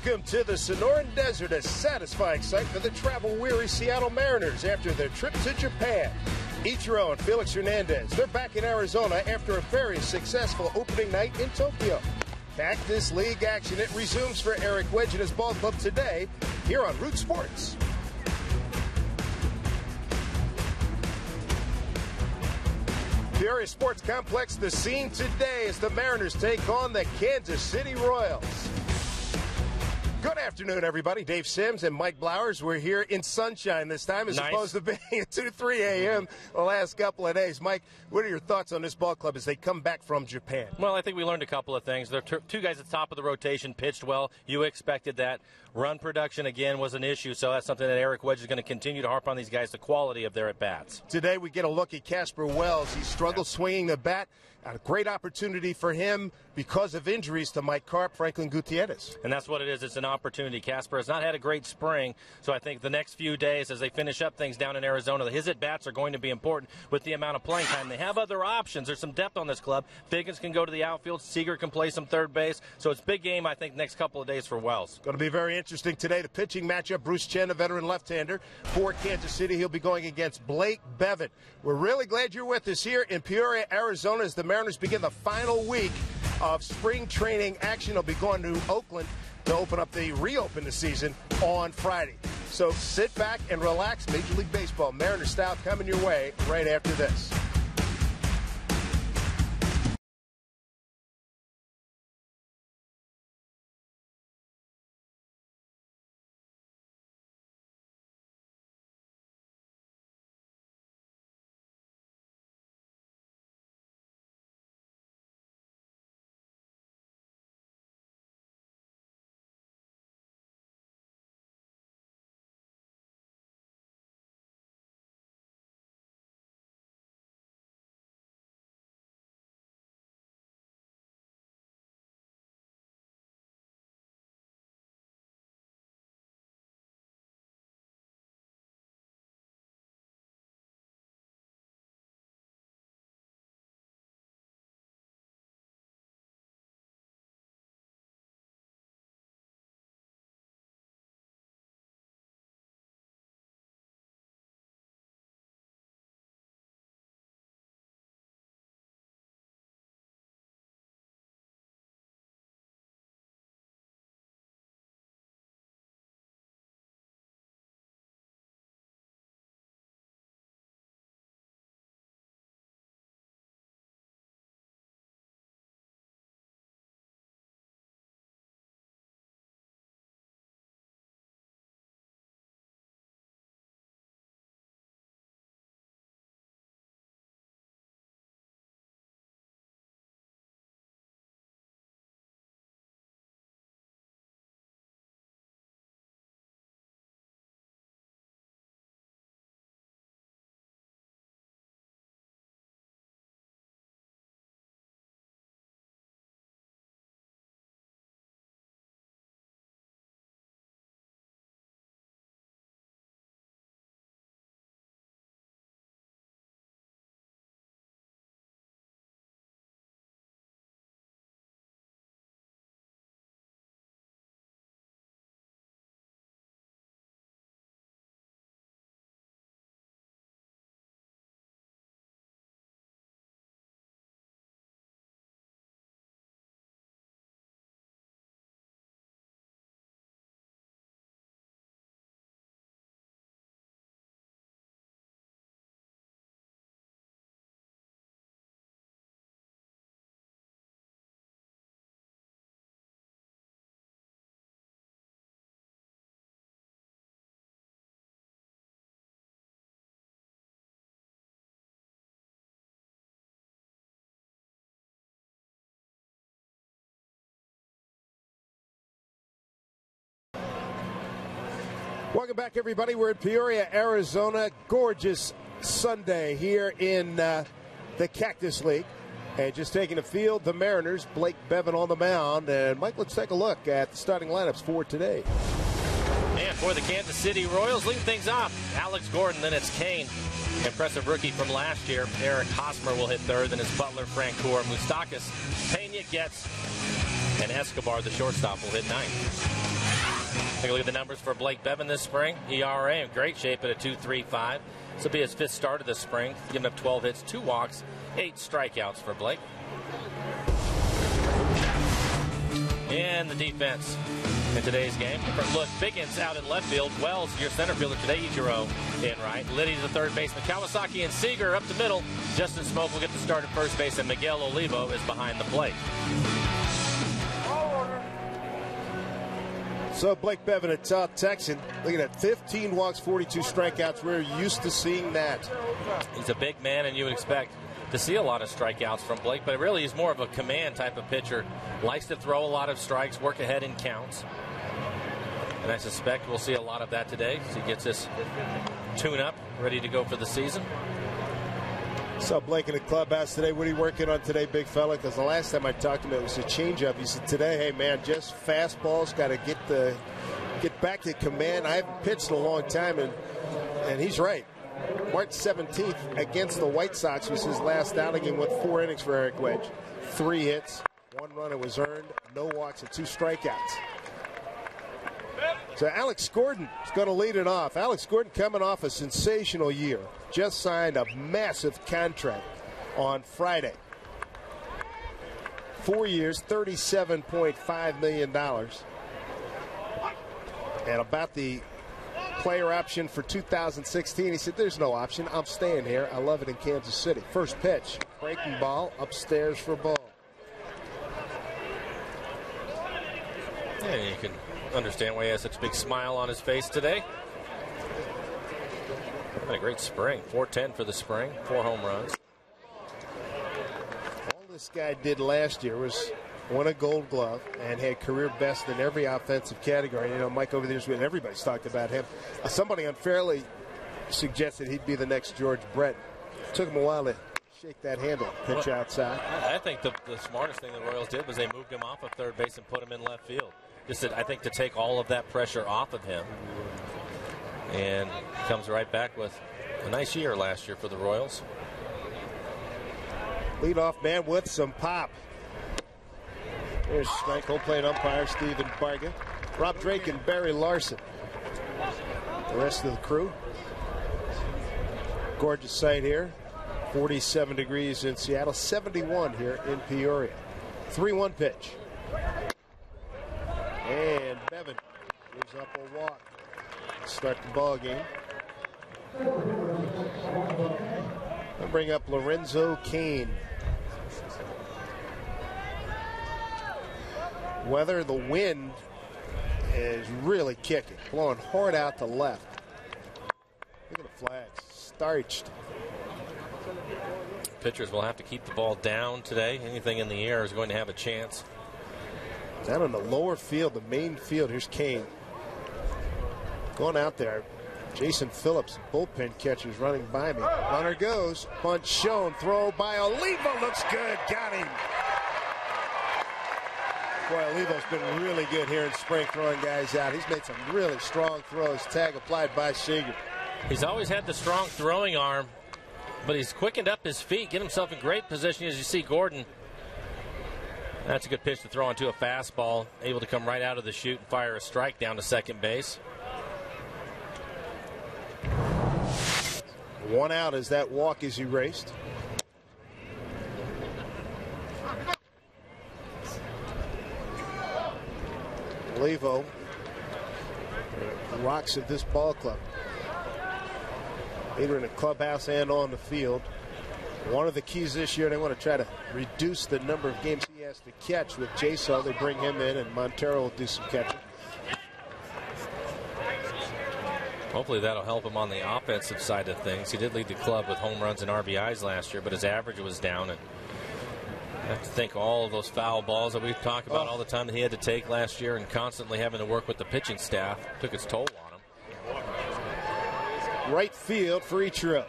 Welcome to the Sonoran Desert, a satisfying sight for the travel-weary Seattle Mariners after their trip to Japan. Ichiro and Felix Hernandez, they're back in Arizona after a very successful opening night in Tokyo. Cactus League action, it resumes for Eric Wedge and his ball club today here on Root Sports. Peoria Sports Complex, the scene today as the Mariners take on the Kansas City Royals. Good afternoon, everybody. Dave Sims and Mike Blowers. We're here in sunshine this time as opposed to being at 2, 3 a.m. the last couple of days. Mike, what are your thoughts on this ball club as they come back from Japan? Well, I think we learned a couple of things. There are two guys at the top of the rotation pitched well. You expected that. Run production, again, was an issue, so that's something that Eric Wedge is going to continue to harp on these guys, the quality of their at-bats. Today we get a look at Casper Wells. He struggled swinging the bat. A great opportunity for him because of injuries to Mike Carp, Franklin Gutierrez. And that's what it is. It's an opportunity. Casper has not had a great spring, so I think the next few days as they finish up things down in Arizona, his at-bats are going to be important with the amount of playing time. They have other options. There's some depth on this club. Biggins can go to the outfield. Seager can play some third base. So it's a big game, I think, next couple of days for Wells. Going to be very interesting today. The pitching matchup, Bruce Chen, a veteran left-hander for Kansas City. He'll be going against Blake Bevan. We're really glad you're with us here in Peoria, Arizona, as the Mariners begin the final week of spring training action. They'll be going to Oakland to reopen the season on Friday. So sit back and relax. Major League Baseball, Mariners style, coming your way right after this. Welcome back, everybody. We're in Peoria, Arizona. Gorgeous Sunday here in the Cactus League. And just taking the field, the Mariners, Blake Bevan on the mound. And, Mike, let's take a look at the starting lineups for today. And for the Kansas City Royals, leading things off, Alex Gordon, then it's Kane. Impressive rookie from last year. Eric Hosmer will hit third, then it's Butler, Francoeur, Moustakas, Pena, Getz, and Escobar, the shortstop, will hit ninth. Take a look at the numbers for Blake Bevan this spring. ERA in great shape at a 2.35. This will be his 5th start of the spring, giving up 12 hits, 2 walks, 8 strikeouts for Blake. And the defense in today's game. Different look. Biggins out in left field. Wells, your center fielder today. Ichiro in right. Liddy the third baseman. Kawasaki and Seager up the middle. Justin Smoke will get the start at first base, and Miguel Olivo is behind the plate. So Blake Bevan, a South Texan. Look at that, 15 walks, 42 strikeouts. We're used to seeing that. He's a big man, and you would expect to see a lot of strikeouts from Blake, but really he's more of a command type of pitcher. Likes to throw a lot of strikes, work ahead in counts. And I suspect we'll see a lot of that today as he gets this tune-up, ready to go for the season. Saw Blake in the clubhouse today. What are you working on today, big fella? Because the last time I talked to him, it was a changeup. He said, today, hey, man, just fastballs. Got to get back to command. I haven't pitched in a long time, and he's right. March 17th against the White Sox was his last outing. He went 4 innings for Eric Wedge. 3 hits, 1 run it was earned, no walks, and 2 strikeouts. So Alex Gordon is going to lead it off. Alex Gordon coming off a sensational year. Just signed a massive contract on Friday. 4 years, $37.5 million. And about the player option for 2016, he said, there's no option. I'm staying here. I love it in Kansas City. First pitch, breaking ball, upstairs for a ball. Yeah, you can understand why he has such a big smile on his face today. Had a great spring. 410 for the spring, 4 home runs. All this guy did last year was won a Gold Glove and had career best in every offensive category. You know, Mike over there's when everybody's talked about him. Somebody unfairly suggested he'd be the next George Brett. It took him a while to shake that handle, pitch outside. I think the smartest thing the Royals did was they moved him off of third base and put him in left field. Just I think to take all of that pressure off of him. And comes right back with a nice year last year for the Royals. Leadoff man with some pop. There's strike, home plate umpire Stephen Barga, Rob Drake and Barry Larson. The rest of the crew. Gorgeous sight here. 47 degrees in Seattle, 71 here in Peoria. 3-1 pitch. And Bevan gives up a walk. Start the ball game. I'll bring up Lorenzo Cain. Weather, the wind is really kicking, blowing hard out to left. Look at the flags, starched. Pitchers will have to keep the ball down today. Anything in the air is going to have a chance. Down in the lower field, the main field, here's Cain. Going out there, Jason Phillips, bullpen catcher's running by me. Runner goes, punch shown, throw by Olivo, looks good, got him. Boy, Olivo's been really good here in spring throwing guys out. He's made some really strong throws. Tag applied by Seager. He's always had the strong throwing arm, but he's quickened up his feet, get himself in great position as you see Gordon. That's a good pitch to throw onto a fastball, able to come right out of the chute and fire a strike down to second base. 1 out as that walk is erased. Olivo rocks at this ball club. Either in the clubhouse and on the field. One of the keys this year, they want to try to reduce the number of games he has to catch. With Jaso, they bring him in, and Montero will do some catching. Hopefully that'll help him on the offensive side of things. He did lead the club with home runs and RBIs last year, but his average was down. And I have to think all of those foul balls that we talk about all the time that he had to take last year, and constantly having to work with the pitching staff took its toll on him. Right field for Ichiro.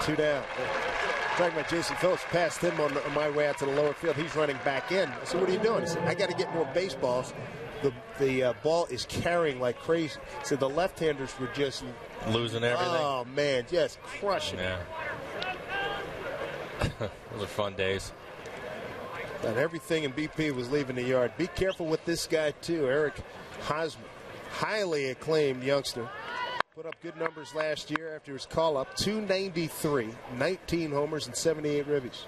2 down. Talking about Jason Phillips, passed him on my way out to the lower field. He's running back in. I said, what are you doing? He said, I got to get more baseballs. The ball is carrying like crazy. So the left-handers were just losing everything. Oh, man, just crushing. Yeah. Those are fun days. And everything in BP was leaving the yard. Be careful with this guy, too. Eric Hosmer, highly acclaimed youngster. Put up good numbers last year after his call-up. 293, 19 homers, and 78 ribbies.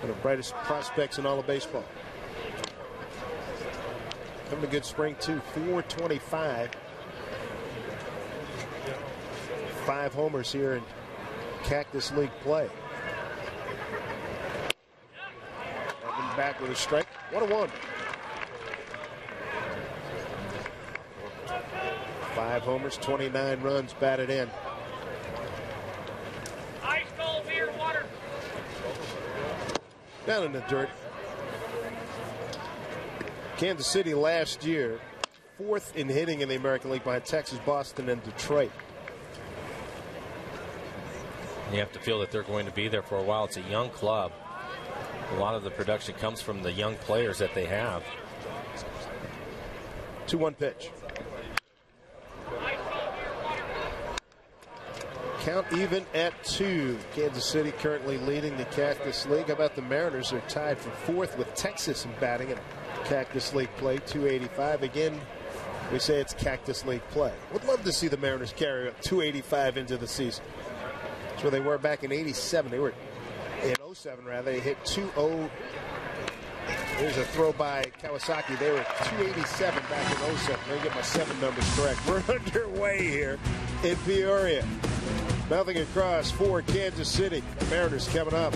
One of the brightest prospects in all of baseball. Having a good spring, too. 425. 5 homers here in Cactus League play. Back with a strike. 1-1. 5 homers, 29 runs batted in. Ice cold beer, water. Down in the dirt. Kansas City last year, 4th in hitting in the American League behind Texas, Boston, and Detroit. You have to feel that they're going to be there for a while. It's a young club. A lot of the production comes from the young players that they have. 2-1 pitch. Count even at 2. Kansas City currently leading the Cactus League. How about the Mariners? They're tied for 4th with Texas in batting in Cactus League play, 285. Again, we say it's Cactus League play. Would love to see the Mariners carry up 285 into the season. That's where they were back in 87. They were in 07, rather. They hit 2-0. Here's a throw by Kawasaki. They were 287 back in 07. Let me get my 7 numbers correct. We're underway here in Peoria. Nothing across for Kansas City. Mariners coming up.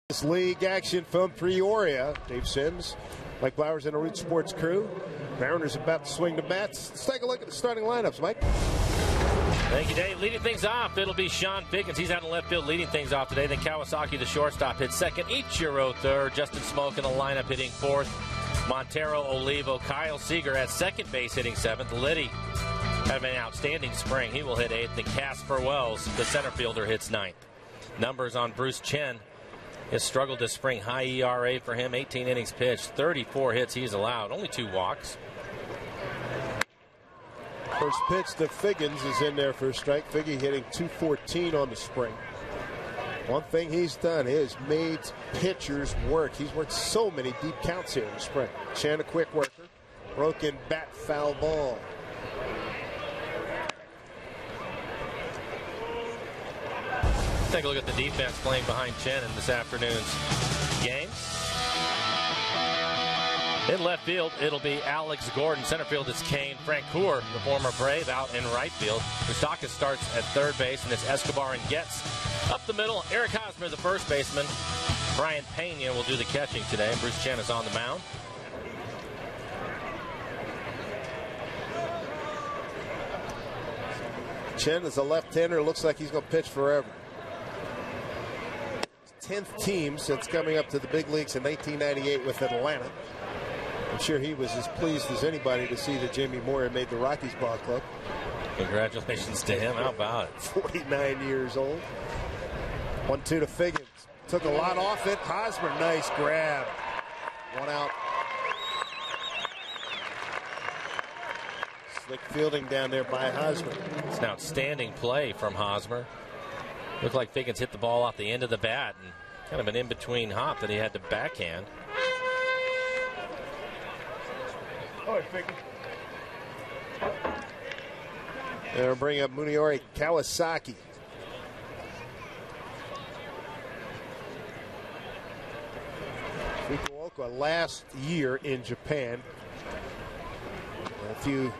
This league action from Peoria. Dave Sims, Mike Blowers, and the Root Sports crew. Mariners about to swing the bats. Let's take a look at the starting lineups, Mike. Thank you, Dave. Leading things off, it'll be Sean Pickens. He's out in left field leading things off today. Then Kawasaki, the shortstop, hits second. Ichiro third. Justin Smoke in the lineup hitting fourth. Montero, Olivo, Kyle Seager at second base hitting seventh. Liddy having an outstanding spring. He will hit eighth. And Casper Wells, the center fielder, hits ninth. Numbers on Bruce Chen. Has struggled this spring. High ERA for him. 18 innings pitched. 34 hits he's allowed. Only 2 walks. First pitch to Figgins is in there for a strike. Figgy hitting .214 on the spring. One thing he's done is made pitchers work. He's worked so many deep counts here in the spring. Chen, a quick worker. Broken bat, foul ball. Take a look at the defense playing behind Chen in this afternoon's game. In left field, it'll be Alex Gordon. Center field is Kane. Frank Coeur, the former Brave, out in right field. Moustakas starts at third base, and it's Escobar and Getz up the middle. Eric Hosmer, the first baseman. Brian Pena will do the catching today. Bruce Chen is on the mound. Chen is a left-hander. Looks like he's going to pitch forever. 10th team since coming up to the big leagues in 1998 with Atlanta. I'm sure he was as pleased as anybody to see that Jamie Moyer made the Rockies ball club. Congratulations to him. How about it? 49 years old. 1-2 to Figgins. Took a lot off it. Hosmer, nice grab. 1 out. Slick fielding down there by Hosmer. It's an outstanding play from Hosmer. Looked like Figgins hit the ball off the end of the bat and kind of an in-between hop that he had to backhand. They'll bring up Muneyori Kawasaki. Fukuoka last year in Japan. If you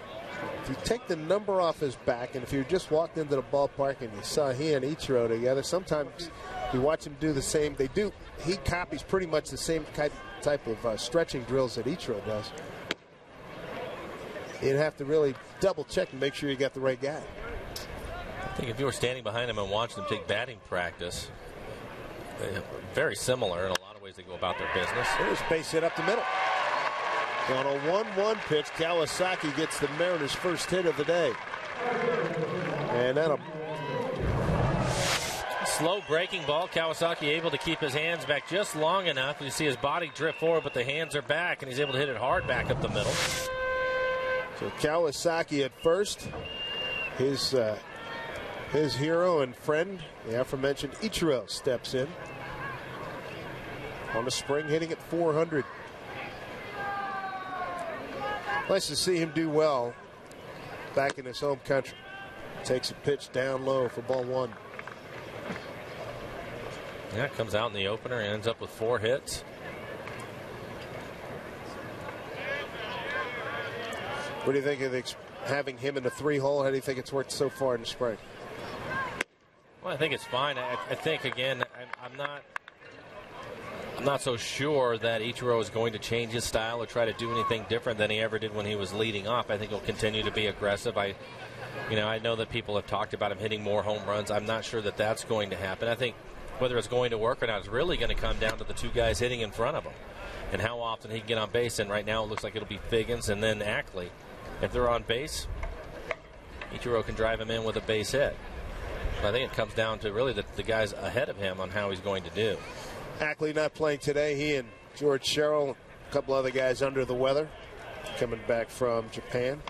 take the number off his back, and if you just walked into the ballpark and you saw he and Ichiro together, sometimes you watch him do the same. He copies pretty much the same type of stretching drills that Ichiro does. You'd have to really double check and make sure you got the right guy. I think if you were standing behind him and watching him take batting practice, they're very similar in a lot of ways they go about their business. There's base hit up the middle. On a 1-1 pitch, Kawasaki gets the Mariners' first hit of the day. And that'll... Slow breaking ball. Kawasaki able to keep his hands back just long enough. You see his body drift forward, but the hands are back, and he's able to hit it hard back up the middle. So Kawasaki at first. His hero and friend, the aforementioned Ichiro, steps in. On the spring, hitting at 400. Nice to see him do well back in his home country. Takes a pitch down low for ball 1. Yeah, comes out in the opener and ends up with 4 hits. What do you think of having him in the 3-hole? How do you think it's worked so far in the spring? Well, I think it's fine. I think, again, I'm not so sure that Ichiro is going to change his style or try to do anything different than he ever did when he was leading off. I think he'll continue to be aggressive. I know that people have talked about him hitting more home runs. I'm not sure that that's going to happen. I think whether it's going to work or not is really going to come down to the 2 guys hitting in front of him and how often he can get on base. And right now it looks like it'll be Figgins and then Ackley. If they're on base, Ichiro can drive him in with a base hit. But I think it comes down to really the guys ahead of him on how he's going to do. Ackley not playing today. He and George Sherrill, a couple other guys under the weather, coming back from Japan.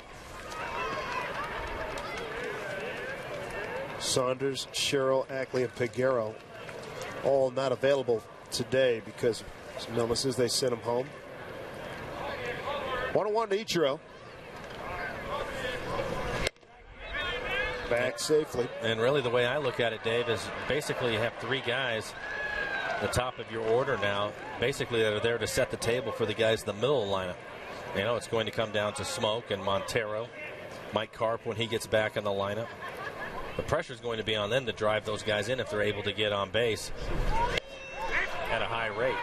Saunders, Sherrill, Ackley, and Peguero all not available today because of some illnesses. They sent them home. 1-1 to Ichiro. Back safely. And really the way I look at it, Dave, is basically you have 3 guys the top of your order now, basically that are there to set the table for the guys in the middle of the lineup. You know, it's going to come down to Smoke and Montero, Mike Karp when he gets back in the lineup. The pressure is going to be on them to drive those guys in if they're able to get on base at a high rate.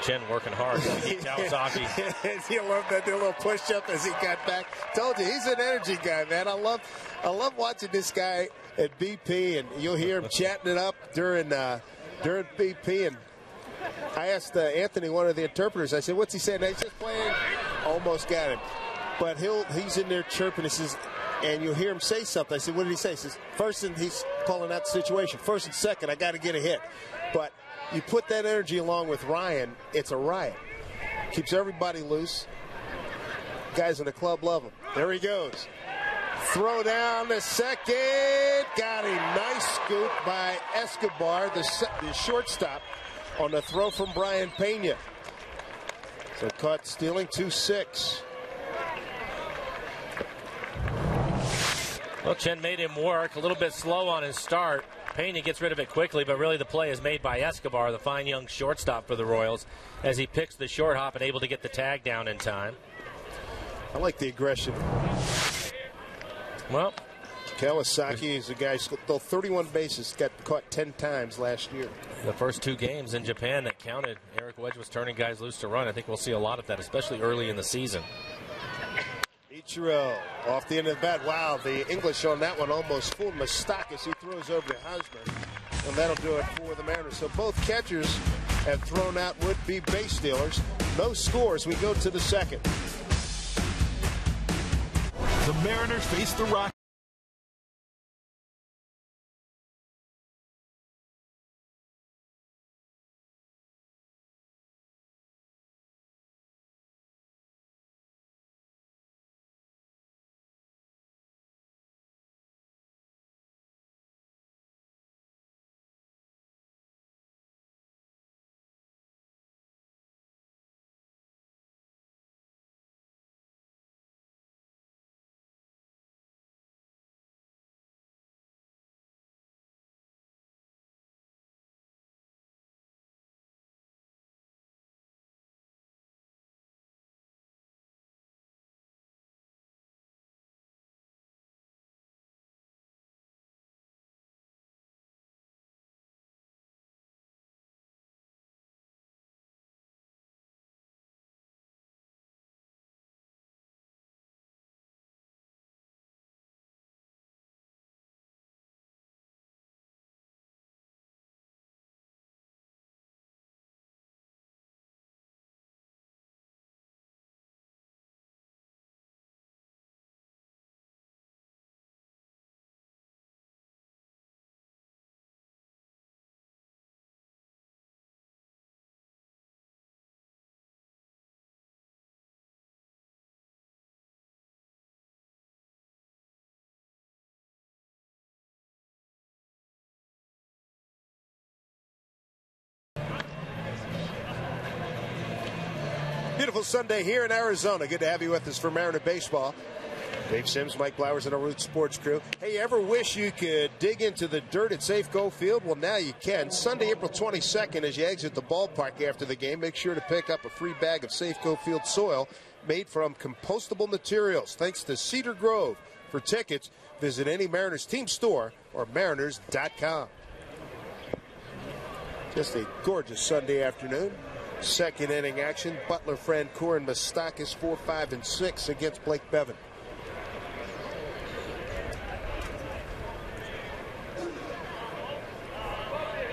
Chen working hard. Kawasaki. You love that little push-up as he got back. Told you, he's an energy guy, man. I love watching this guy at BP, and you'll hear him chatting it up during BP. And I asked Anthony, one of the interpreters, I said, what's he saying? He's just playing. Almost got him. But he's in there chirping. He says, and you'll hear him say something. I said, what did he say? He says, first, and he's calling out the situation. First and second, I got to get a hit. But you put that energy along with Ryan, it's a riot. Keeps everybody loose. Guys in the club love him. There he goes. Throw down the second. Got a nice scoop by Escobar, the shortstop, on the throw from Brian Pena. So caught stealing 2-6. Well, Chen made him work. A little bit slow on his start. Pena gets rid of it quickly, but really the play is made by Escobar, the fine young shortstop for the Royals, as he picks the short hop and able to get the tag down in time. I like the aggression. Well, Kawasaki is a guy who stole 31 bases, got caught 10 times last year. The first 2 games in Japan that counted, Eric Wedge was turning guys loose to run. I think we'll see a lot of that, especially early in the season. Ichiro off the end of the bat. Wow, the English on that one almost fooled Moustakas. He throws over to Hosmer, and that'll do it for the Mariners. So both catchers have thrown out would-be base stealers. No scores. We go to the second. The Mariners face the Rockies. Beautiful Sunday here in Arizona. Good to have you with us for Mariner Baseball. Dave Sims, Mike Blowers, and our Root Sports crew. Hey, you ever wish you could dig into the dirt at Safeco Field? Well, now you can. Sunday, April 22nd, as you exit the ballpark after the game, make sure to pick up a free bag of Safeco Field soil made from compostable materials, thanks to Cedar Grove. For tickets, visit any Mariners team store or mariners.com. Just a gorgeous Sunday afternoon. Second inning action. Butler, Francoeur, and Moustakas 4, 5, and 6 against Blake Bevan.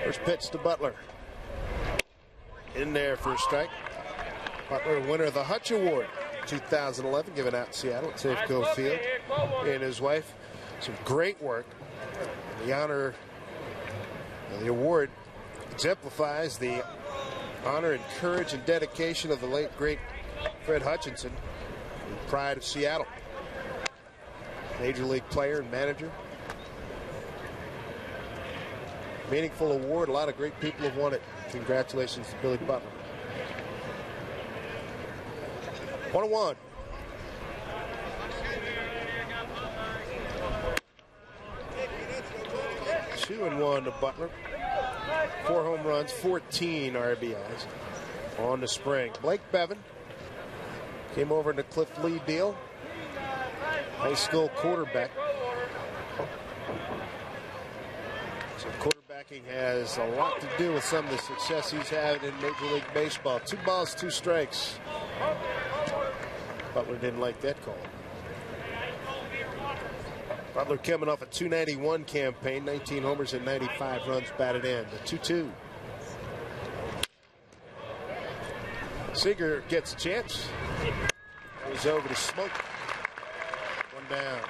First pitch to Butler. In there for a strike. Butler, winner of the Hutch Award 2011, given out in Seattle at Safeco Field. He and his wife, some great work. The honor, the award exemplifies the honor and courage and dedication of the late, great Fred Hutchinson, the pride of Seattle. Major league player and manager. Meaningful award. A lot of great people have won it. Congratulations to Billy Butler. 1-1. Two and 1 to Butler. 4 home runs, 14 RBIs on the spring. Blake Bevan came over in the Cliff Lee deal. High school quarterback. So quarterbacking has a lot to do with some of the success he's had in Major League Baseball. 2 balls, 2 strikes. Butler didn't like that call. Butler coming off a .291 campaign, 19 homers and 95 runs batted in. The 2-2. Seager gets a chance. Goes over to Smoke. 1 down.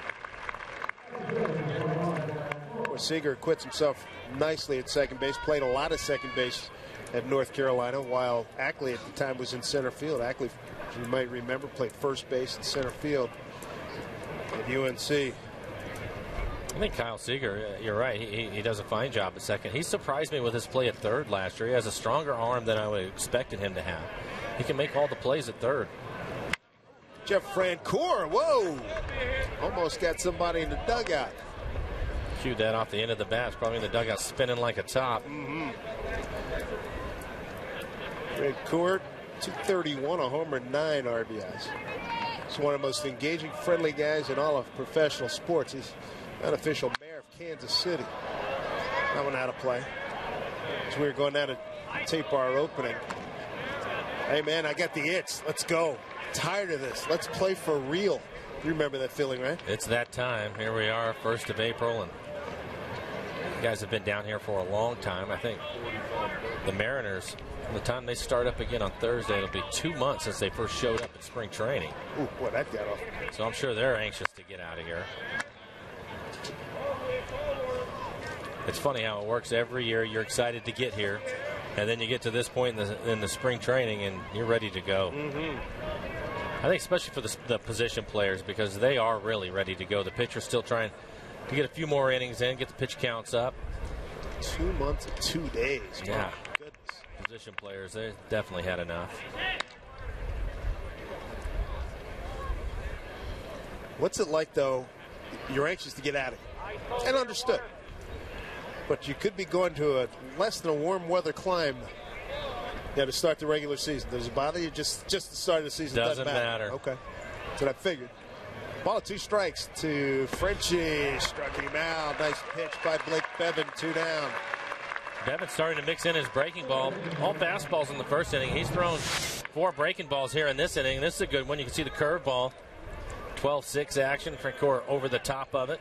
Well, Seager quits himself nicely at second base. Played a lot of second base at North Carolina, while Ackley at the time was in center field. Ackley, as you might remember, played first base and center field at UNC. I think Kyle Seager, you're right, he does a fine job at second. He surprised me with his play at third last year. He has a stronger arm than I would have expected him to have. He can make all the plays at third. Jeff Francoeur, whoa! Almost got somebody in the dugout. Cued that off the end of the bat. It's probably in the dugout spinning like a top. Francoeur, 231, a homer, 9 RBIs. He's one of the most engaging, friendly guys in all of professional sports. He's unofficial mayor of Kansas City. That one out of play. As we were going down to tape our opening. Hey, man, I got the itch. Let's go. Tired of this. Let's play for real. You remember that feeling, right? It's that time. Here we are, 1st of April, and you guys have been down here for a long time. I think the Mariners, from the time they start up again on Thursday, it'll be 2 months since they first showed up at spring training. Ooh, boy, that got off. So I'm sure they're anxious to get out of here. It's funny how it works. Every year you're excited to get here, and then you get to this point in the spring training, and you're ready to go. I think especially for the position players, because they are really ready to go. The pitcher's still trying to get a few more innings in, get the pitch counts up. 2 months and 2 days. Yeah. Oh, goodness. Position players, they definitely had enough. What's it like, though? You're anxious to get out of here. And understood. But you could be going to a less than a warm weather climb to start the regular season. Does it bother you? Just the start of the season doesn't matter. Okay. That's what I figured. Ball of 2 strikes to Frenchie. Struck him out. Nice pitch by Blake Bevan. 2 down. Bevan's starting to mix in his breaking ball. All fastballs in the first inning. He's thrown 4 breaking balls here in this inning. This is a good one. You can see the curveball. 12-6 action. Francoeur over the top of it.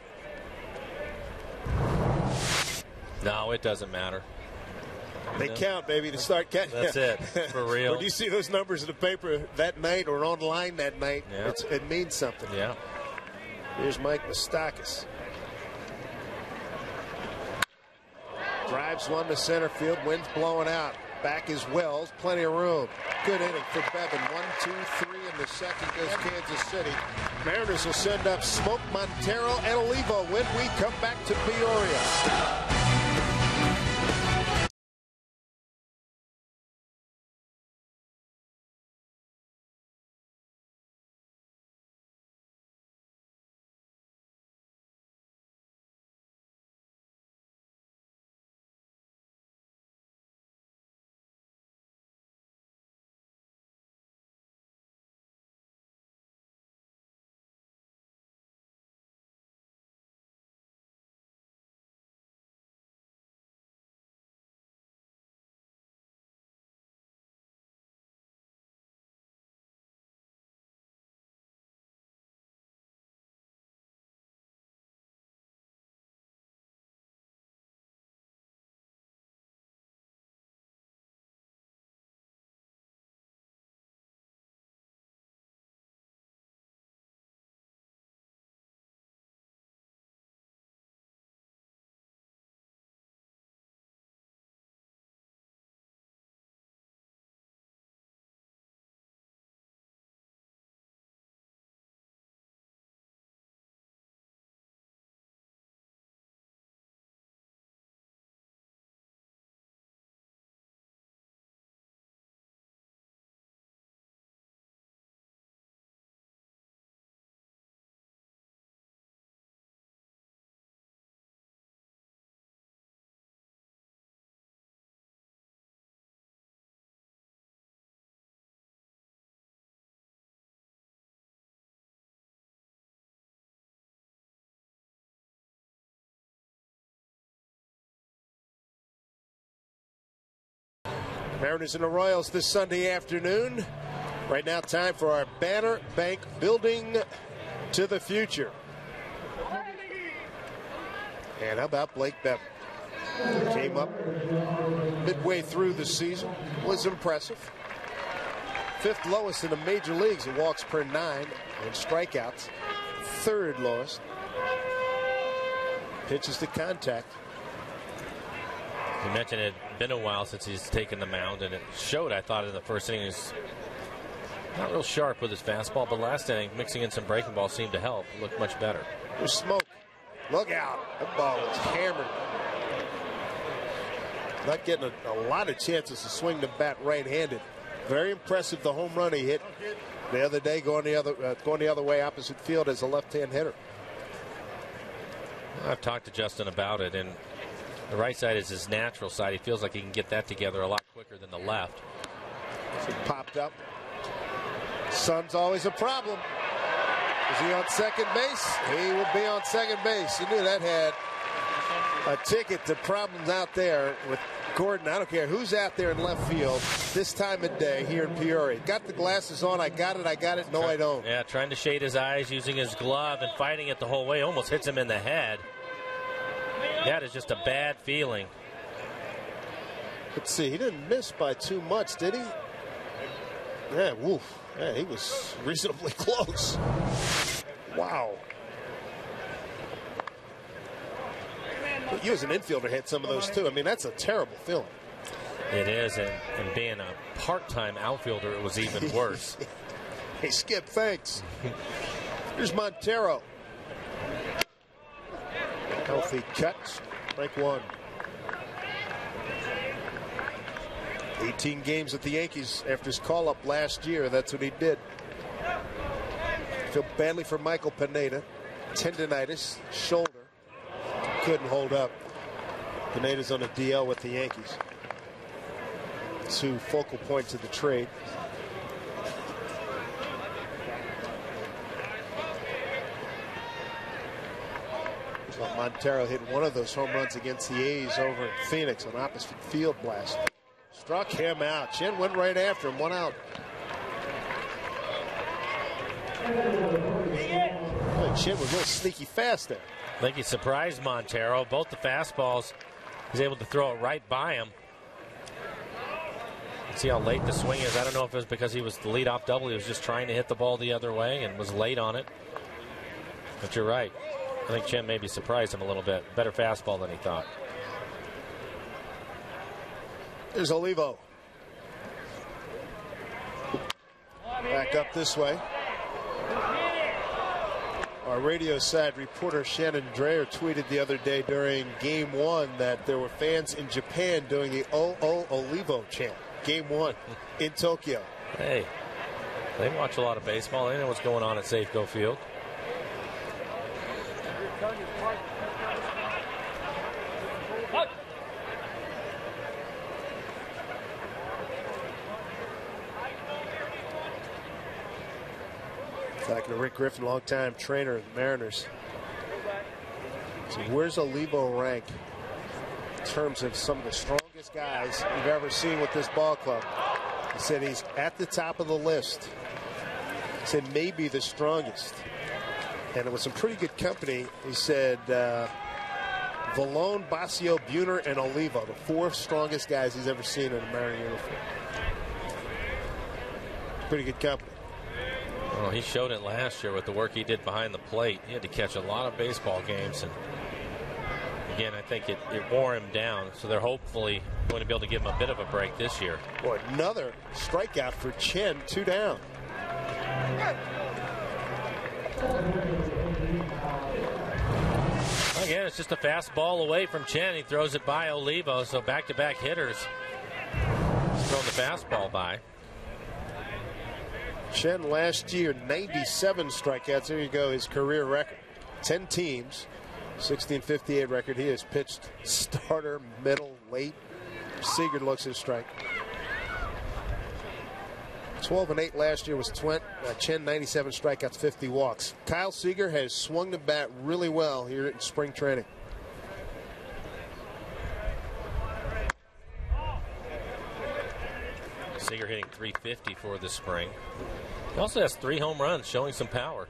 No, it doesn't matter. They count, baby, to start catching. That's it, for real. When you see those numbers in the paper that night or online that night, it means something. Yeah. Here's Mike Moustakas. Drives one to center field. Wind's blowing out. Back is Wells. Plenty of room. Good inning for Bevan. 1, 2, 3 in the second goes Kansas City. Mariners will send up Smoke, Montero, and Olivo when we come back to Peoria. Mariners and the Royals this Sunday afternoon. Right now, time for our Banner Bank Building to the Future. And how about Blake Bevan? Came up midway through the season, was impressive. 5th lowest in the major leagues in walks per 9 and strikeouts. 3rd lowest. Pitches to contact. You mentioned it had been a while since he's taken the mound, and it showed, I thought, in the first inning. He's not real sharp with his fastball, but last inning, mixing in some breaking ball seemed to help. Looked much better. There's smoke. Look out. That ball was hammered. Not getting a lot of chances to swing the bat right-handed. Very impressive, the home run he hit the other day, going the other way opposite field as a left-hand hitter. I've talked to Justin about it, and the right side is his natural side. He feels like he can get that together a lot quicker than the left. So he popped up. Sun's always a problem. Is he on second base? He will be on second base. You knew that had a ticket to problems out there with Gordon. I don't care who's out there in left field this time of day here in Peoria. Got the glasses on. I got it. No, I don't. Yeah, trying to shade his eyes, using his glove and fighting it the whole way. Almost hits him in the head. That is just a bad feeling. Let's see. He didn't miss by too much, did he? Yeah, woof. Yeah, he was reasonably close. Wow. But you as an infielder had some of those too. I mean, that's a terrible feeling. It is, and being a part-time outfielder, it was even worse. Hey, Skip, thanks. Here's Montero. Healthy cut, strike 1. 18 games with the Yankees after his call-up last year. That's what he did. Feel badly for Michael Pineda. Tendonitis, shoulder. Couldn't hold up. Pineda's on a DL with the Yankees. 2 focal points of the trade. So Montero hit one of those home runs against the A's over in Phoenix on opposite field blast. Struck him out. Chen went right after him. 1 out. Boy, Chen was real sneaky fast there. I think he surprised Montero. Both the fastballs, he's able to throw it right by him. See how late the swing is. I don't know if it was because he was the leadoff double. He was just trying to hit the ball the other way and was late on it. But you're right. I think Chen maybe surprised him a little bit. Better fastball than he thought. There's Olivo. Back up this way. Our radio side reporter Shannon Dreyer tweeted the other day during Game 1 that there were fans in Japan doing the "Oh Olivo" chant. Game 1 in Tokyo. Hey, they watch a lot of baseball. They know what's going on at Safeco Field. Talking to Rick Griffin, longtime trainer of the Mariners. So where's Olivo rank in terms of some of the strongest guys you've ever seen with this ball club? He said he's at the top of the list. He said maybe the strongest. And it was some pretty good company. He said Valone, Basio, Buhner, and Olivo, the 4 strongest guys he's ever seen in a Mariner uniform. Pretty good company. Well, he showed it last year with the work he did behind the plate. He had to catch a lot of baseball games, and again, I think it wore him down. So they're hopefully going to be able to give him a bit of a break this year. Boy, another strikeout for Chen, 2 down. Again, it's just a fastball away from Chen. He throws it by Olivo, so back-to-back hitters throwing the fastball by. Chen last year, 97 strikeouts. There you go, his career record. 10 teams, 1658 record. He has pitched starter, middle, late. Seager looks his strike. 12-8 last year was Chen, 97 strikeouts, 50 walks. Kyle Seager has swung the bat really well here in spring training. Seeger hitting .350 for the spring. He also has 3 home runs, showing some power.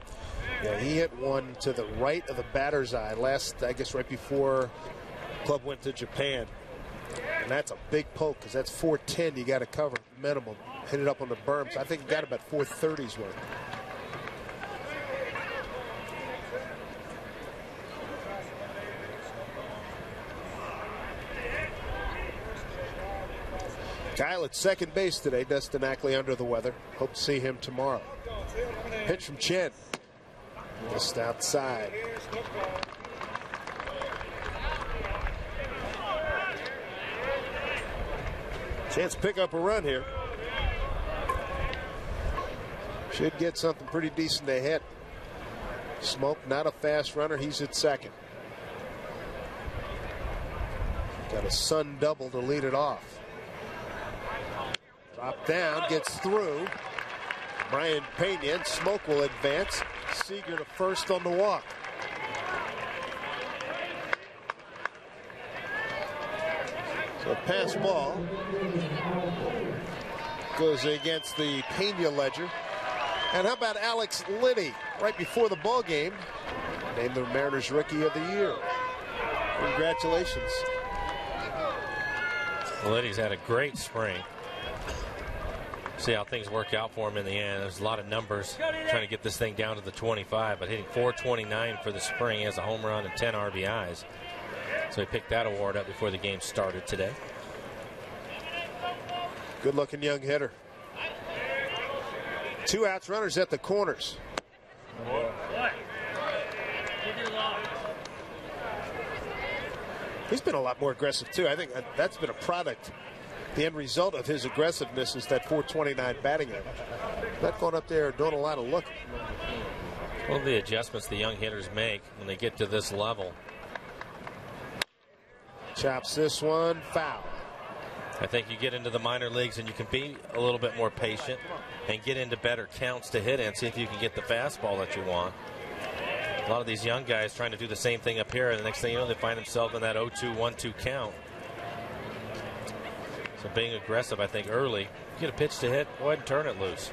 Yeah, he hit one to the right of the batter's eye I guess right before the club went to Japan. And that's a big poke because that's 410 you got to cover minimum. Hit it up on the berms. I think he got about 430s worth. Kyle at second base today. Dustin Ackley under the weather. Hope to see him tomorrow. Pitch from Chen. Just outside. Chance to pick up a run here. Should get something pretty decent to hit. Smoke, not a fast runner. He's at second. Got a Sun double to lead it off. Drop down, gets through. Brian Pena and Smoke will advance. Seeger to first on the walk. So pass ball goes against the Pena ledger. And how about Alex Liddy right before the ball game? Named the Mariners Rookie of the Year. Congratulations. Liddy's had a great spring. See how things work out for him in the end. There's a lot of numbers trying to get this thing down to the 25, but hitting .429 for the spring. He has a home run and 10 RBIs. So he picked that award up before the game started today. Good looking young hitter. 2 outs, runners at the corners. He's been a lot more aggressive too. I think that's been a product. The end result of his aggressiveness is that .429 batting average. Not going up there doing a lot of looking. One of the adjustments the young hitters make when they get to this level. Chops this one, foul. I think you get into the minor leagues and you can be a little bit more patient and get into better counts to hit in, see if you can get the fastball that you want. A lot of these young guys trying to do the same thing up here, and the next thing you know, they find themselves in that 0-2, 1-2 count. So being aggressive, I think, early. Get a pitch to hit, go ahead and turn it loose.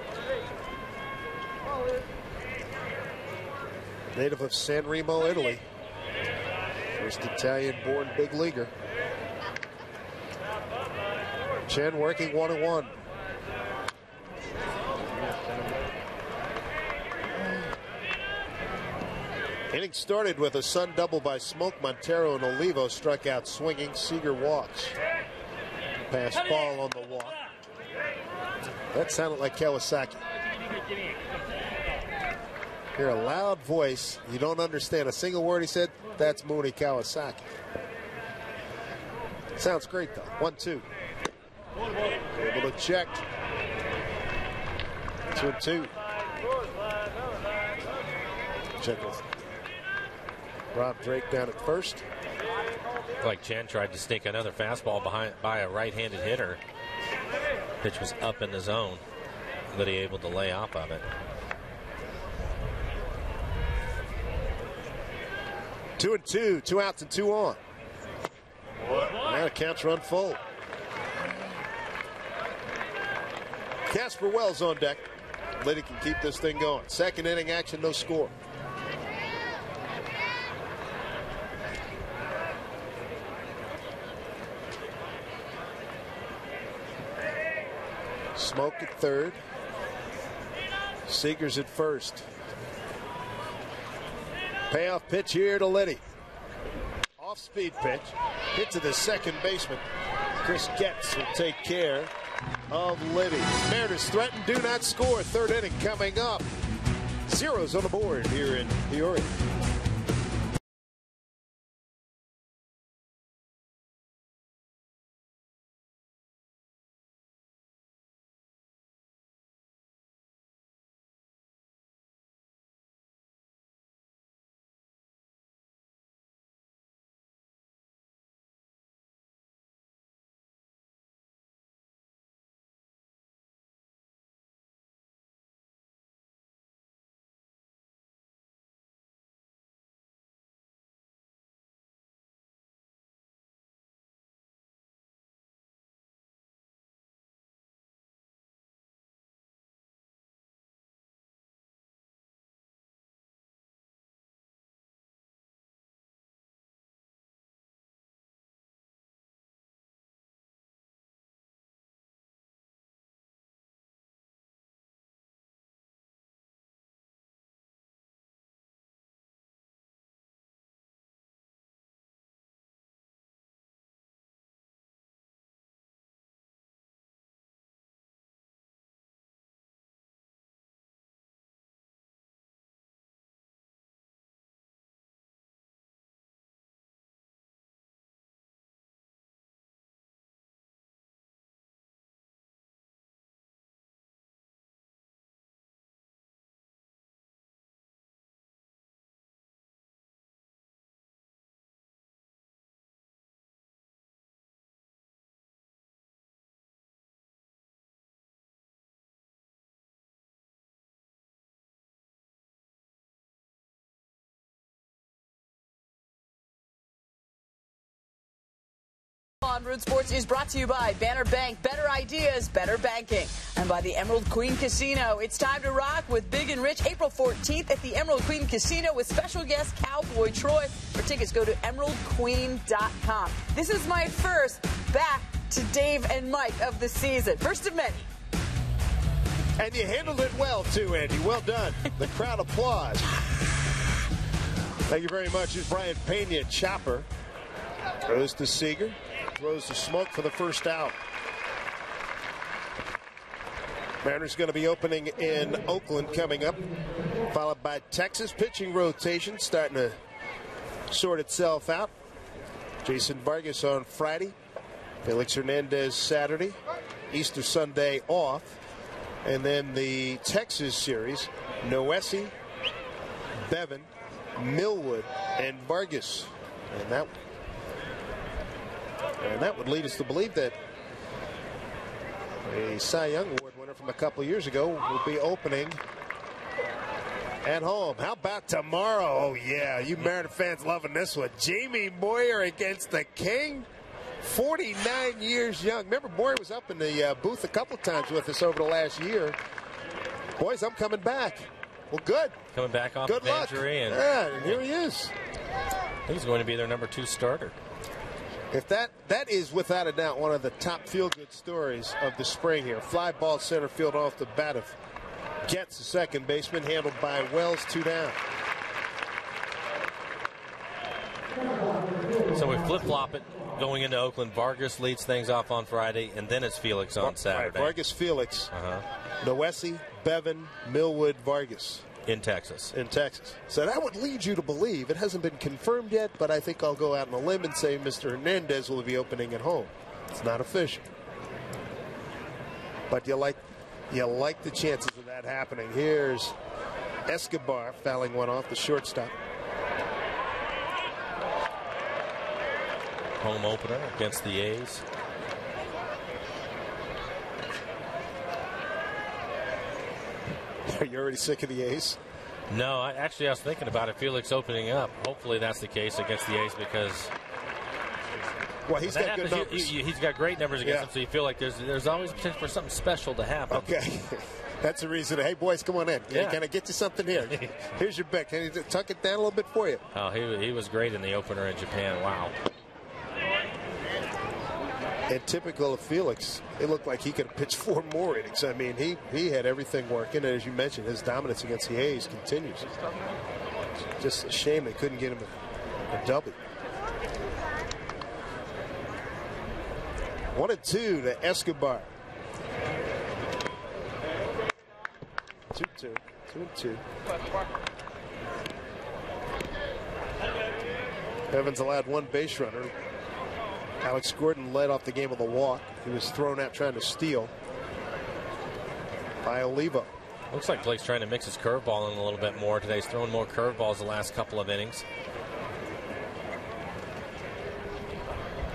Native of San Remo, Italy. First Italian-born big leaguer. Chen working 1-1. Inning started with a Sun double by Smoke. Montero and Olivo struck out swinging. Seager walks. Pass ball on the walk. That sounded like Kawasaki. Hear a loud voice. You don't understand a single word he said. That's Mooney Kawasaki. Sounds great though. 1-2. Able to check. 2-2. Check with Rob Drake down at first. Like Chen tried to sneak another fastball by a right-handed hitter. Pitch was up in the zone. Liddy able to lay off of it. 2-2, 2 outs and 2 on. Now the counts run full. Casper Wells on deck. Liddy can keep this thing going. Second inning action, no score. Smoke at third. Seager's at first. Payoff pitch here to Liddy. Off-speed pitch. Hit to the second baseman. Chris Getz will take care of Liddy. Mariners threaten, do not score. Third inning coming up. Zeros on the board here in Peoria. On Road Sports is brought to you by Banner Bank. Better ideas, better banking. And by the Emerald Queen Casino. It's time to rock with Big and Rich April 14th at the Emerald Queen Casino with special guest Cowboy Troy. For tickets, go to emeraldqueen.com. This is my first back to Dave and Mike of the season. First of many. And you handled it well, too, Andy. Well done. The crowd applauds. Thank you very much. It's Brian Pena, chopper. Throws to Seager. Throws to Smoke for the first out. Mariners going to be opening in Oakland coming up, followed by Texas. Pitching rotation starting to sort itself out. Jason Vargas on Friday. Felix Hernandez Saturday. Easter Sunday off. And then the Texas series, Noesi, Bevan, Millwood, and Vargas. And that would lead us to believe that a Cy Young Award winner from a couple of years ago will be opening at home. How about tomorrow? Oh, yeah, you Mariner fans loving this one. Jamie Moyer against the King. 49 years young. Remember, Moyer was up in the booth a couple times with us over the last year. Boys, I'm coming back. Well, good. Coming back off good of luck. Injury. And here he is. I think he's going to be their number 2 starter. If that is without a doubt one of the top feel-good stories of the spring here. Fly ball center field off the bat of Getz, the second baseman, handled by Wells, 2 down. So we flip-flop it going into Oakland. Vargas leads things off on Friday, and then it's Felix on Saturday. Right, Vargas, Felix, Noesi, Bevan, Millwood, Vargas. In Texas. So that would lead you to believe, it hasn't been confirmed yet, but I think I'll go out on a limb and say Mr. Hernandez will be opening at home. It's not official. But you like the chances of that happening. Here's Escobar fouling one off the shortstop. Home opener against the A's. Are you already sick of the A's? No, I was thinking about it. Felix opening up. Hopefully that's the case against the A's because. Well, he's got good numbers. He's got great numbers against them, so you feel like there's always potential for something special to happen. Okay. That's the reason. Hey, boys, come on in. Can I get you something here? Here's your bet. Can you tuck it down a little bit for you? Oh, he was great in the opener in Japan. Wow. And typical of Felix, it looked like he could have pitched 4 more innings. I mean, he had everything working. And as you mentioned, his dominance against the A's continues. Just a shame they couldn't get him a W. 1-2 to Escobar. 2-2. 2-2. Evans allowed 1 base runner. Alex Gordon led off the game with a walk. He was thrown out trying to steal by Olivo. Looks like Blake's trying to mix his curveball in a little bit more today. He's thrown more curveballs the last couple of innings.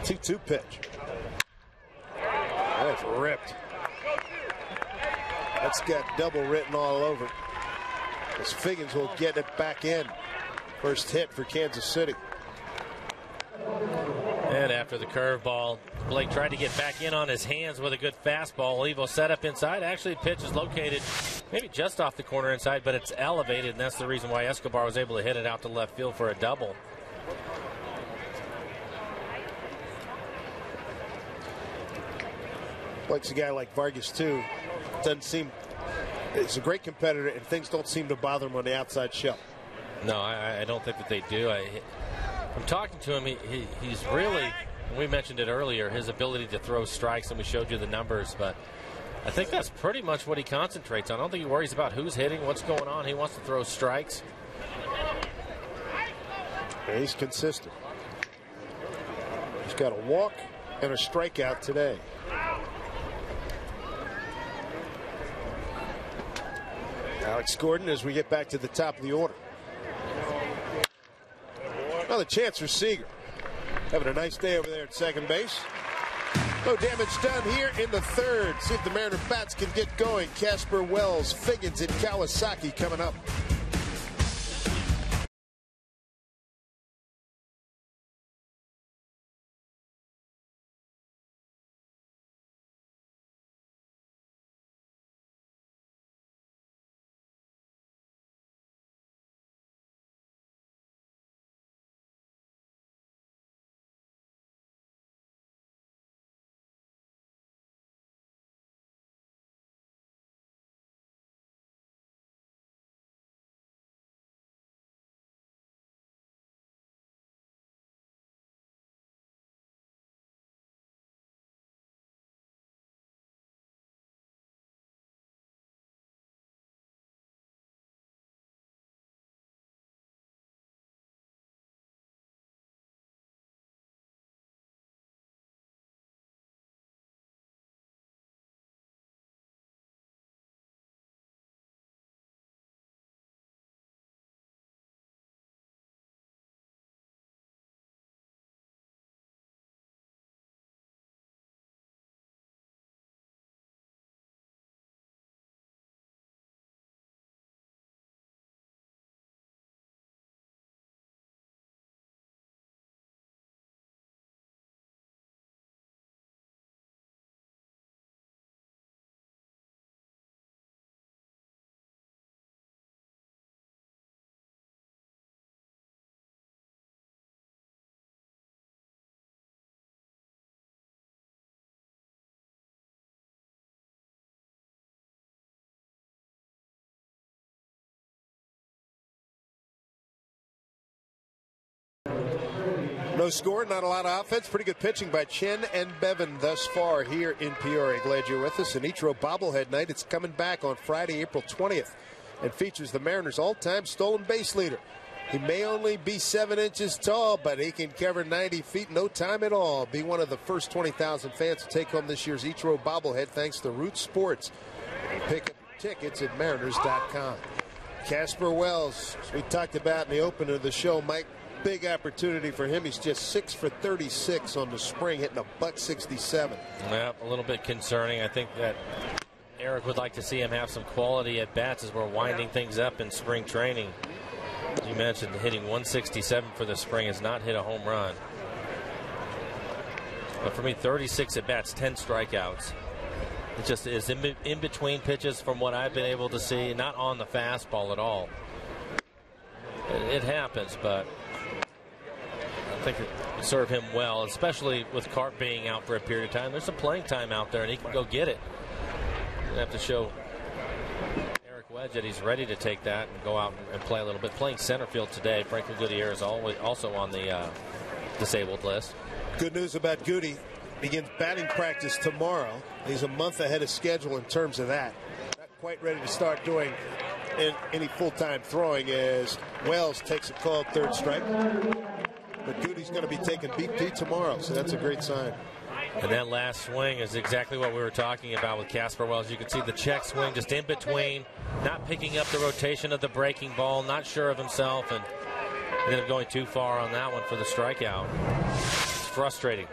2-2 pitch. That's ripped. That's got double written all over. As Figgins will get it back in. First hit for Kansas City. And after the curveball, Blake tried to get back in on his hands with a good fastball. Olivo set up inside. Actually, the pitch is located maybe just off the corner inside, but it's elevated, and that's the reason why Escobar was able to hit it out to left field for a double. Blake's a guy like Vargas, too. Doesn't seem... He's a great competitor, and things don't seem to bother him on the outside shell. No, I don't think that they do. I'm talking to him. He's really, we mentioned it earlier, his ability to throw strikes, and we showed you the numbers, but I think that's pretty much what he concentrates on. I don't think he worries about who's hitting, what's going on. He wants to throw strikes. Yeah, he's consistent. He's got a walk and a strikeout today. Alex Gordon as we get back to the top of the order. Another chance for Seager. Having a nice day over there at second base. No damage done here in the third. See if the Mariner bats can get going. Casper, Wells, Figgins, and Kawasaki coming up. No score, not a lot of offense. Pretty good pitching by Chen and Bevan thus far here in Peoria. Glad you're with us. An Ichiro bobblehead night. It's coming back on Friday, April 20th, and features the Mariners' all-time stolen base leader. He may only be 7 inches tall, but he can cover 90 feet no time at all. Be one of the first 20,000 fans to take home this year's Ichiro bobblehead thanks to Root Sports. Pick up your tickets at Mariners.com. Casper Wells, as we talked about in the opening of the show, Mike, big opportunity for him. He's just 6 for 36 on the spring, hitting a .67. Yeah, a little bit concerning. I think that Eric would like to see him have some quality at bats as we're winding things up in spring training. As you mentioned, hitting 167 for the spring has not hit a home run. But for me, 36 at bats, 10 strikeouts. It just is in between pitches from what I've been able to see, not on the fastball at all. It happens, but I think it would serve him well, especially with Carp being out for a period of time. There's some playing time out there, and he can go get it. You're going to have to show Eric Wedge that he's ready to take that and go out and play a little bit. Playing center field today. Franklin Goodyear is also on the disabled list. Good news about Goody. Begins batting practice tomorrow. He's a month ahead of schedule in terms of that. Not quite ready to start doing any full-time throwing as Wells takes a called third strike. But Goody's going to be taking BP tomorrow, so that's a great sign. And that last swing is exactly what we were talking about with Casper Wells. You can see the check swing just in between, not picking up the rotation of the breaking ball, not sure of himself, and ended up going too far on that one for the strikeout. It's frustrating.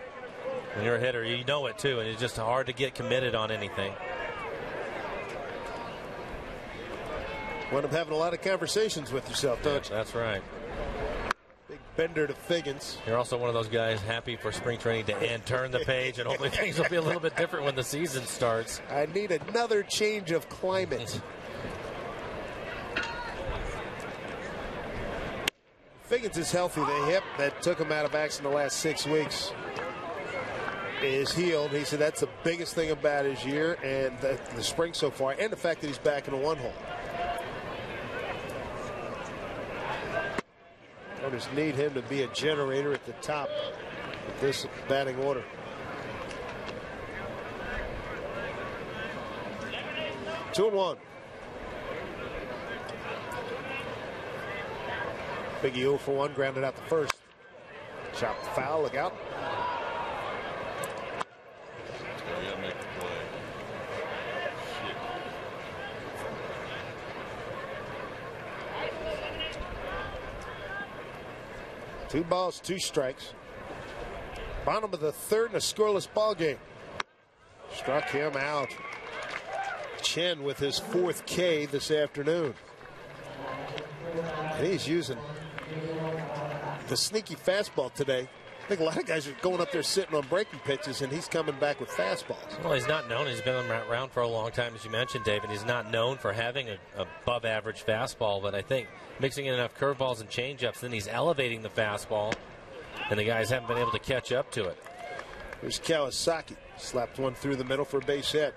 When you're a hitter, you know it too, and it's just hard to get committed on anything. Wind up having a lot of conversations with yourself, don't you? That's right. Big bender to Figgins. You're also one of those guys happy for spring training to end, turn the page, and hopefully things will be a little bit different when the season starts. I need another change of climate. Figgins is healthy. The hip that took him out of action the last 6 weeks is healed. He said that's the biggest thing about his year and the spring so far, and the fact that he's back in a one-hole. I just need him to be a generator at the top of this batting order. Two and one. Biggie 0 for 1, grounded out the first. Chopped foul, look out. Two balls, 2 strikes. Bottom of the third in a scoreless ball game. Struck him out. Chen with his 4th K this afternoon. And he's using the sneaky fastball today. I think a lot of guys are going up there sitting on breaking pitches, and he's coming back with fastballs. Well, he's not known. He's been around for a long time, as you mentioned, David. He's not known for having an above-average fastball, but I think mixing in enough curveballs and changeups, then he's elevating the fastball, and the guys haven't been able to catch up to it. Here's Kawasaki. Slapped one through the middle for a base hit.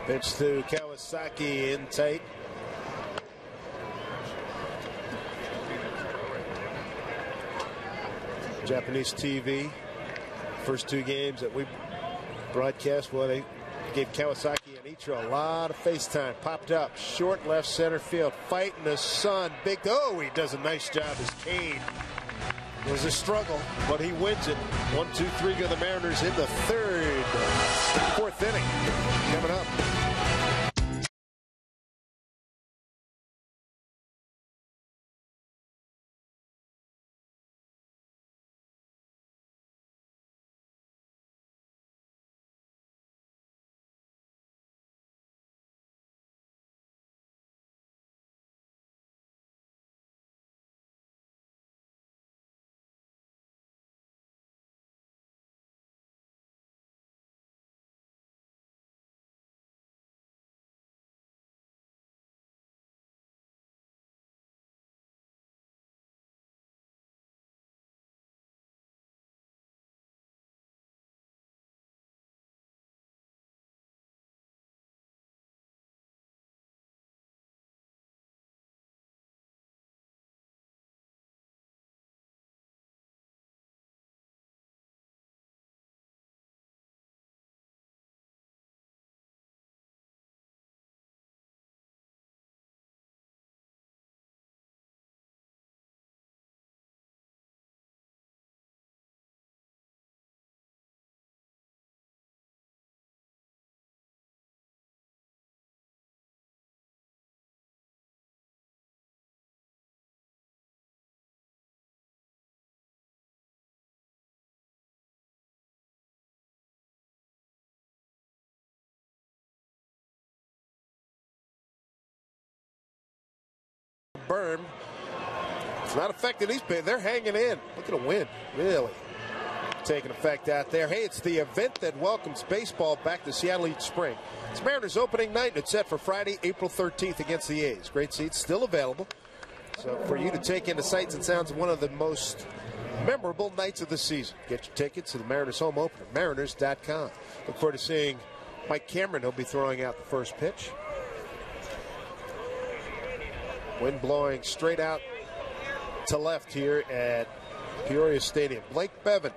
Pitch to Kawasaki in tight. Japanese TV. First 2 games that we broadcast, well, they gave Kawasaki and Ichiro a lot of face time. Popped up, short left center field, fighting the sun. Big, oh, he does a nice job as Cade. It was a struggle, but he wins it. 1, 2, 3 go the Mariners in the 4th inning. Coming up. berm. It's not affecting these players. They're hanging in. Look at the wind, really taking effect out there. Hey, it's the event that welcomes baseball back to Seattle each spring. It's Mariners opening night, and it's set for Friday, April 13th against the A's. Great seats still available. So for you to take in the sights and sounds of one of the most memorable nights of the season. Get your tickets to the Mariners home opener, mariners.com. Look forward to seeing Mike Cameron. He'll be throwing out the first pitch. Wind blowing straight out to left here at Peoria Stadium. Blake Bevan,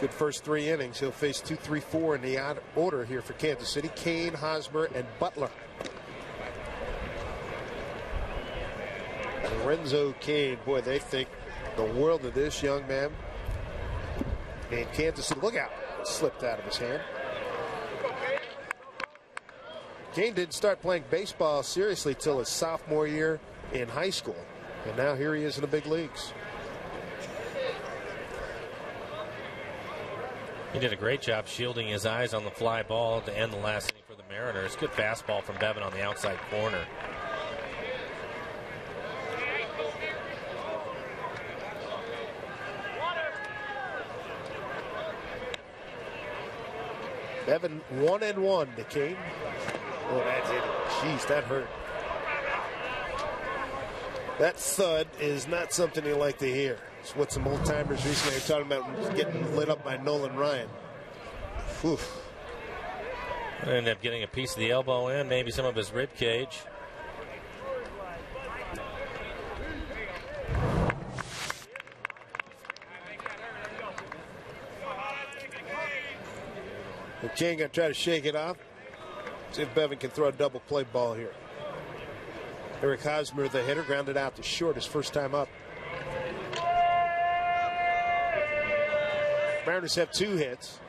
good first 3 innings. He'll face 2, 3, 4 in the odd order here for Kansas City. Kane, Hosmer, and Butler. Lorenzo Kane, boy, they think the world of this young man. And Kansas City, look out, it slipped out of his hand. Kane didn't start playing baseball seriously till his sophomore year in high school. And now here he is in the big leagues. He did a great job shielding his eyes on the fly ball to end the last inning for the Mariners. Good fastball from Bevan on the outside corner. Bevan 1-1 to Kane. Oh, that's it. Jeez, that hurt. That thud is not something you like to hear. It's what some old timers recently were talking about, getting lit up by Nolan Ryan. Oof. Ended up getting a piece of the elbow in, maybe some of his rib cage. The King going to try to shake it off. See if Bevan can throw a double play ball here. Eric Hosmer, the hitter, grounded out to short his first time up. Mariners have 2 hits.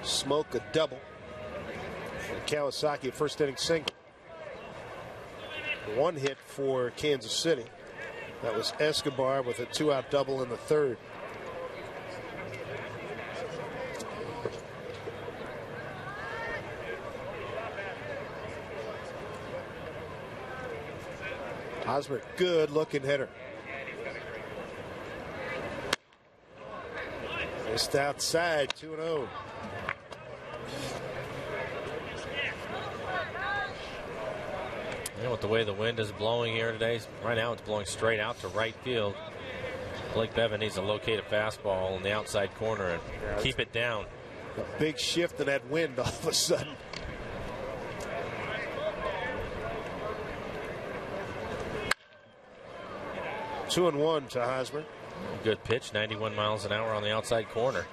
Smoke a double. And Kawasaki a first inning single. 1 hit for Kansas City. That was Escobar with a 2-out double in the 3rd. Hosmer, good looking hitter. Just outside, 2-0. You know, with the way the wind is blowing here today, right now it's blowing straight out to right field. Blake Bevan needs to locate a fastball in the outside corner and keep it down. A big shift in that wind all of a sudden. Two and 1 to Hosmer. Good pitch, 91 miles an hour on the outside corner.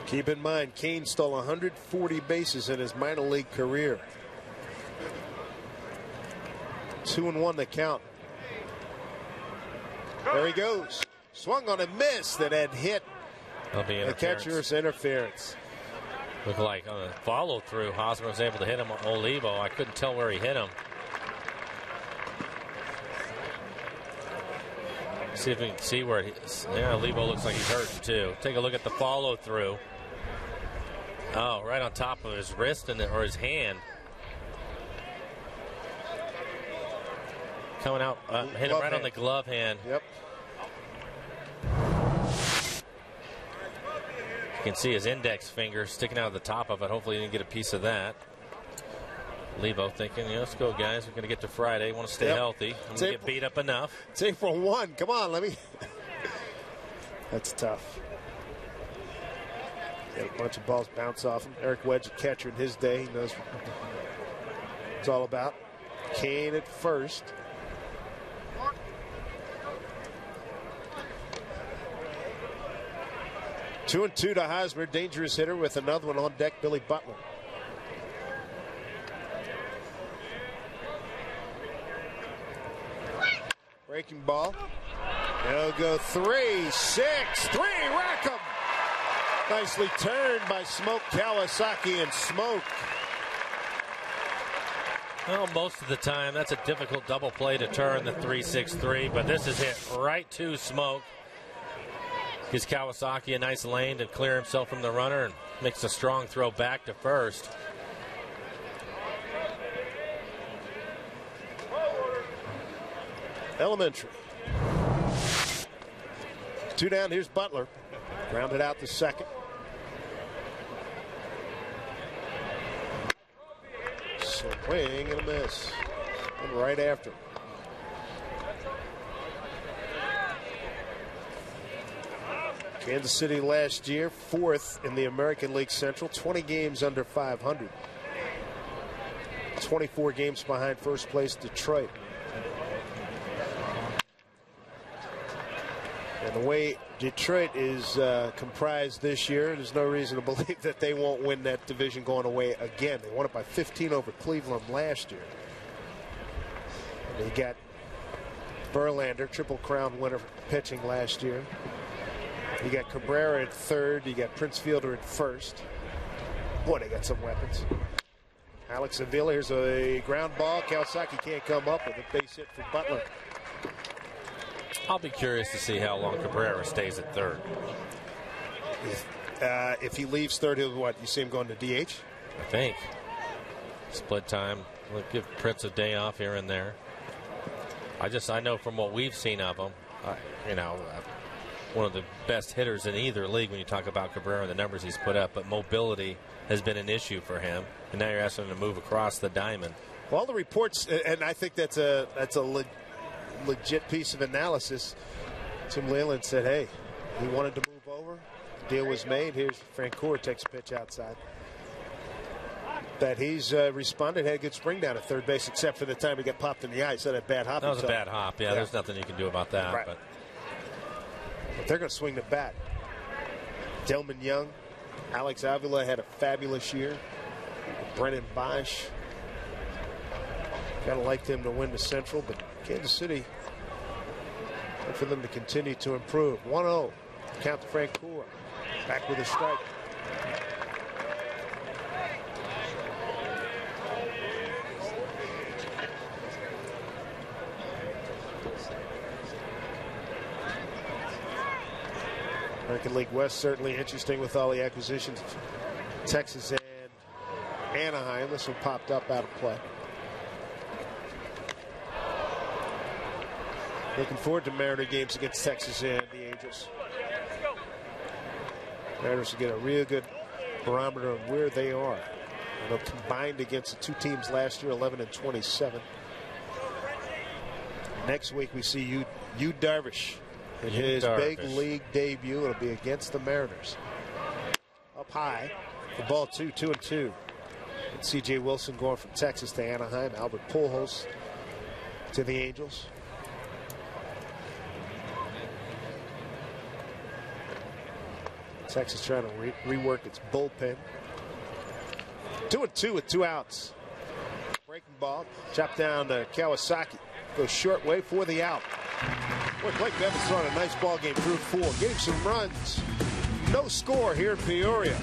Keep in mind, Kane stole 140 bases in his minor league career. 2-1 the count. There he goes. Swung on a miss that had hit the catcher's interference. Looked like on a follow through, Hosmer was able to hit him on Olivo. I couldn't tell where he hit him. See if we can see where Olivo looks like he's hurting too. Take a look at the follow through. Oh, right on top of his wrist or his hand. Coming out, hit him right on the glove hand. Yep. You can see his index finger sticking out of the top of it. Hopefully he didn't get a piece of that. Levo thinking, let's go, guys. We're going to get to Friday. Want to stay healthy. I'm going to get beat up enough. It's April 1. Come on, let me. That's tough. Got a bunch of balls bounce off him. Eric Wedge, a catcher in his day. He knows what it's all about. Kane at first. Two and 2 to Hosmer. Dangerous hitter with another one on deck, Billy Butler. Breaking ball. They'll go 3, 6, 3. Rack 'em. Nicely turned by Smoke Kawasaki, and Smoke. Well, most of the time, that's a difficult double play to turn the 3-6-3, but this is hit right to Smoke. Gives Kawasaki a nice lane to clear himself from the runner and makes a strong throw back to first. Elementary. 2 down. Here's Butler. Grounded out to second. Swing and a miss. And right after. Kansas City last year, 4th in the American League Central, 20 games under 500. 24 games behind first place Detroit. And the way Detroit is comprised this year, there's no reason to believe that they won't win that division going away again. They won it by 15 over Cleveland last year. And you got Verlander, Triple Crown winner pitching last year. You got Cabrera at third. You got Prince Fielder at first. Boy, they got some weapons. Alex Avila, here's a ground ball. Kawasaki can't come up with a base hit for Butler. I'll be curious to see how long Cabrera stays at third. If he leaves third, he'll what? You see him going to DH? I think. Split time. We'll give Prince a day off here and there. I know from what we've seen of him, one of the best hitters in either league when you talk about Cabrera and the numbers he's put up, but mobility has been an issue for him, and now you're asking him to move across the diamond. Well, the reports, and I think that's a legit piece of analysis. Tim Leland said, hey, he wanted to move over. The deal was made. Here's Francoeur, takes a pitch outside. That he's responded, had a good spring down at third base, except for the time he got popped in the eye. He said that bad hop. That was a bad hop. Yeah, there's nothing you can do about that. Right. But they're going to swing the bat. Delman Young, Alex Avila had a fabulous year. Brennan Bosch. Kind of liked him to win the Central, but Kansas City, for them to continue to improve. 1-0. Count to Francoeur. Back with a strike. American League West certainly interesting with all the acquisitions. Texas and Anaheim. This one popped up out of play. Looking forward to Mariner games against Texas and the Angels. Mariners will get a real good barometer of where they are. And they'll combined against the two teams last year, 11 and 27. Next week we see Yu Darvish in his big league debut. It'll be against the Mariners. Up high, the ball 2-2. And C.J. Wilson going from Texas to Anaheim. Albert Pujols to the Angels. Texas trying to rework its bullpen. 2-2 with 2 outs. Breaking ball, chopped down to Kawasaki. Goes short way for the out. Boy, Blake Bevin's throwing a nice ball game through 4. Gave some runs. No score here in Peoria.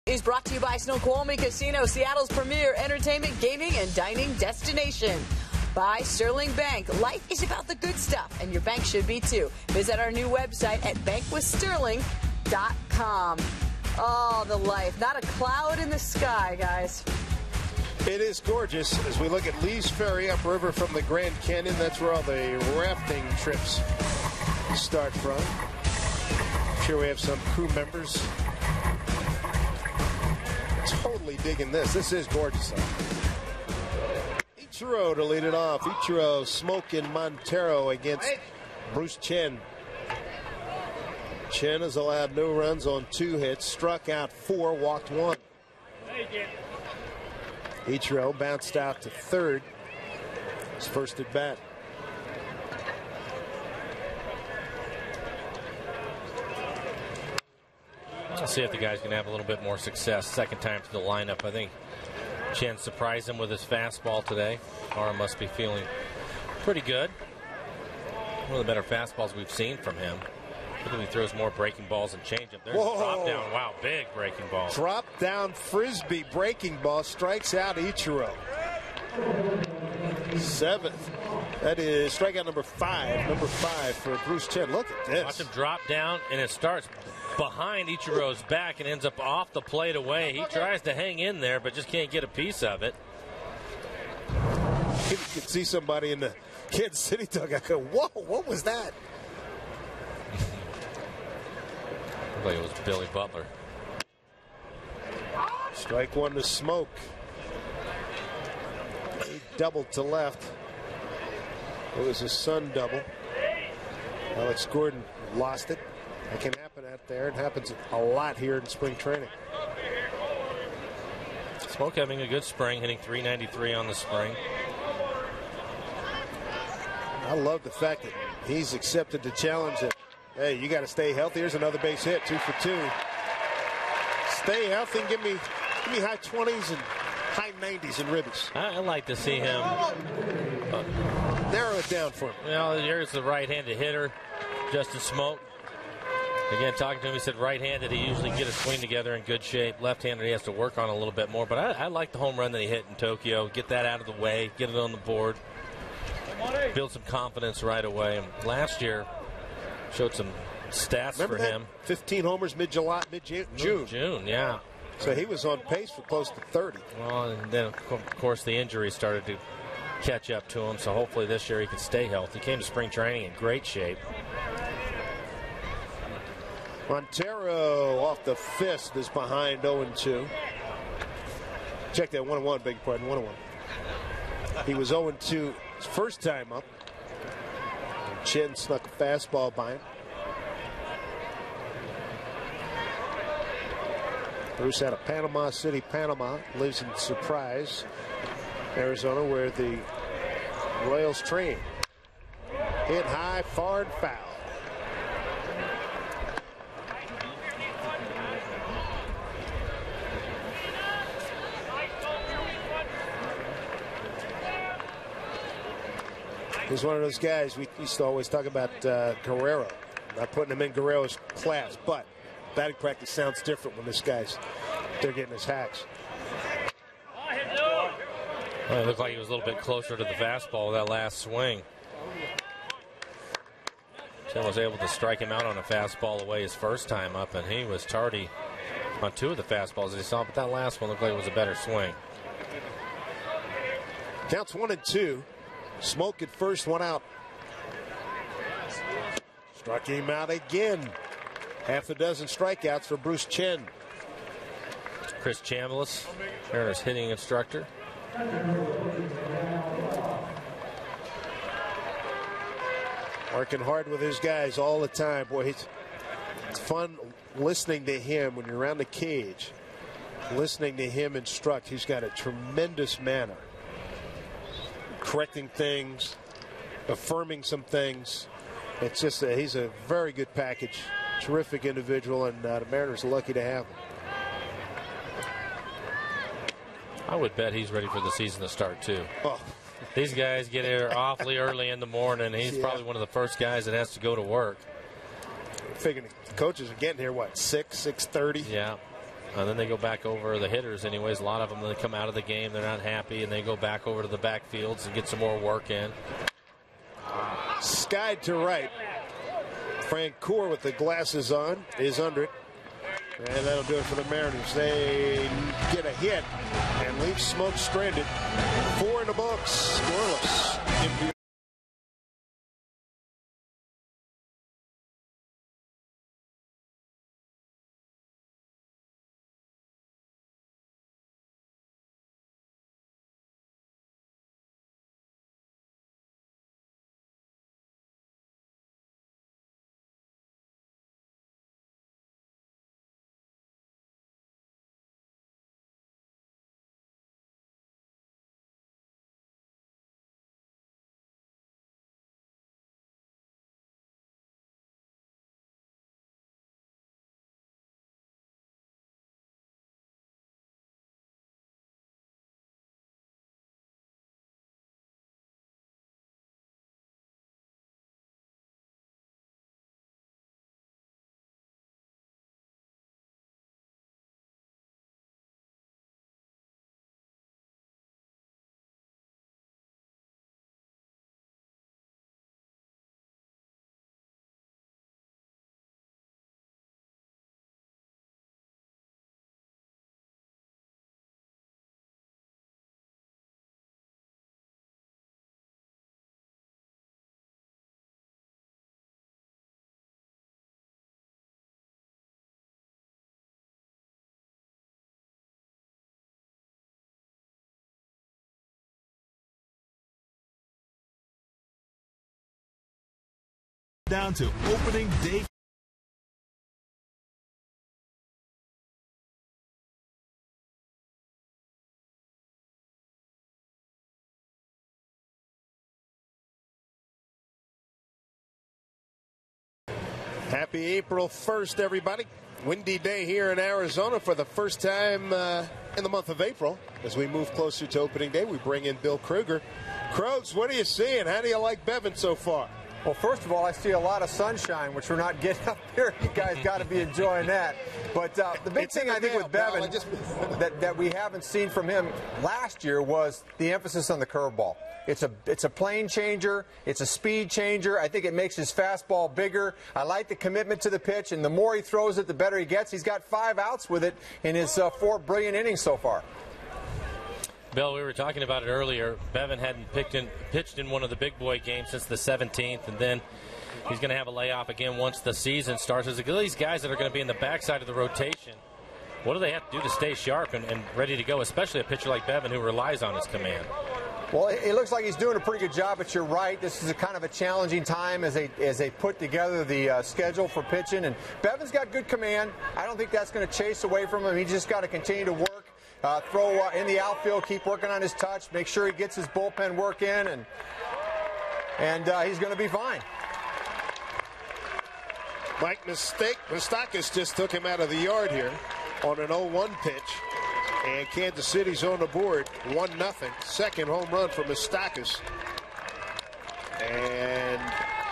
is brought to you by Snoqualmie Casino, Seattle's premier entertainment, gaming, and dining destination. By Sterling Bank. Life is about the good stuff, and your bank should be too. Visit our new website at bankwithsterling.com. Oh, the life. Not a cloud in the sky, guys. It is gorgeous as we look at Lee's Ferry upriver from the Grand Canyon. That's where all the rafting trips start from. I'm sure we have some crew members totally digging this. This is gorgeous. Ichiro to lead it off. Ichiro, Smoke in Montero against Bruce Chen. Chen has allowed no runs on 2 hits, struck out 4, walked 1. Ichiro bounced out to third. His first at bat. Let's see if the guy's going to have a little bit more success. Second time to the lineup. I think Chen surprised him with his fastball today. Arm must be feeling pretty good. One of the better fastballs we've seen from him. I think he throws more breaking balls and changeup. There's a drop down. Wow, big breaking ball. Drop down frisbee breaking ball strikes out Ichiro. 7th. That is strikeout number 5. Number 5 for Bruce Chen. Look at this. Watch him drop down, and it starts behind Ichiro's back and ends up off the plate away. He tries to hang in there, but just can't get a piece of it. You can see somebody in the Kansas City dugout go, whoa, what was that? Looked like it was Billy Butler. Strike 1 to Smoke. He doubled to left. It was a Sun double. Alex Gordon lost it. That can happen out there. It happens a lot here in spring training. Smoke having a good spring, hitting .393 on the spring. I love the fact that he's accepted the challenge that, hey, you got to stay healthy. Here's another base hit, 2 for 2. Stay healthy and give me high 20s and high 90s in ribbies. I like to see him narrow it down for him. Well, here's the right-handed hitter, Justin Smoke. Again, talking to him, he said right-handed, he usually get his swing together in good shape. Left-handed, he has to work on a little bit more. But I like the home run that he hit in Tokyo. Get that out of the way, get it on the board, build some confidence right away. And last year, showed some stats Remember for that? him. 15 homers mid-July, mid-June. June, yeah. So he was on pace for close to 30. Well, and then, of course, the injury started to catch up to him. So hopefully this year he can stay healthy. He came to spring training in great shape. Montero off the fist is behind 0-2. Check that 1-1, beg your pardon, 1-1. He was 0-2 his first time up. Chen snuck a fastball by him. Bruce out of Panama City, Panama. Lives in Surprise, Arizona, where the Royals train. Hit high, far, and foul. He's one of those guys we used to always talk about, Guerrero. Not putting him in Guerrero's class, but batting practice sounds different when this guy's they're getting his hacks. Well, it looked like he was a little bit closer to the fastball with that last swing. Chen was able to strike him out on a fastball away his first time up, and he was tardy on 2 of the fastballs that he saw, but that last one looked like it was a better swing. Counts 1-2. Smoke at first, 1 out. Struck him out again. Half a dozen strikeouts for Bruce Chen. Chris Chambliss, Mariners hitting instructor. Working hard with his guys all the time. Boy, it's fun listening to him when you're around the cage. Listening to him instruct. He's got a tremendous manner. Correcting things, affirming some things. It's just he's a very good package. Terrific individual, and the Mariners are lucky to have him. I would bet he's ready for the season to start, too. Oh. These guys get here awfully early in the morning. He's probably one of the first guys that has to go to work. Figuring the coaches are getting here, what, 6:30? Yeah. And then they go back over the hitters anyways. A lot of them, they come out of the game, they're not happy, and they go back over to the backfields and get some more work in. Skied to right. Francoeur with the glasses on is under it. And that'll do it for the Mariners. They get a hit and leave Smoke stranded. 4 in the books. Scoreless. Down to opening day. Happy April 1st, everybody. Windy day here in Arizona for the first time in the month of April. As we move closer to opening day, we bring in Bill Kruger. Krogs, what are you seeing? How do you like Bevan so far? Well, first of all, I see a lot of sunshine, which we're not getting up here. You guys got to be enjoying that. But the big thing I think with Bevan that we haven't seen from him last year was the emphasis on the curveball. It's a plane changer. It's a speed changer. I think it makes his fastball bigger. I like the commitment to the pitch, and the more he throws it, the better he gets. He's got 5 outs with it in his 4 brilliant innings so far. Bill, we were talking about it earlier. Bevan hadn't pitched in one of the big boy games since the 17th, and then he's going to have a layoff again once the season starts. There's these guys that are going to be in the backside of the rotation. What do they have to do to stay sharp and ready to go, especially a pitcher like Bevan who relies on his command? Well, it looks like he's doing a pretty good job, but you're right. This is a kind of a challenging time as they put together the schedule for pitching. And Bevan's got good command. I don't think that's going to chase away from him. He's just got to continue to work. Throw in the outfield, keep working on his touch, make sure he gets his bullpen work in, and he's going to be fine. Mike Moustakas just took him out of the yard here on an 0-1 pitch, and Kansas City's on the board, 1-0. Second home run for Moustakas, and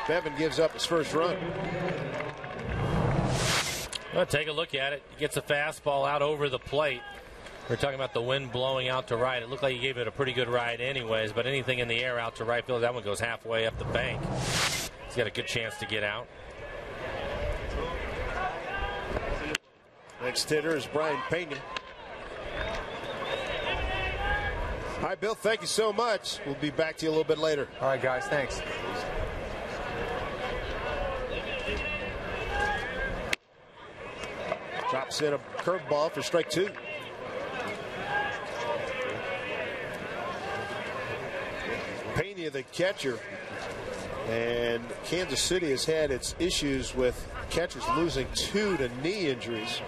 Bevan gives up his first run. Well, take a look at it. He gets a fastball out over the plate. We're talking about the wind blowing out to right. It looked like he gave it a pretty good ride anyways, but anything in the air out to right field, that one goes halfway up the bank. He's got a good chance to get out. Next hitter is Brian Pena. All right, Bill, thank you so much. We'll be back to you a little bit later. All right, guys, thanks. Drops in a curveball for strike 2. Pena, the catcher, and Kansas City has had its issues with catchers losing 2 to knee injuries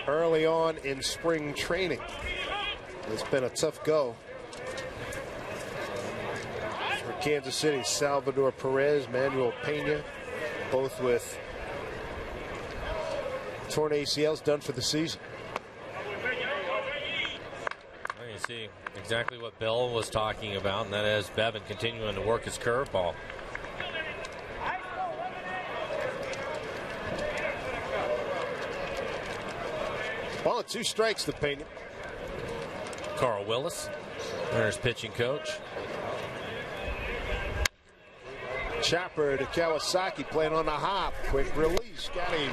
early on in spring training. It's been a tough go for Kansas City. Salvador Perez, Manuel Pena, both with torn ACLs, done for the season. Well, you see exactly what Bill was talking about, and that is Bevan continuing to work his curveball. Ball and 2 strikes to Pena. Carl Willis, Mariners pitching coach. Chopper to Kawasaki, playing on the hop. Quick release, got him.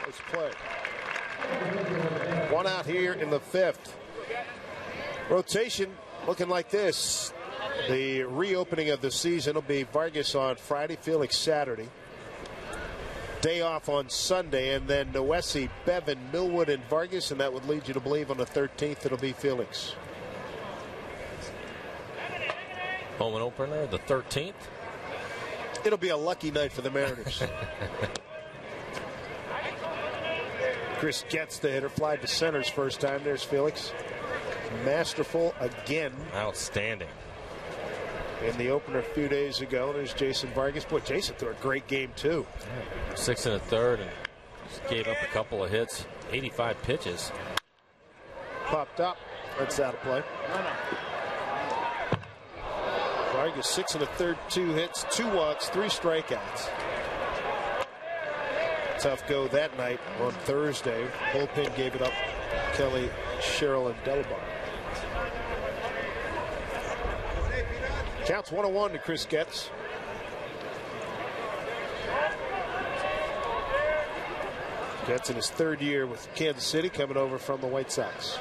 Nice play. 1 out here in the 5th. Rotation looking like this. The reopening of the season will be Vargas on Friday, Felix Saturday. Day off on Sunday, and then Noesi, Bevan, Millwood, and Vargas, and that would lead you to believe on the 13th it'll be Felix. Home and opener, the 13th. It'll be a lucky night for the Mariners. Chris gets the hitter, fly to center's first time. There's Felix. Masterful again. Outstanding. In the opener a few days ago, there's Jason Vargas. Boy, Jason threw a great game, too. 6 1/3 and just gave up a couple of hits. 85 pitches. Popped up. That's out of play. Vargas 6 1/3, 2 hits, 2 walks, 3 strikeouts. Tough go that night on Thursday. Bullpen gave it up. Kelly, Sherrill, and Delbar. Counts 1-1 to Chris Getz. Getz in his 3rd year with Kansas City, coming over from the White Sox.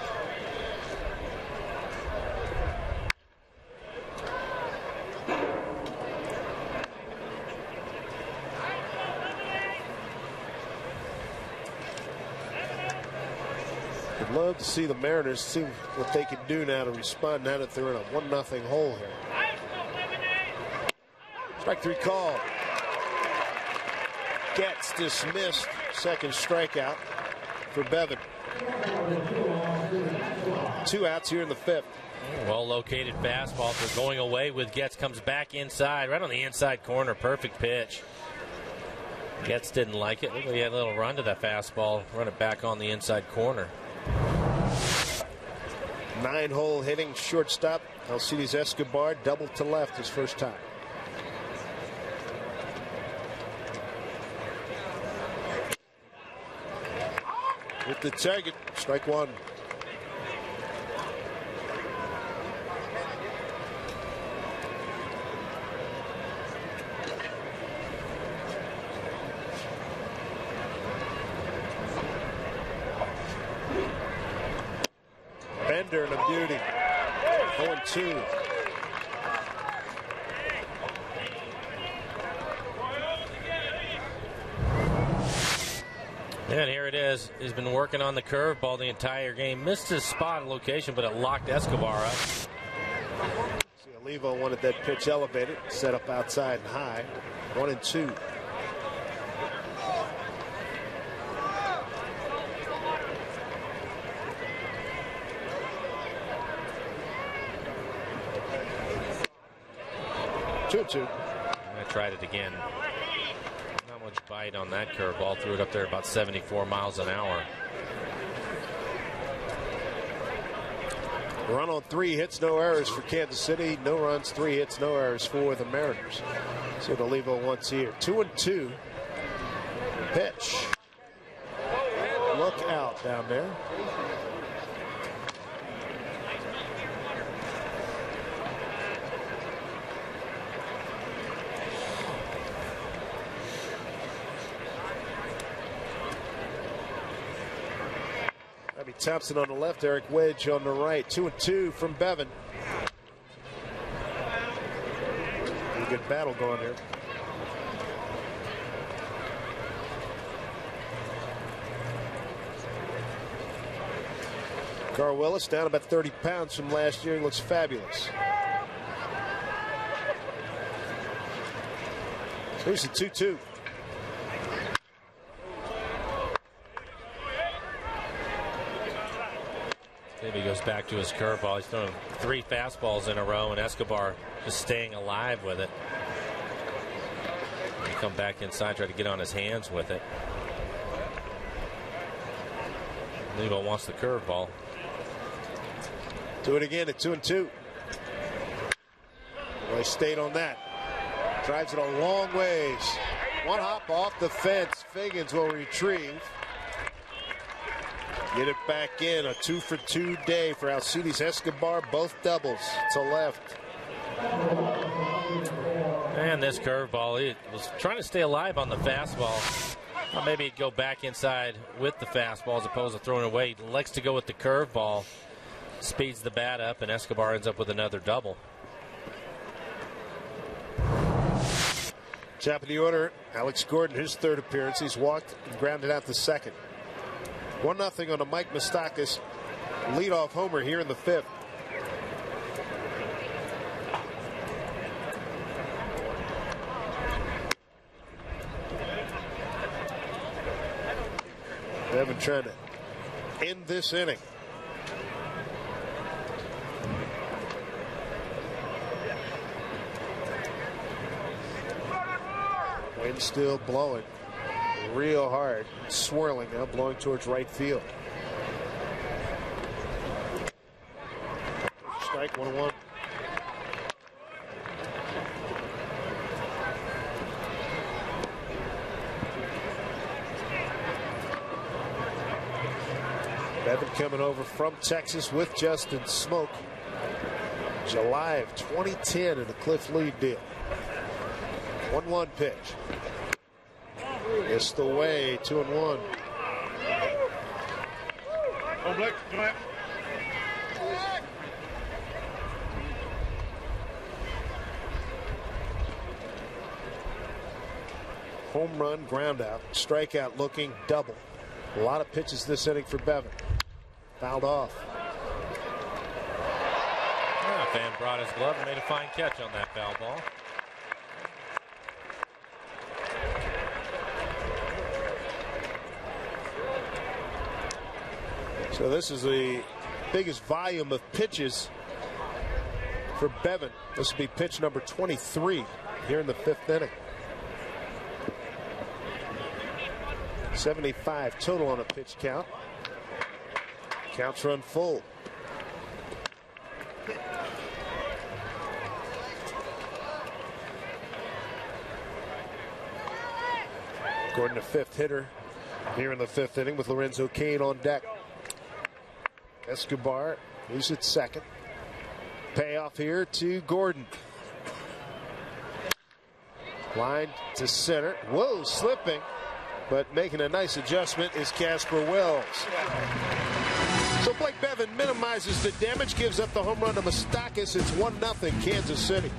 Would love to see the Mariners see what they can do now to respond now that they're in a 1-0 hole here. Strike 3 call. Gets dismissed. 2nd strikeout for Bevan. 2 outs here in the 5th. Well located fastball for going away with Getz. Comes back inside, right on the inside corner. Perfect pitch. Getz didn't like it. Looked like he had a little run to that fastball. Run it back on the inside corner. 9-hole hitting shortstop. Alcides Escobar double to left his first time. With the target, strike 1. Bender and a beauty. 0-2. And here it is. He's been working on the curveball the entire game. Missed his spot location, but it locked Escobar up. See, Olivo wanted that pitch elevated, set up outside and high. 1-2. I tried it again. Not much bite on that curveball. Threw it up there about 74 miles an hour. Run on 3 hits, no errors for Kansas City. No runs, 3 hits, no errors for the Mariners. See what Olivo wants here. 2-2. Pitch. Look out down there. Thompson on the left, Eric Wedge on the right. 2-2 from Bevan. A good battle going here. Carl Willis down about 30 pounds from last year. He looks fabulous. So here's the 2-2. Maybe he goes back to his curveball. He's throwing 3 fastballs in a row, and Escobar just staying alive with it. He come back inside, try to get on his hands with it. Levo wants the curveball. Do it again at 2-2. Well, he stayed on that. Drives it a long ways. One hop off the fence. Figgins will retrieve. Get it back in. A 2-for-2 day for Alcides Escobar. Both doubles to left. And this curveball, he was trying to stay alive on the fastball. Well, maybe he'd go back inside with the fastball as opposed to throwing it away. He likes to go with the curveball. Speeds the bat up, and Escobar ends up with another double. Top of the order, Alex Gordon, his third appearance. He's walked and grounded out the second. 1-0 on a Mike Moustakas leadoff homer here in the fifth. Bevan trying to end this inning. Wind still blowing real hard, swirling now, blowing towards right field. Strike, 1-1. Bevan coming over from Texas with Justin Smoke. July of 2010 in a Cliff Lee deal. 1-1 pitch. Missed away, 2-1. Home run, ground out, strikeout looking, double. A lot of pitches this inning for Bevan. Fouled off. Fan brought his glove and made a fine catch on that foul ball. So this is the biggest volume of pitches for Bevan. This will be pitch number 23 here in the fifth inning. 75 total on a pitch count. Counts run full. Gordon, a fifth hitter here in the fifth inning with Lorenzo Cain on deck. Escobar, who's at second. Payoff here to Gordon. Line to center. Whoa, slipping, but making a nice adjustment is Casper Wells. So Blake Bevan minimizes the damage, gives up the home run to Moustakas. It's 1-0 Kansas City.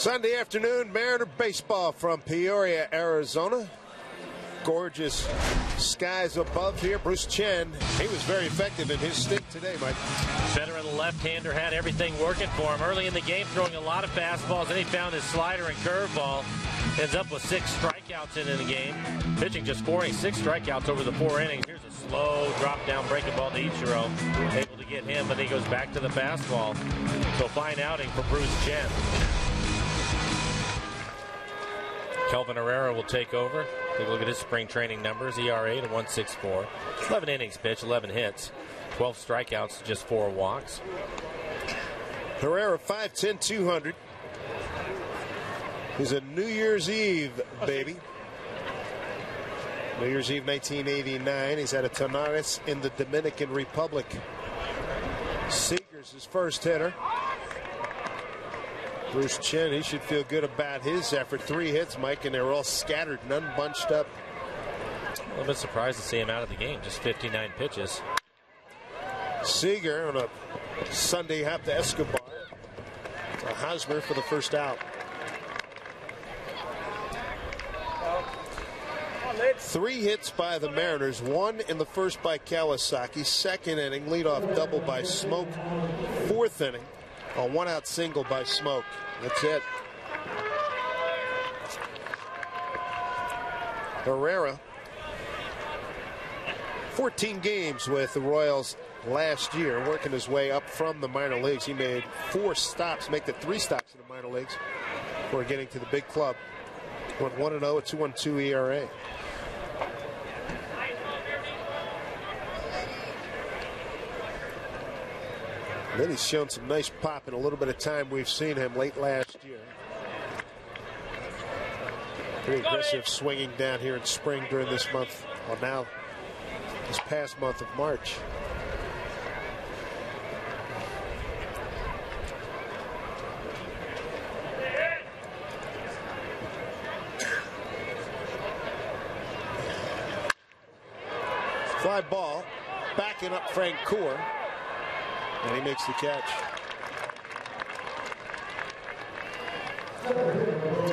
Sunday afternoon, Mariner baseball from Peoria, Arizona. Gorgeous skies above here. Bruce Chen, he was very effective in his stint today, Mike. Veteran left-hander had everything working for him. Early in the game, throwing a lot of fastballs. Then he found his slider and curveball. Ends up with 6 strikeouts in the game. Pitching just 4 innings, 6 strikeouts over the 4 innings. Here's a slow drop-down breaking ball to Ichiro. Able to get him, but he goes back to the fastball. So fine outing for Bruce Chen. Kelvin Herrera will take over. Take a look at his spring training numbers. ERA to 1.64. 11 innings pitched, 11 hits, 12 strikeouts, just 4 walks. Herrera 5'10", 200. He's a New Year's Eve baby. New Year's Eve 1989. He's at a Tonanes in the Dominican Republic. Seager's his first hitter. Bruce Chen, he should feel good about his effort. 3 hits, Mike, and they were all scattered, none bunched up. A little bit surprised to see him out of the game. Just 59 pitches. Seager on a Sunday hop to Escobar. To Hosmer for the first out. 3 hits by the Mariners. 1 in the first by Kawasaki. Second inning, leadoff double by Smoke. 4th inning, a 1-out single by Smoke. That's it. Herrera, 14 games with the Royals last year, working his way up from the minor leagues. He made 4 stops, make the 3 stops in the minor leagues before getting to the big club. Went 1-0 at 2.12 ERA. Then he's shown some nice pop in a little bit of time we've seen him late last year. Pretty aggressive swinging down here in spring during this month. Well, now, this past month of March. Fly ball, backing up Frank Coor. And he makes the catch.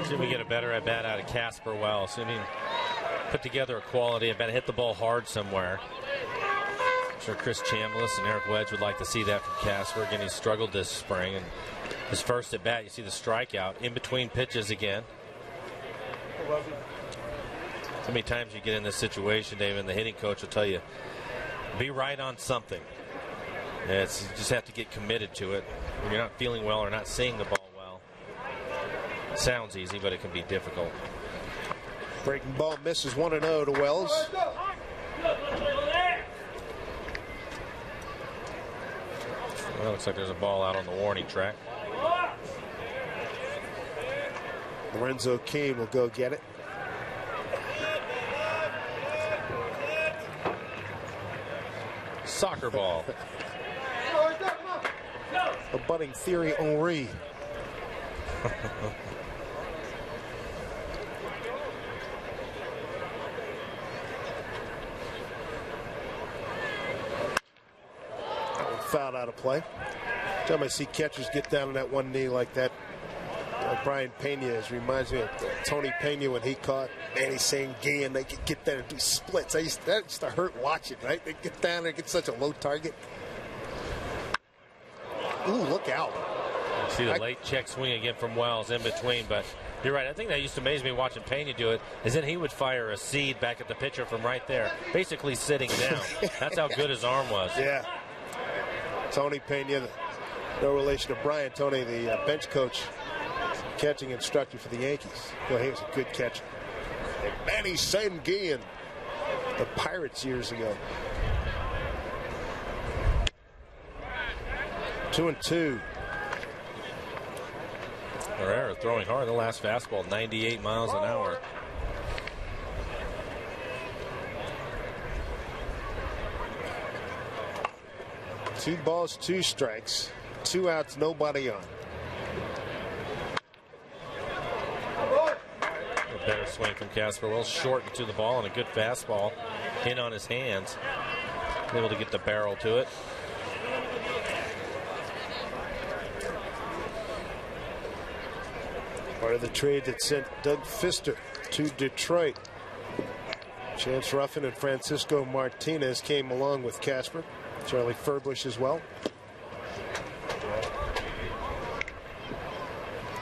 See if we get a better at bat out of Casper Wells. I mean, put together a quality at bat, hit the ball hard somewhere. I'm sure Chris Chambliss and Eric Wedge would like to see that from Casper. Again, he struggled this spring, and his first at bat, you see the strikeout in between pitches again. So many times you get in this situation, David, and the hitting coach will tell you, be right on something. You just have to get committed to it. When you're not feeling well or not seeing the ball well, it sounds easy, but it can be difficult. Breaking ball misses 1-0 to Wells. Well, looks like there's a ball out on the warning track. Lorenzo Cain will go get it. Soccer ball. A budding Thierry Henry. Fouled out of play. Time I see catchers get down on that one knee like that. Brian Pena reminds me of Tony Pena when he caught Manny Sanguin, and they could get there and do splits. That used to hurt watching, right? They get down there and get such a low target. Ooh, look out. See the late check swing again from Wells in between, but you're right. I think that used to amaze me watching Pena do it, is then he would fire a seed back at the pitcher from right there, basically sitting down. That's how good his arm was. Yeah. Tony Pena, no relation to Brian. Tony, the bench coach, catching instructor for the Yankees. Well, he was a good catcher. And Manny Sanguin, the Pirates years ago. 2-2. Herrera throwing hard. The last fastball, 98 miles an hour. Two balls, 2 strikes, 2 outs, nobody on. A better swing from Casper Wells, short to the ball, and a good fastball in on his hands. Able to get the barrel to it. Part of the trade that sent Doug Pfister to Detroit. Chance Ruffin and Francisco Martinez came along with Casper. Charlie Furbush as well.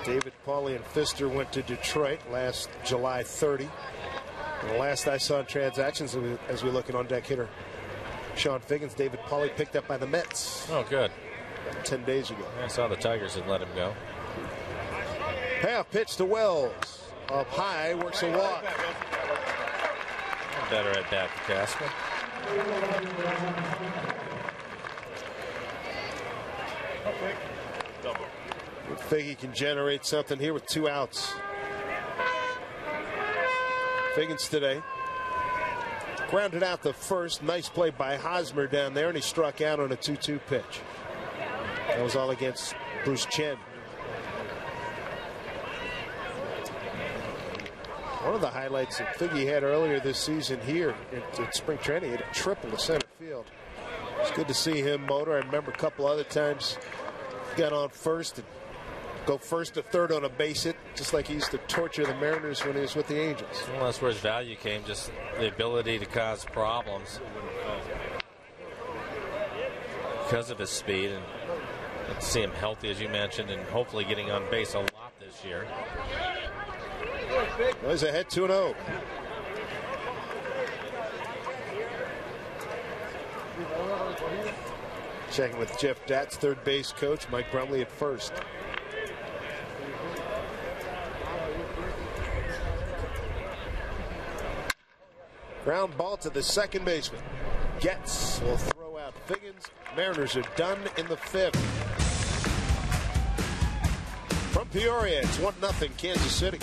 David Pauly and Pfister went to Detroit last July 30. And the last I saw in transactions, as we look at on deck hitter Sean Figgins, David Pauly picked up by the Mets. Oh, good. 10 days ago. I saw the Tigers had let him go. Half pitch to Wells. Up high, works a walk. Better at bat for Casper. Figgy can generate something here with 2 outs. Figgins today grounded out the first. Nice play by Hosmer down there, and he struck out on a 2-2 pitch. That was all against Bruce Chen. One of the highlights that Figgy had earlier this season here at spring training, he hit a triple to center field. It's good to see him motor. I remember a couple other times he got on first and go first to third on a base hit, just like he used to torture the Mariners when he was with the Angels. Well, that's where his value came, just the ability to cause problems because of his speed. And let's see him healthy, as you mentioned, and hopefully getting on base a lot this year. Well, he's ahead 2-0. Checking with Jeff Datz, third base coach. Mike Brumley at first. Ground ball to the second baseman. Getz will throw out Figgins. Mariners are done in the 5th. From Peoria, it's 1-0 Kansas City.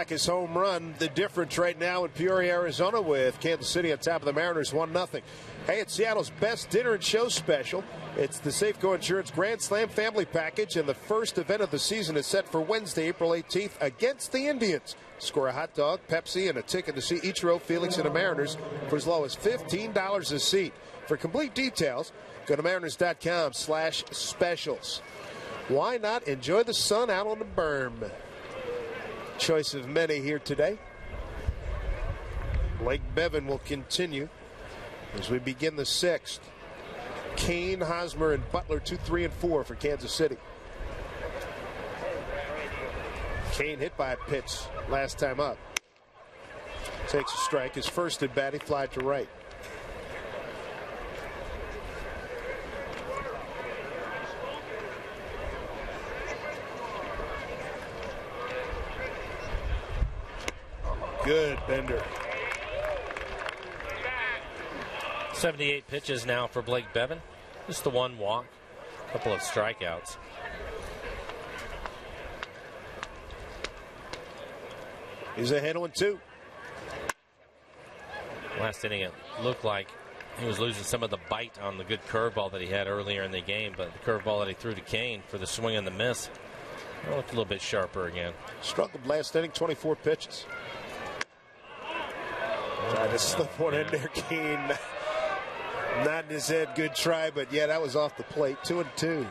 His home run, the difference right now in Peoria, Arizona, with Kansas City on top of the Mariners 1-0. Hey, it's Seattle's best dinner and show special. It's the Safeco Insurance Grand Slam Family Package, and the first event of the season is set for Wednesday, April 18th against the Indians. Score a hot dog, Pepsi, and a ticket to see Ichiro, Felix, and the Mariners for as low as $15 a seat. For complete details, go to mariners.com/specials. Why not enjoy the sun out on the berm? Choice of many here today. Blake Bevan will continue as we begin the 6th. Kane, Hosmer, and Butler 2, 3, and 4 for Kansas City. Kane hit by a pitch last time up. Takes a strike. His first at bat, he fly to right. Good bender. 78 pitches now for Blake Bevan. Just the one walk, a couple of strikeouts. He's ahead 1-2. Last inning, it looked like he was losing some of the bite on the good curveball that he had earlier in the game, but the curveball that he threw to Kane for the swing and the miss looked a little bit sharper again. Struggled last inning, 24 pitches. Tried to slip one in there, Kane. Nodding his head, good try, but yeah, that was off the plate. 2-2.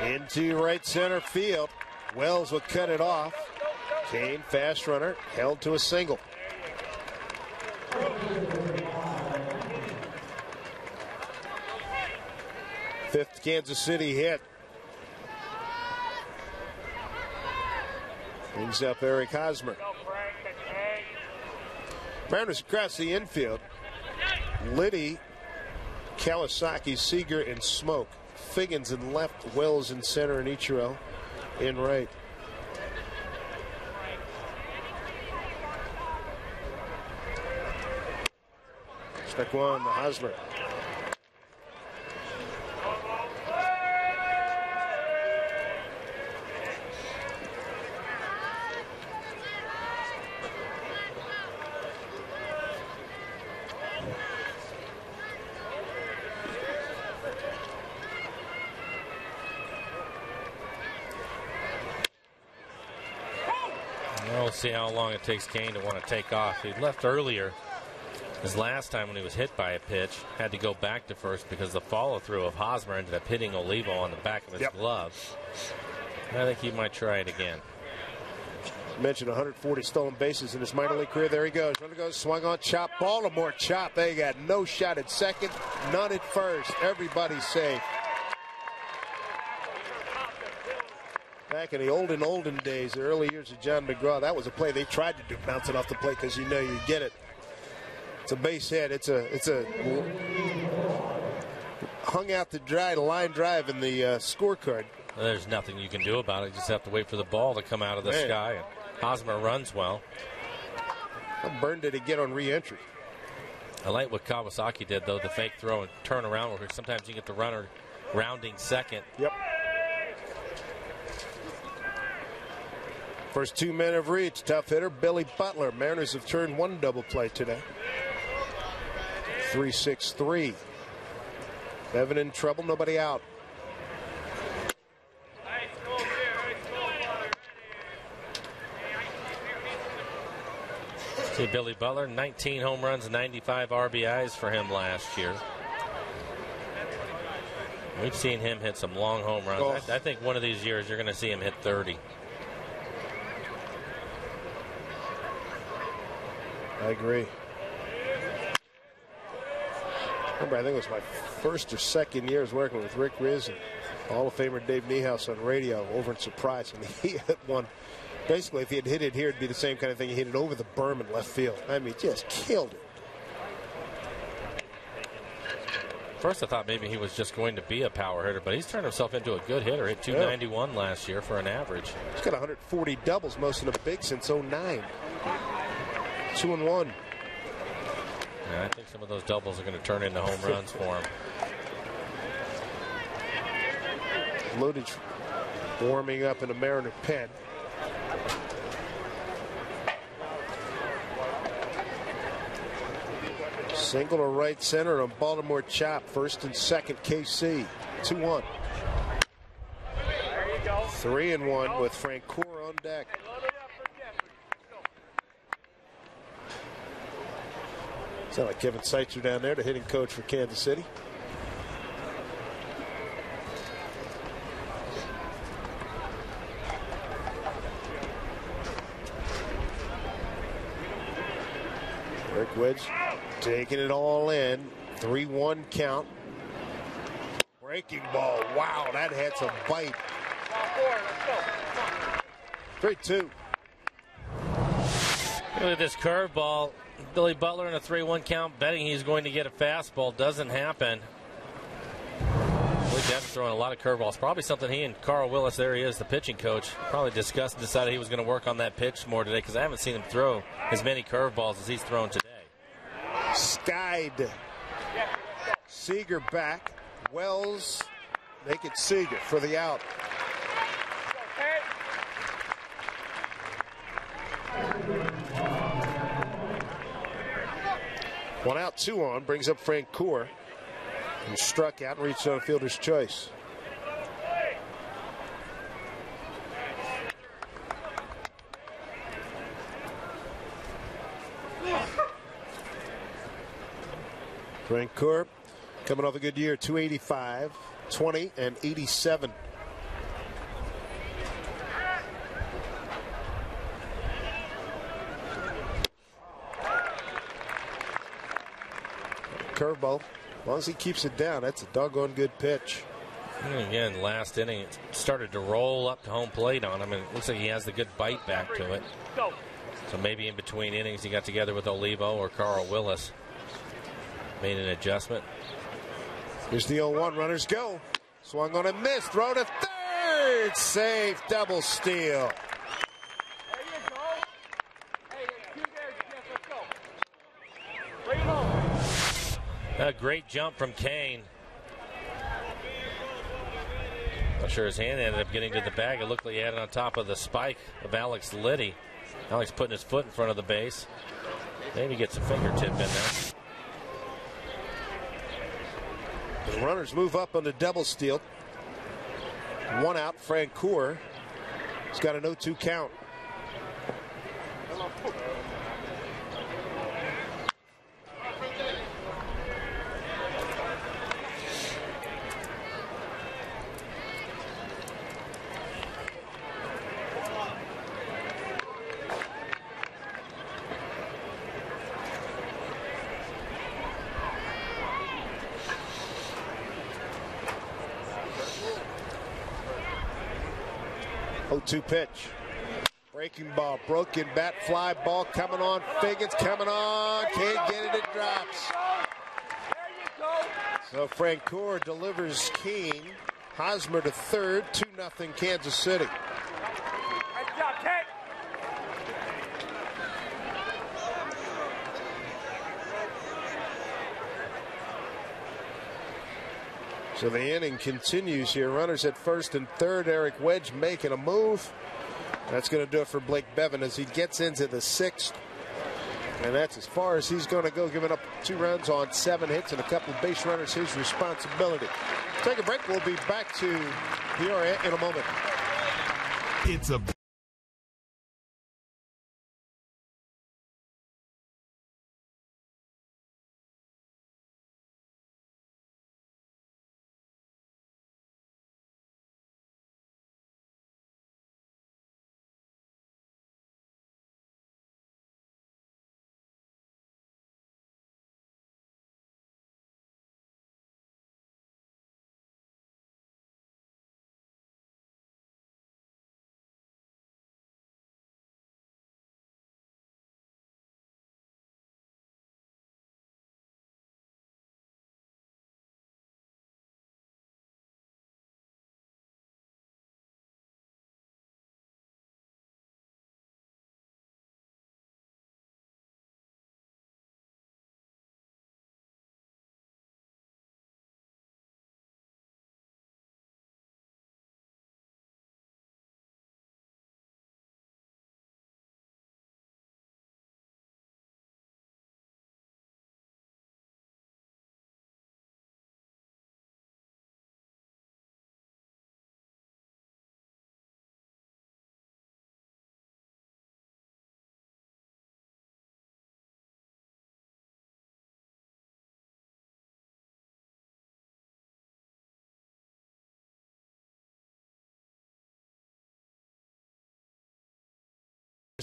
Into right center field. Wells would cut it off. Kane, fast runner, held to a single. Fifth Kansas City hit. Brings up Eric Hosmer. Mariners across the infield. Liddy, Kawasaki, Seager, and Smoke. Figgins in left, Wells in center, and Ichiro in right. Strike one to Hosmer. We'll see how long it takes Kane to want to take off. He left earlier. His last time when he was hit by a pitch, had to go back to first because the follow-through of Hosmer ended up hitting Olivo on the back of his glove. I think he might try it again. Mentioned 140 stolen bases in his minor league career. There he goes. Runner goes, swung on, chop. Baltimore chop. They got no shot at second, none at first. Everybody's safe. Back in the olden days, the early years of John McGraw, that was a play they tried to do, bounce it off the plate because you know you get it. It's a base hit. It's a hung out to dry line drive in the scorecard. Well, there's nothing you can do about it. You just have to wait for the ball to come out of the sky. And Hosmer runs well. How burned did he get on re-entry? I like what Kawasaki did, though, the fake throw and turn around, where sometimes you get the runner rounding second. Yep. First 2 men have reached. Tough hitter Billy Butler. Mariners have turned one double play today. 3-6-3. Bevan in trouble, nobody out. See Billy Butler, 19 home runs, 95 RBIs for him last year. We've seen him hit some long home runs. Oh. I think one of these years you're going to see him hit 30. I agree. Remember, I think it was my first or second years working with Rick Riz and Hall of Famer Dave Niehaus on radio over in Surprise, and he hit one. Basically, if he had hit it here, it'd be the same kind of thing. He hit it over the berm in left field. I mean, just killed it. First, I thought maybe he was just going to be a power hitter, but he's turned himself into a good hitter. Hit 291 last year for an average. He's got 140 doubles, most of them big since 09. 2-1. Yeah, I think some of those doubles are going to turn into home runs for him. Ludic warming up in a Mariner pen. Single to right center on Baltimore chop. First and second KC. 2-1. 3-1 with Francoeur on deck. Sound like Kevin Seitzer down there, the hitting coach for Kansas City. Rick Wedge taking it all in. 3-1 count. Breaking ball. Wow, that had some bite. 3-2. Look at this curveball. Billy Butler in a 3-1 count, betting he's going to get a fastball. Doesn't happen. Willie Dev's throwing a lot of curveballs. Probably something he and Carl Willis, there he is, the pitching coach, probably discussed and decided he was going to work on that pitch more today, because I haven't seen him throw as many curveballs as he's thrown today. Skied Seager back. Wells make it Seager for the out. One out, 2 on, brings up Francoeur, who struck out and reached on a fielder's choice. Francoeur coming off a good year, 285, 20, and 87. Curveball. As long as he keeps it down, that's a doggone good pitch. And again, last inning, it started to roll up to home plate on him, and it looks like he has the good bite back to it. So maybe in between innings, he got together with Olivo or Carl Willis. Made an adjustment. Here's the 0-1. Runners go. Swung on and missed. Throw to third. Safe. Double steal. There you go. Hey, 2 there, Jeff. Let's go. Bring him home. A great jump from Kane. Not sure his hand ended up getting to the bag. It looked like he had it on top of the spike of Alex Liddy. Alex putting his foot in front of the base. Maybe gets a fingertip in there. The runners move up on the double steal. 1 out, Francoeur. He's got an 0-2 count. Two pitch. Breaking ball, broken bat, fly ball coming on. Figgins coming on. Can't get it, it drops. So Francoeur delivers Keene. Hosmer to third, 2-0 Kansas City. Nice job, Ted. So the inning continues here. Runners at first and third. Eric Wedge making a move. That's going to do it for Blake Bevan as he gets into the 6th. And that's as far as he's going to go, giving up 2 runs on 7 hits and a couple of base runners, his responsibility. Take a break. We'll be back to Peoria in a moment. It's a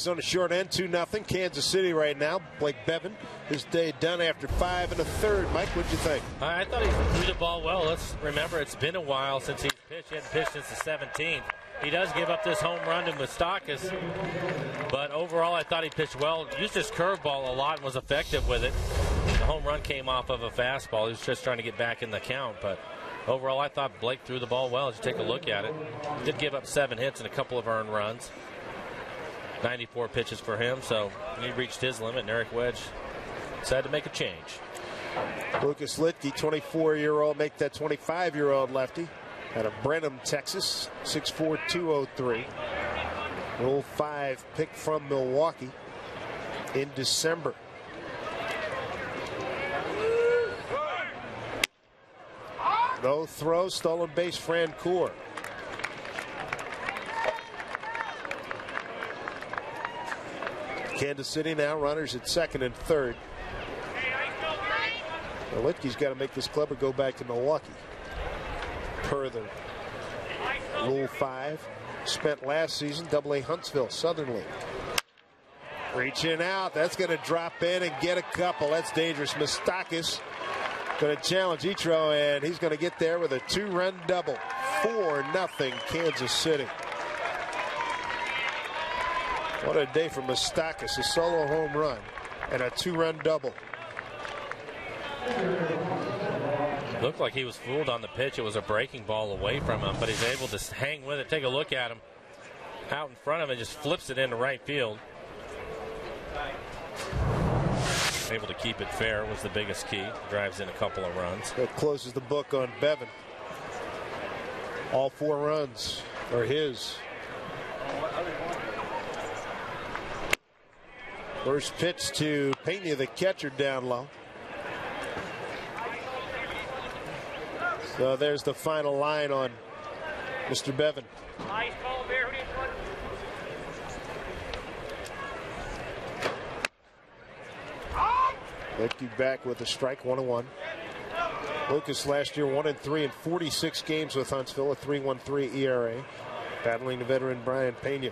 On the short end, 2-0 Kansas City right now. Blake Bevan, his day done after 5 1/3. Mike, what'd you think? I thought he threw the ball well. Let's remember it's been a while since he's pitched. He hadn't pitched since the 17th. He does give up this home run to Moustakas, but overall I thought he pitched well. Used his curveball a lot and was effective with it. The home run came off of a fastball. He was just trying to get back in the count, but overall I thought Blake threw the ball well as you take a look at it. He did give up 7 hits and a couple of earned runs. 94 pitches for him, so he reached his limit, and Eric Wedge decided to make a change. Lucas Litke, 24-year-old, make that 25-year-old lefty out of Brenham, Texas, 6'4", 203. Rule 5 pick from Milwaukee in December. No throw, stolen base, Francoeur. Kansas City now runners at second and third. Well, Litke's got to make this club or go back to Milwaukee. Per the Rule 5. Spent last season, Double-A Huntsville, Southern League. Reaching out, that's going to drop in and get a couple. That's dangerous. Mustakis going to challenge Etro, and he's going to get there with a 2-run double. 4-0 Kansas City. What a day for Mustakis, a solo home run and a 2-run double. Looked like he was fooled on the pitch. It was a breaking ball away from him, but he's able to hang with it. Take a look at him out in front of him and just flips it into right field. Able to keep it fair was the biggest key. Drives in a couple of runs. That closes the book on Bevan. All 4 runs are his. First pitch to Pena, the catcher, down low. So there's the final line on Mr. Bevan. Nice ball there. Who needs one? Litke back with a strike, 1-1. Lucas last year 1-3 in 46 games with Huntsville, a 3.13 ERA. Battling the veteran Brian Pena.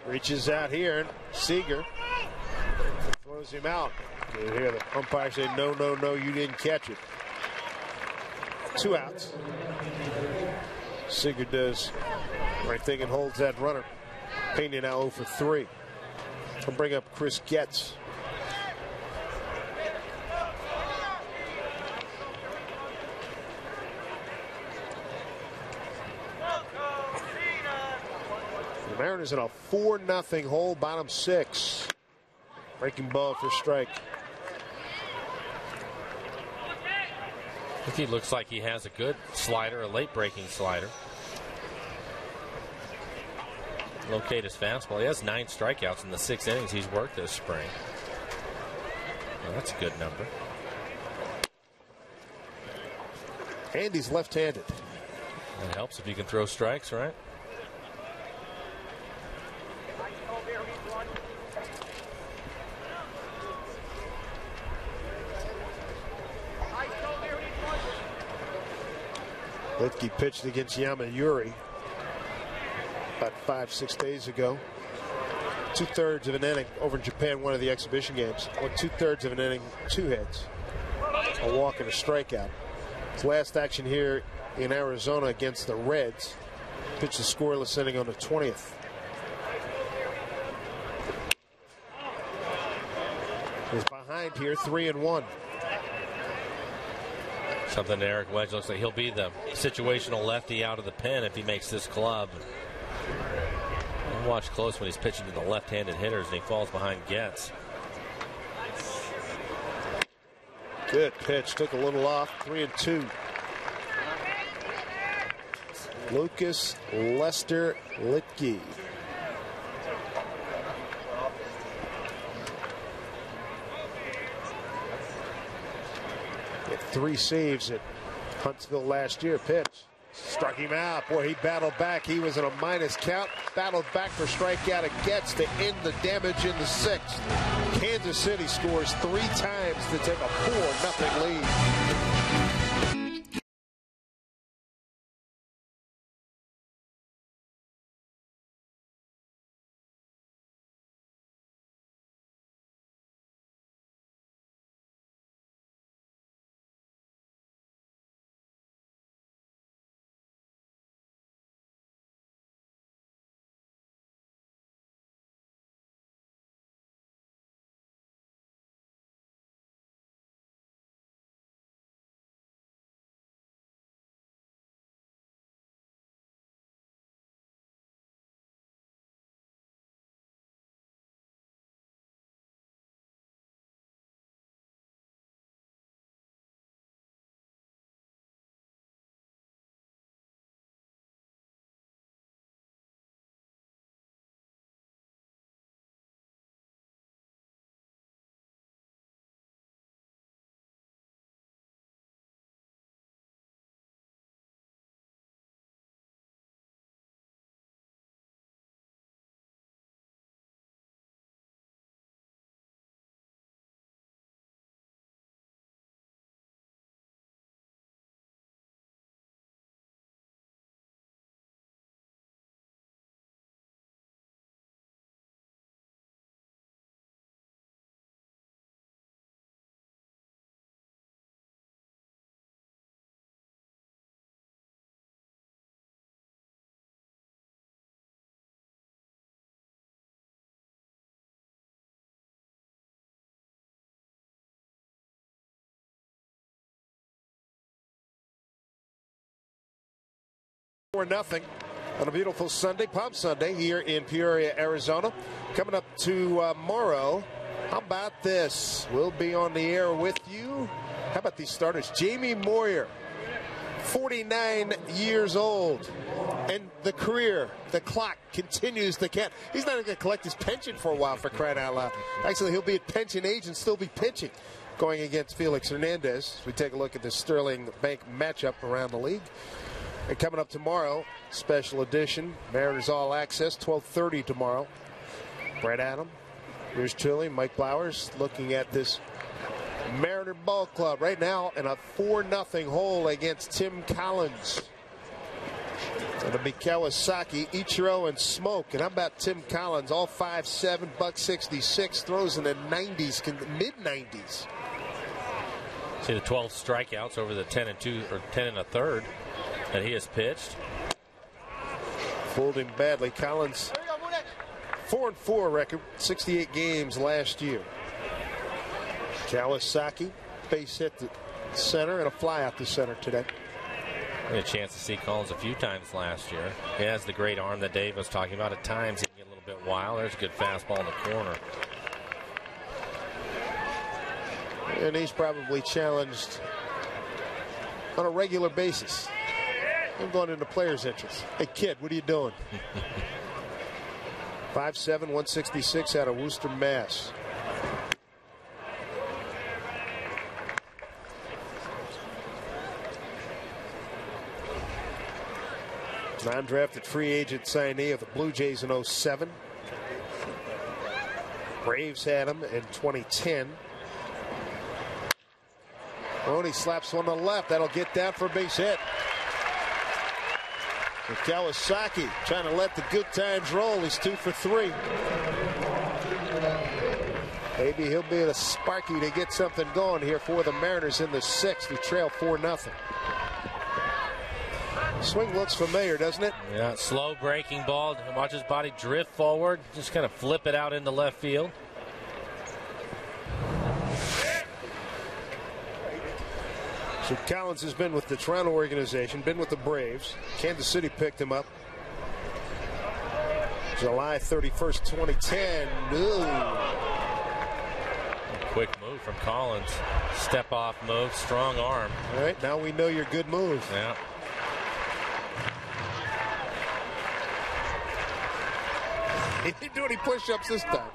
Reaches out here, and Seager throws him out. You hear the umpire say, no, no, no, you didn't catch it. 2 outs. Seager does the right thing and holds that runner. Pena now 0 for 3. He'll bring up Chris Getz. The Mariners in a 4-0 hole, bottom 6. Breaking ball for strike. I think he looks like he has a good slider, a late breaking slider. Locate his fastball. He has 9 strikeouts in the 6 innings he's worked this spring. Well, that's a good number. And he's left-handed. It helps if you can throw strikes, right? Litke pitched against Yamayuri about 5-6 days ago. 2/3 of an inning over in Japan, one of the exhibition games. 2/3 of an inning, 2 hits, a walk and a strikeout. His last action here in Arizona against the Reds. Pitched a scoreless inning on the 20th. He's behind here, 3-1. Something Eric Wedge looks like he'll be the situational lefty out of the pen if he makes this club. Watch close when he's pitching to the left-handed hitters and he falls behind Getz. Good pitch, took a little off, 3-2. Lucas Lester Litke. Had 3 saves at Huntsville last year. Pitch. Struck him out. Boy, he battled back. He was in a minus count. Battled back for strikeout and Getz to end the damage in the 6th. Kansas City scores 3 times to take a 4-0 lead. 4-0 on a beautiful Sunday, Palm Sunday, here in Peoria, Arizona. Coming up tomorrow, how about this? We'll be on the air with you. How about these starters? Jamie Moyer, 49 years old, and the clock continues to count. He's not even going to collect his pension for a while, for crying out loud. Actually, he'll be at pension age and still be pitching, going against Felix Hernandez. As we take a look at the Sterling Bank matchup around the league. And coming up tomorrow, special edition, Mariners All Access, 12:30 tomorrow. Brett Adam, here's Chili, Mike Blowers, looking at this Mariner Ball Club right now in a 4-0 hole against Tim Collins. It'll be Kawasaki, Ichiro, and Smoke. And how about Tim Collins? All 5'7", $166, throws in the 90s, mid-90s. See the 12 strikeouts over the 10 1/3 that he has pitched. Fooled him badly. Collins, 4-4 record, 68 games last year. Kawasaki, base hit to center and a fly out to center today. We had a chance to see Collins a few times last year. He has the great arm that Dave was talking about. At times he can get a little bit wild. There's a good fastball in the corner. And he's probably challenged on a regular basis. I'm going into players' interest. Hey, kid, what are you doing? 5'7", 166 out of Worcester, Mass. Non-drafted free agent signee of the Blue Jays in 07. Braves had him in 2010. Oh, he slaps one to the left. That'll get down for a base hit. And Kawasaki trying to let the good times roll. He's 2 for 3. Maybe he'll be the sparky to get something going here for the Mariners in the 6th, who trail 4-0. Swing looks familiar, doesn't it? Yeah, slow breaking ball. Watch his body drift forward. Just kind of flip it out into left field. So Collins has been with the Toronto organization, been with the Braves. Kansas City picked him up July 31st, 2010. Ooh. Quick move from Collins. Step off move, strong arm. All right, now we know your good move. Yeah. He didn't do any push-ups this time.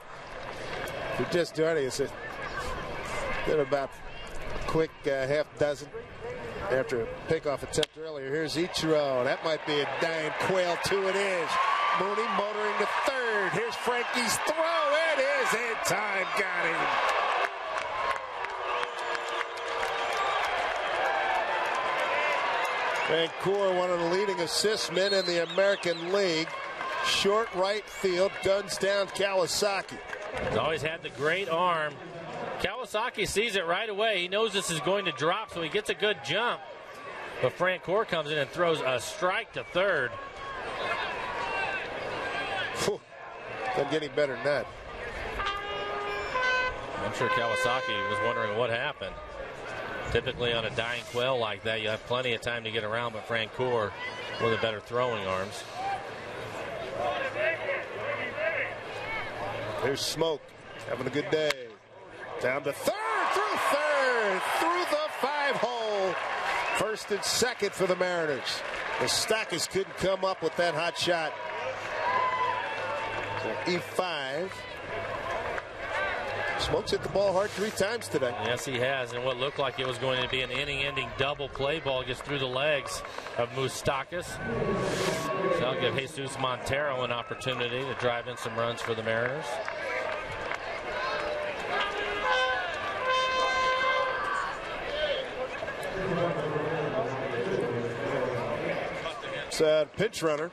You're just joining us. Did about a quick half dozen after a pickoff attempt earlier. Here's Ichiro. That might be a dying quail. 2 it is. Mooney motoring to third. Here's Frankie's throw. It is in time. Got him. Vancouver, one of the leading assist men in the American League. Short right field, guns down Kawasaki. He's always had the great arm. Kawasaki sees it right away. He knows this is going to drop, so he gets a good jump. But Frank Core comes in and throws a strike to third. Doesn't get any better than that. I'm sure Kawasaki was wondering what happened. Typically on a dying quail like that, you have plenty of time to get around, but Frank Core with the better throwing arms. There's Smoke, having a good day. Down to third, through the 5-hole. First and second for the Mariners. The Stackers couldn't come up with that hot shot. So E5. Smoke's hit the ball hard 3 times today. Yes, he has. And what looked like it was going to be an inning-ending double play ball gets through the legs of Moustakas. So that'll give Jesus Montero an opportunity to drive in some runs for the Mariners. It's a pinch runner.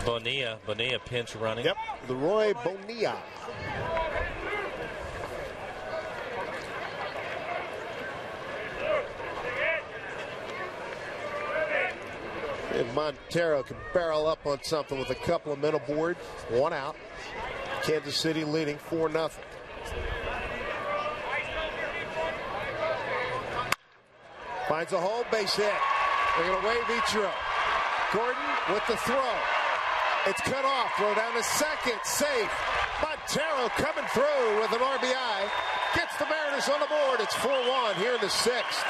Bonilla pinch running. Yep, Leroy Bonilla. And Montero can barrel up on something with a couple of men aboard. 1 out. Kansas City leading 4-0. Finds a hole, base hit. They're going to wave Ichiro. Gordon with the throw. It's cut off. Throw down to second. Safe. Montero coming through with an RBI. Gets the Mariners on the board. It's 4-1 here in the sixth.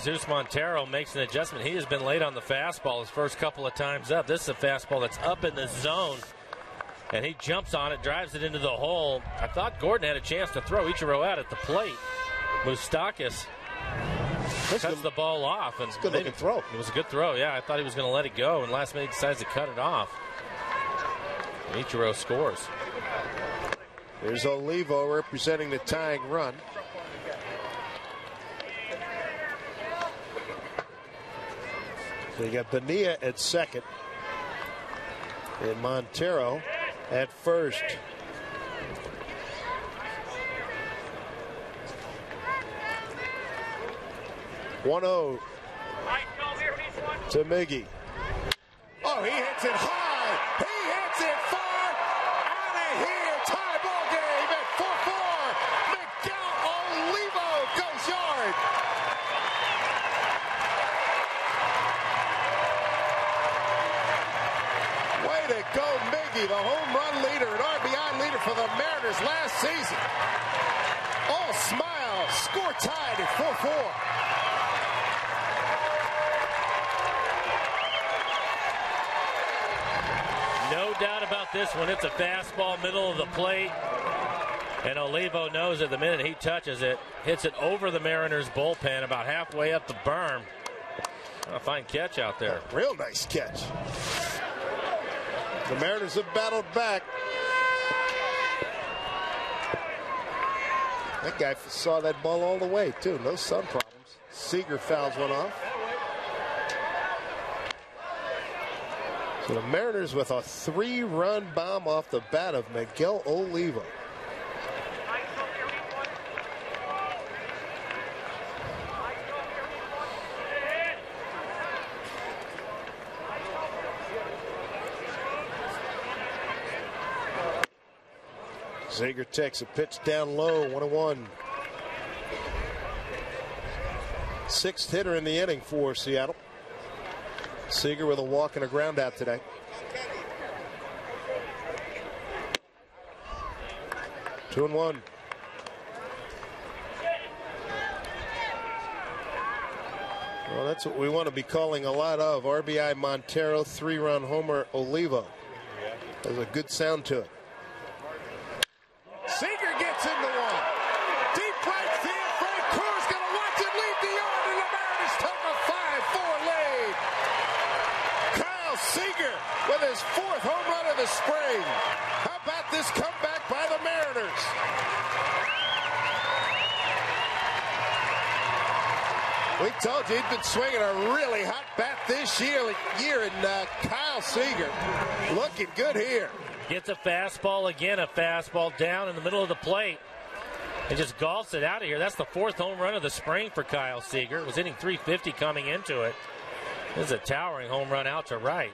Jesus Montero makes an adjustment. He has been late on the fastball his first couple of times up. This is a fastball that's up in the zone. And he jumps on it, drives it into the hole. I thought Gordon had a chance to throw Ichiro out at the plate. Moustakis cuts the ball off. And good looking throw. It was a good throw, yeah. I thought he was going to let it go, and last minute he decides to cut it off. And Ichiro scores. There's Olivo representing the tying run. So you got Bonilla at second and Montero at first. (1-0) to Miggy. Oh, he hits it high. He hits it far. Out of here. Tie ball game at 4-4. Miguel Olivo goes yard. Way to go, Miggy, the home run leader and RBI leader for the Mariners last season. All smile. Score tied at 4-4. No doubt about this one. It's a fastball middle of the plate. And Olivo knows it the minute he touches it. Hits it over the Mariners bullpen about halfway up the berm. A fine catch out there. Real nice catch. The Mariners have battled back. That guy saw that ball all the way, too. No sun problems. Seager fouls one off. So the Mariners with a 3-run bomb off the bat of Miguel Olivo. Seager takes a pitch down low, 1-1. Sixth hitter in the inning for Seattle. Seager with a walk and a ground out today. Two and one. Well, that's what we want to be calling a lot of. RBI Montero, 3-run homer Olivo. There's a good sound to it. Seager gets into one. Deep right field. Frank Cruz going to watch it leave the yard, and the Mariners take a 5-4 lead. Kyle Seager with his 4th home run of the spring. How about this comeback by the Mariners? We told you he'd been swinging a really hot bat this year, and Kyle Seager looking good here. Gets a fastball again, a fastball down in the middle of the plate. And just golfs it out of here. That's the 4th home run of the spring for Kyle Seager. It was hitting .350 coming into it. This is a towering home run out to right.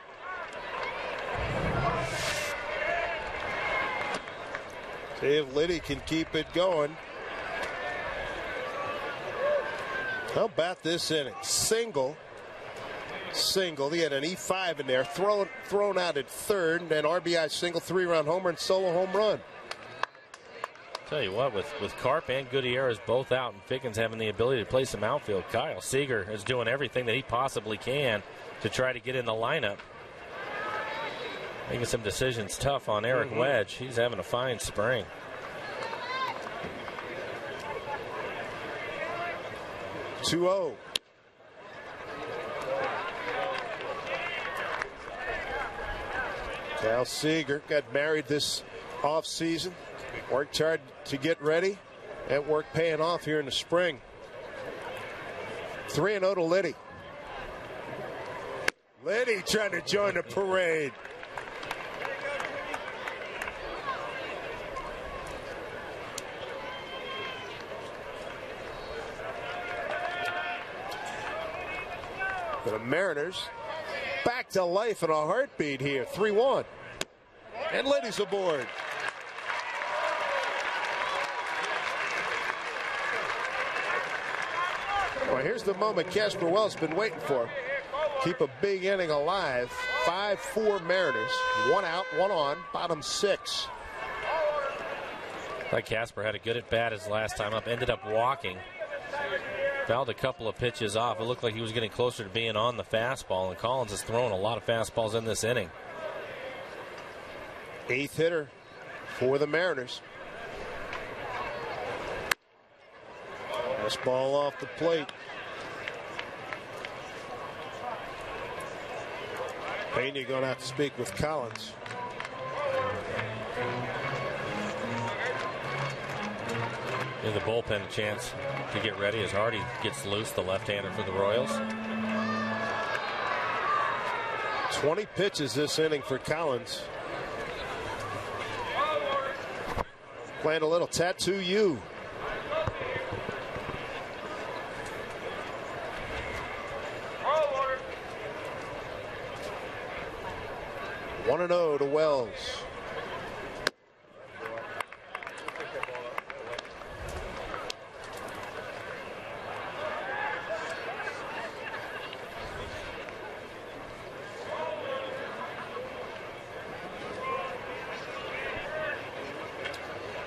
See if Liddy can keep it going. How about this inning? Single. He had an E5 in there, thrown out at third, and then RBI single, 3-run homer, and solo home run. Tell you what, with Carp and Gutierrez both out and Fickens having the ability to play some outfield, Kyle Seager is doing everything that he possibly can to try to get in the lineup. Making some decisions tough on Eric Wedge. He's having a fine spring. (2-0). Kyle Seager got married this offseason. Worked hard to get ready. That work paying off here in the spring. 3-0 to Liddy. Liddy trying to join the parade. The Mariners back to life in a heartbeat here. 3-1. And Liddy's aboard. here's the moment Casper Wells has been waiting for. Keep a big inning alive. 5-4 Mariners. 1 out, 1 on, bottom 6. Like Casper had a good at bat his last time up. Ended up walking. Fouled a couple of pitches off. It looked like he was getting closer to being on the fastball, and Collins has thrown a lot of fastballs in this inning. 8th hitter for the Mariners. This ball off the plate. Pena going to have to speak with Collins. Give the bullpen a chance to get ready as Hardy gets loose, the left-hander for the Royals. 20 pitches this inning for Collins. Playing a little tattoo you. One 1-0 to Wells.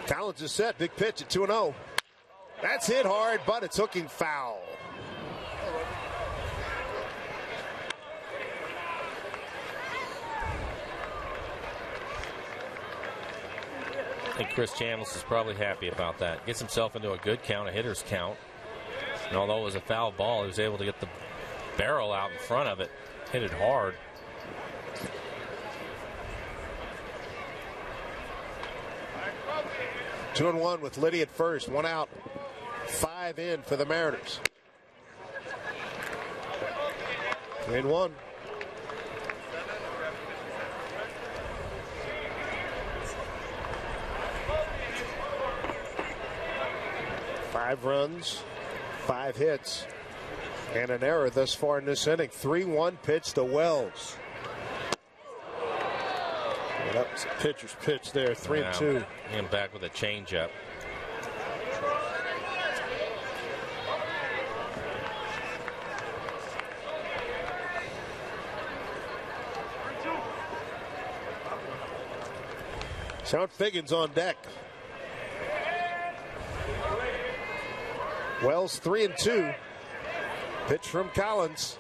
Collins is set. Big pitch at 2-0. That's hit hard, but it's hooking foul. I think Chris Chambliss is probably happy about that. Gets himself into a good count, a hitter's count. And although it was a foul ball, he was able to get the barrel out in front of it. Hit it hard. Two and one with Liddy at first. 1 out. 5 in for the Mariners. 3-1. Five runs, 5 hits, and an error thus far in this inning. 3-1 pitch to Wells. Well, that was a pitcher's pitch there. 3-2. Him back with a changeup. Sean Figgins on deck. Wells 3-2. Pitch from Collins.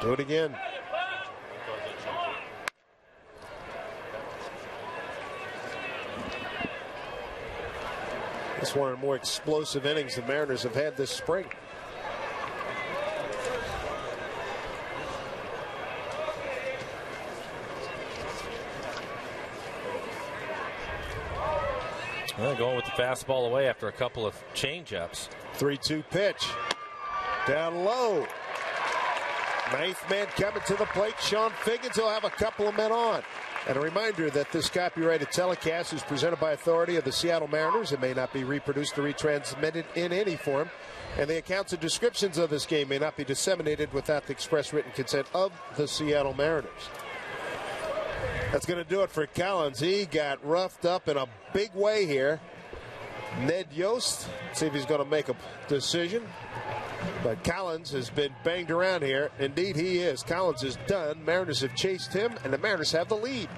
Do it again. This one of the more explosive innings the Mariners have had this spring. Well, going with the fastball away after a couple of changeups. 3-2 pitch. Down low. 9th man coming to the plate. Sean Figgins will have a couple of men on. And a reminder that this copyrighted telecast is presented by authority of the Seattle Mariners. It may not be reproduced or retransmitted in any form. And the accounts and descriptions of this game may not be disseminated without the express written consent of the Seattle Mariners. That's going to do it for Collins. He got roughed up in a big way here. Ned Yost, see if he's going to make a decision. But Collins has been banged around here. Indeed, he is. Collins is done. Mariners have chased him, and the Mariners have the lead.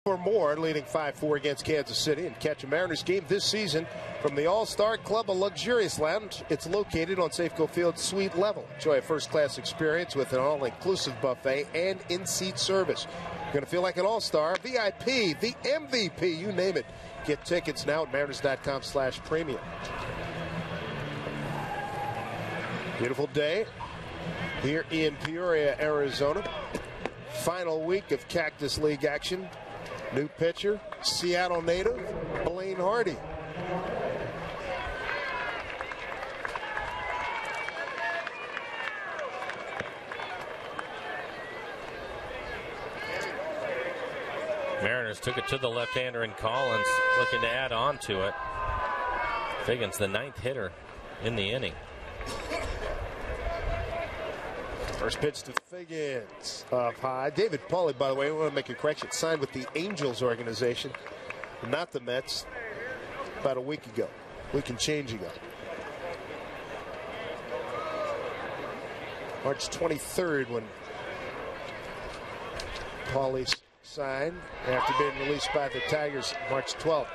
or more, leading 5-4 against Kansas City. And catch a Mariners game this season from the All-Star Club, a luxurious lounge. It's located on Safeco Field suite level. Enjoy a first-class experience with an all-inclusive buffet and in-seat service. You're going to feel like an all-star, VIP, the MVP, you name it. Get tickets now at mariners.com/premium. Beautiful day here in Peoria, Arizona. Final week of Cactus League action. New pitcher, Seattle native, Blaine Hardy. Mariners took it to the left-hander in Collins, looking to add on to it. Figgins, the 9th hitter in the inning. First pitch to Figgins up high. David Pauly, by the way, I want to make a correction, signed with the Angels organization, not the Mets, about a week and change ago. March 23rd when Pauly signed after being released by the Tigers March 12th.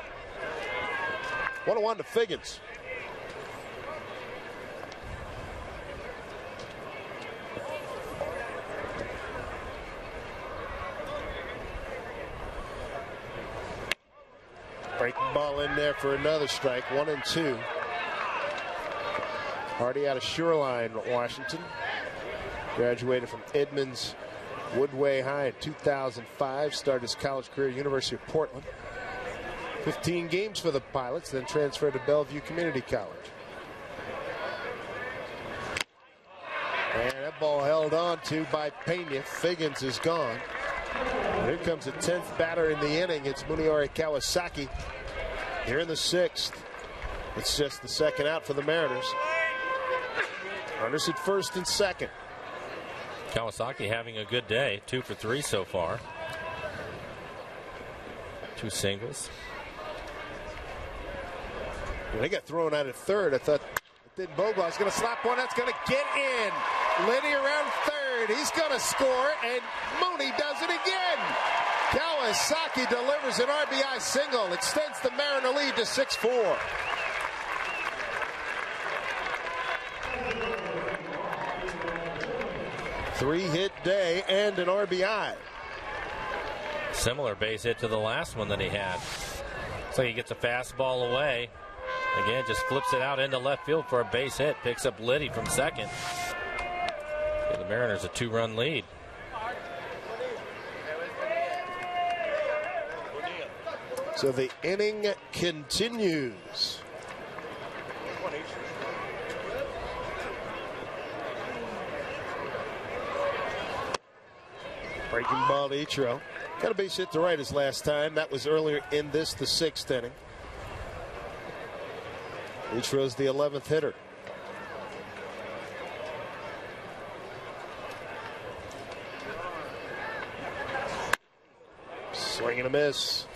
1-1 to Figgins. Breaking ball in there for another strike. 1-2. Hardy out of Shoreline, Washington. Graduated from Edmonds Woodway High in 2005. Started his college career at University of Portland. 15 games for the Pilots, then transferred to Bellevue Community College. And that ball held on to by Pena. Figgins is gone. And here comes the 10th batter in the inning. It's Munenori Kawasaki. Here in the 6th. It's just the second out for the Mariners. Runners at first and second. Kawasaki having a good day. 2 for 3 so far. 2 singles. When they got thrown out at third, I thought it didn't bode well. He's going to slap one. That's going to get in. Liddy around third. He's going to score, and Mooney does it again. Kawasaki delivers an RBI single. Extends the Mariner lead to 6-4. Three-hit day and an RBI. Similar base hit to the last one that he had. Looks like he gets a fastball away. Again, just flips it out into left field for a base hit. Picks up Liddy from second. Give the Mariners a 2-run lead. So the inning continues. Breaking ball to Ichiro. Got a base hit to right his last time. That was earlier in this, the 6th inning. Ichiro's the 11th hitter. Swing and a miss.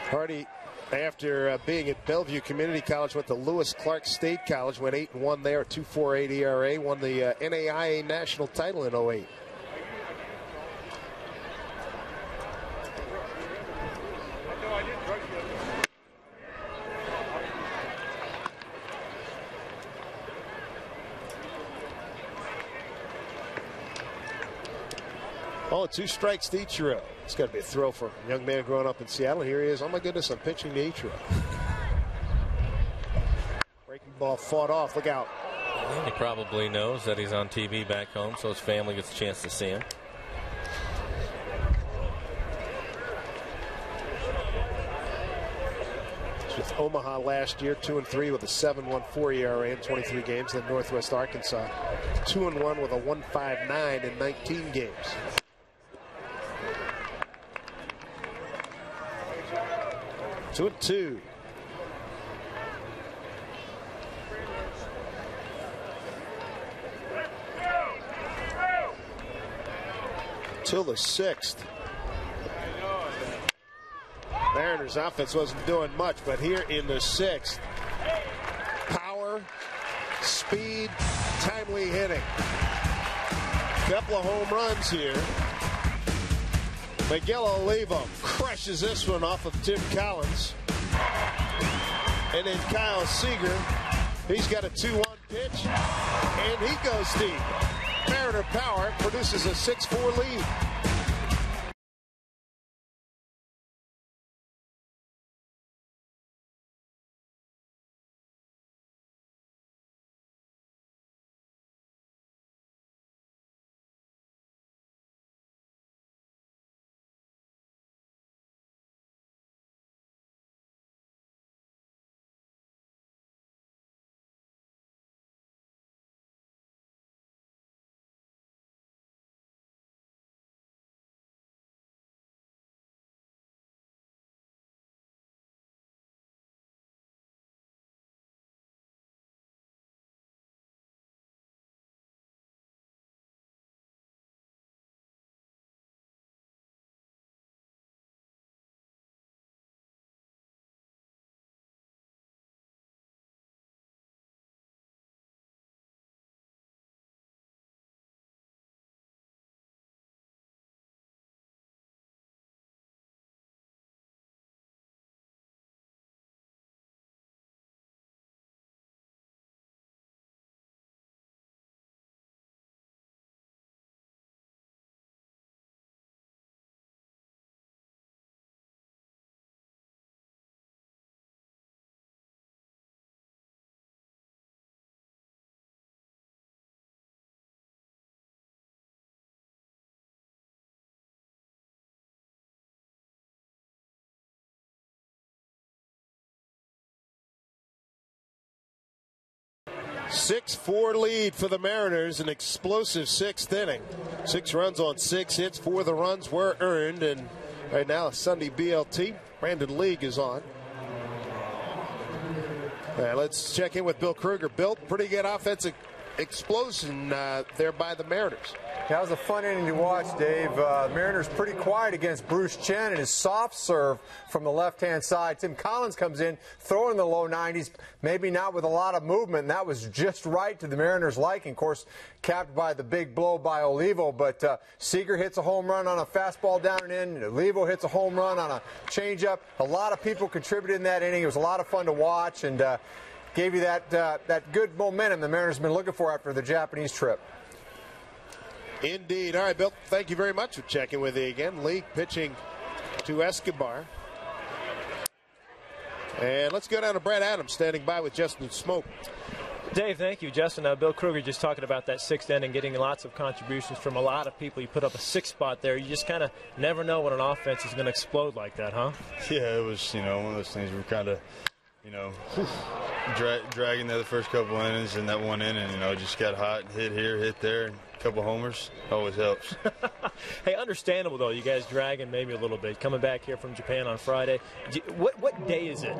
Hardy, after being at Bellevue Community College, went to Lewis Clark State College, went 8-1 there, 2.48 ERA, won the NAIA national title in 08. Oh, 2 strikes to Ichiro. It's got to be a throw for a young man growing up in Seattle. Here he is. Oh, my goodness, I'm pitching to Ichiro. Breaking ball fought off. Look out. Well, he probably knows that he's on TV back home, so his family gets a chance to see him. With Omaha last year, 2-3 with a 7.14 ERA in 23 games. Then Northwest Arkansas, 2-1 with a 1.59 in 19 games. Two and two. Till the 6th. Mariners offense wasn't doing much, but here in the 6th, power, speed, timely hitting. Couple of home runs here. Miguel Olivo crushes this one off of Tim Collins. And then Kyle Seager, he's got a 2-1 pitch, and he goes deep. Mariner power produces a 6-4 lead. Six-4 lead for the Mariners, an explosive sixth inning. 6 runs on 6 hits. 4 of the runs were earned, and right now a Sunday BLT. Brandon League is on. Let's check in with Bill Kruger. Bill, pretty good offensive explosion there by the Mariners. That was a fun inning to watch, Dave. Mariners pretty quiet against Bruce Chen and his soft serve from the left-hand side. Tim Collins comes in, throwing the low 90s, maybe not with a lot of movement, and that was just right to the Mariners' liking. Of course, capped by the big blow by Olivo, but Seager hits a home run on a fastball down and in. Olivo hits a home run on a changeup. A lot of people contributed in that inning. It was a lot of fun to watch, and gave you that good momentum the Mariners have been looking for after the Japanese trip. Indeed. All right, Bill, thank you very much for checking with you again. League pitching to Escobar. And let's go down to Brad Adams standing by with Justin Smoke. Dave, thank you. Justin, Bill Kruger just talking about that sixth inning, getting lots of contributions from a lot of people. You put up a 6 spot there. You just kind of never know when an offense is going to explode like that, huh? Yeah, it was, one of those things we were kind of, dragging there the first couple innings, and that one inning, just got hot, hit here, hit there, and a couple homers always helps. Hey, understandable though, you guys dragging maybe a little bit, coming back here from Japan on Friday. What day is it,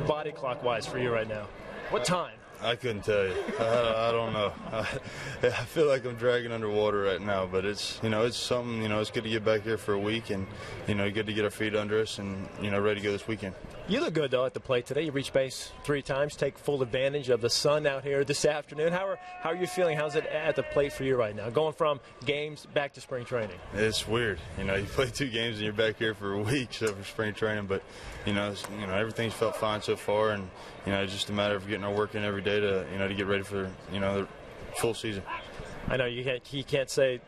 body clock wise, for you right now? What time? I couldn't tell you. I don't know. I feel like I'm dragging underwater right now, but it's something. It's good to get back here for a week, and good to get our feet under us, and ready to go this weekend. You look good though at the plate today. You reached base 3 times. Take full advantage of the sun out here this afternoon. How are you feeling? How's it at the plate for you right now? Going from games back to spring training. It's weird. You play 2 games and you're back here for a week, so for spring training. But everything's felt fine so far, and it's just a matter of getting our work in every day to to get ready for the full season. I know he can't say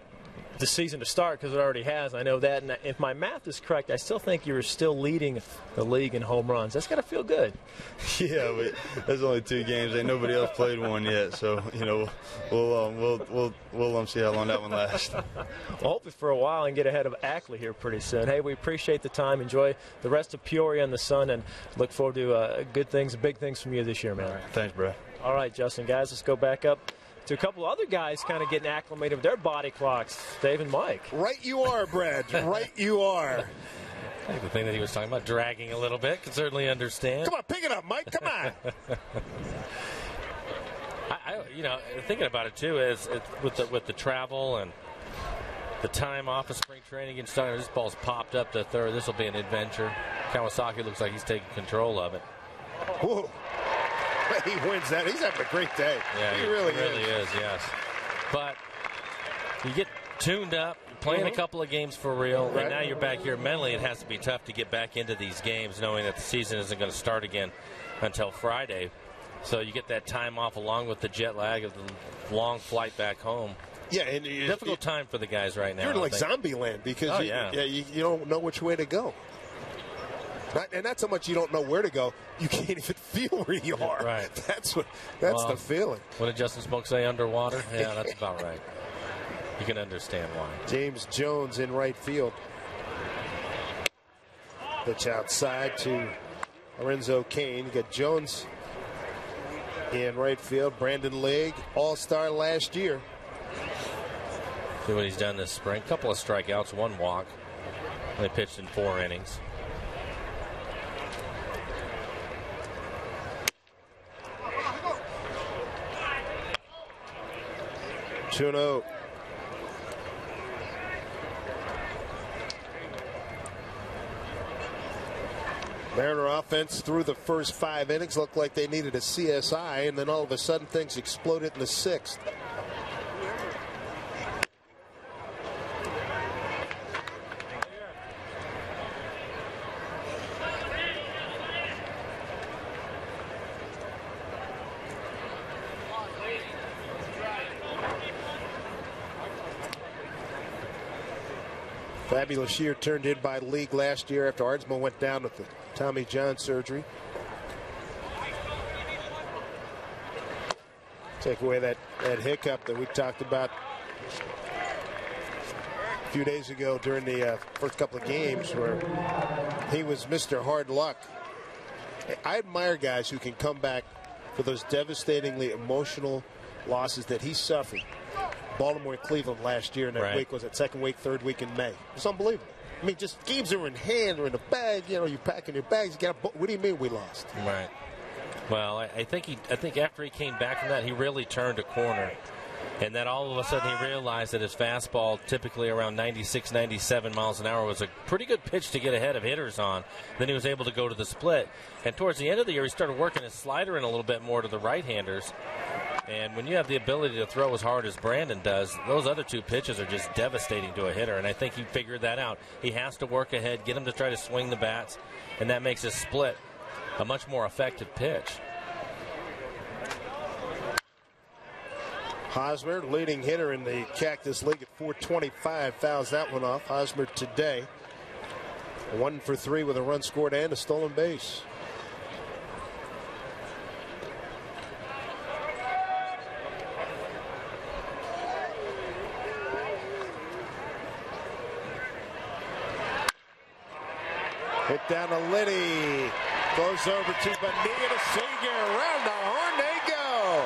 the season to start because it already has. I know that, and if my math is correct, I still think you're still leading the league in home runs. That's got to feel good. Yeah, but there's only 2 games. Ain't nobody else played one yet, so we'll see how long that one lasts. Well, hopefully for a while and get ahead of Ackley here pretty soon. Hey, we appreciate the time. Enjoy the rest of Peoria and the sun, and look forward to good things, big things from you this year, man. All right. Thanks, Brad. All right, Justin, guys, let's go back up to a couple other guys kind of getting acclimated with their body clocks. Dave and Mike. Right you are, Brad. Right you are. I think the thing that he was talking about, dragging a little bit, can certainly understand. Come on, pick it up, Mike. Come on. Thinking about it too is with the travel and the time off of spring training and stuff. This ball's popped up to third. This will be an adventure. Kawasaki looks like he's taking control of it. Whoa. He wins that. He's having a great day. Yeah, he really is, yes. But you get tuned up, playing a couple of games for real, Right. and now you're back here mentally. It has to be tough to get back into these games knowing that the season isn't going to start again until Friday. So you get that time off along with the jet lag of the long flight back home. Yeah, and Difficult time for the guys right now. You're in I like think. zombie land because you don't know which way to go. And that's how much you don't know where to go. You can't even feel where you are. Right. That's the feeling. What did Justin Smoke say? Underwater? Yeah, that's about right. You can understand why. James Jones in right field. Pitch outside to Lorenzo Cain. You got Jones in right field. Brandon League, all-star last year. See what he's done this spring. Couple of strikeouts, 1 walk. They pitched in 4 innings. Chuno. Mariner offense through the first 5 innings looked like they needed a CSI, and then all of a sudden things exploded in the 6th. Fabulous year turned in by League last year after Ardsma went down with the Tommy John surgery. Take away that hiccup that we talked about a few days ago during the first couple of games where he was Mr. Hard Luck. I admire guys who can come back for those devastatingly emotional losses that he suffered. Baltimore and Cleveland last year in that week. Was it second week, third week in May? It's unbelievable. I mean, just games are in hand or in the bag. You know, you're packing your bags. What do you mean we lost? Right. Well, I think after he came back from that, he really turned a corner. And then all of a sudden he realized that his fastball, typically around 96, 97 miles an hour, was a pretty good pitch to get ahead of hitters on. Then he was able to go to the split. And towards the end of the year, he started working his slider in a little bit more to the right-handers. And when you have the ability to throw as hard as Brandon does, those other 2 pitches are just devastating to a hitter. And I think he figured that out. He has to work ahead, get him to try to swing the bats, and that makes his split a much more effective pitch. Hosmer, leading hitter in the Cactus League at 425, fouls that one off. Hosmer today 1 for 3 with a run scored and a stolen base. Hit down to Liddy. Goes over to Bonilla to Seager. Around the horn they go.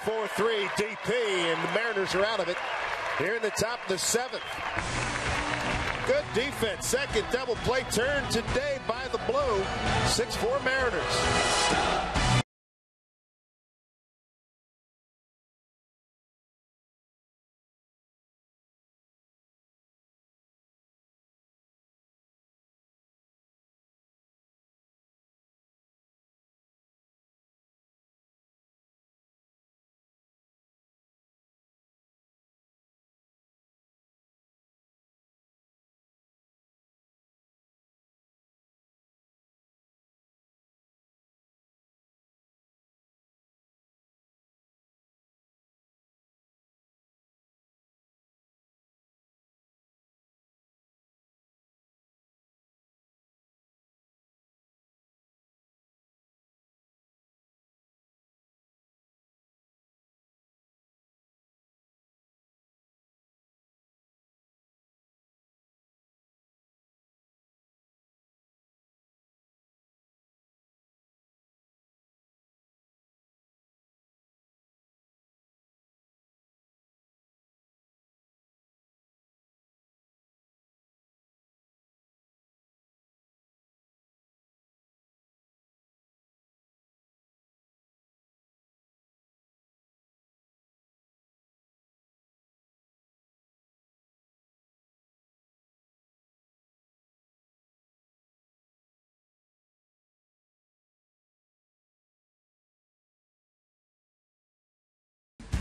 5-4-3 DP, and the Mariners are out of it here in the top of the 7th. Good defense. Second double play turn today by the Blue. 6-4 Mariners.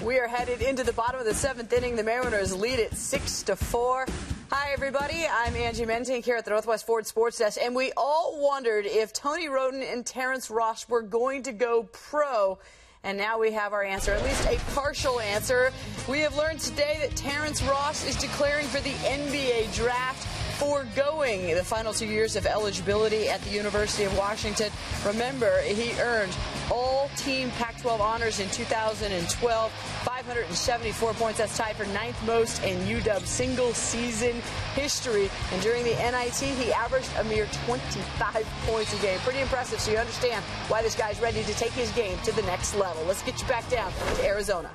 We are headed into the bottom of the 7th inning. The Mariners lead it 6-4. Hi, everybody. I'm Angie Mentink here at the Northwest Ford Sports Desk, and we all wondered if Tony Roden and Terrence Ross were going to go pro. And now we have our answer, at least a partial answer. We have learned today that Terrence Ross is declaring for the NBA draft, foregoing the final 2 years of eligibility at the University of Washington. Remember, he earned all-team Pac-12 honors in 2012, 574 points. That's tied for 9th most in UW single-season history. And during the NIT, he averaged a mere 25 points a game. Pretty impressive, so you understand why this guy's ready to take his game to the next level. Let's get you back down to Arizona.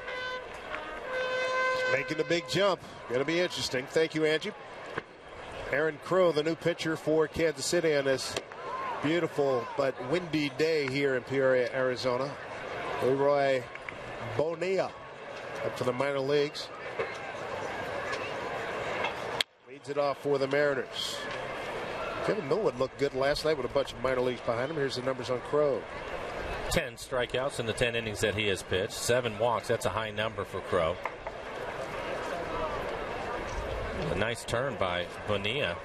Making a big jump. Going to be interesting. Thank you, Angie. Aaron Crow, the new pitcher for Kansas City on this beautiful but windy day here in Peoria, Arizona. Leroy Bonilla up to the minor leagues. Leads it off for the Mariners. Kevin Millwood looked good last night with a bunch of minor leagues behind him. Here's the numbers on Crow. 10 strikeouts in the 10 innings that he has pitched. 7 walks. That's a high number for Crow. A nice turn by Bonilla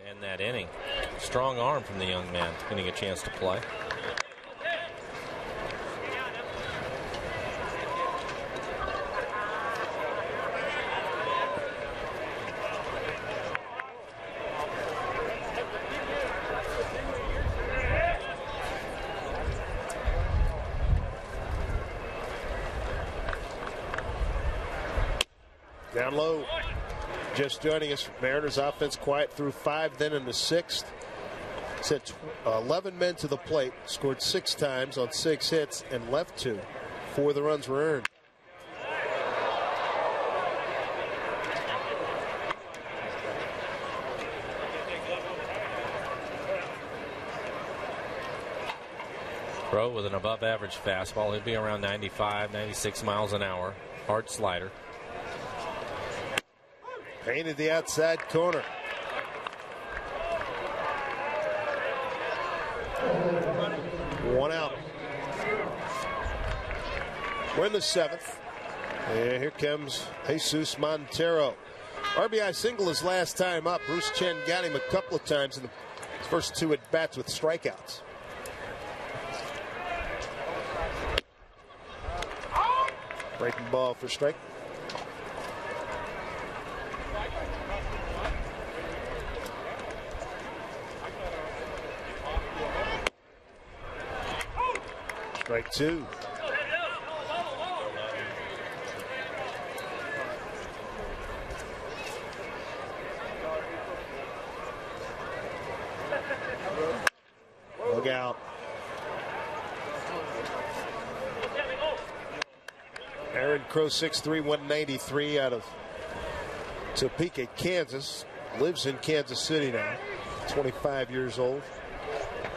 in that inning. Strong arm from the young man getting a chance to play. Down low. Just joining us, Mariners offense quiet through 5, then in the 6th. Sent 11 men to the plate, scored 6 times on 6 hits, and left 2. 4 of the runs were earned. Crow with an above average fastball. He'd be around 95, 96 miles an hour. Hard slider. Painted the outside corner. One out. We're in the 7th. And here comes Jesus Montero. RBI single his last time up. Bruce Chen got him a couple of times in the first 2 at bats with strikeouts. Breaking ball for strike. Strike 2. Look out. Aaron Crow, 6'3", 193, out of Topeka, Kansas. Lives in Kansas City now. 25 years old.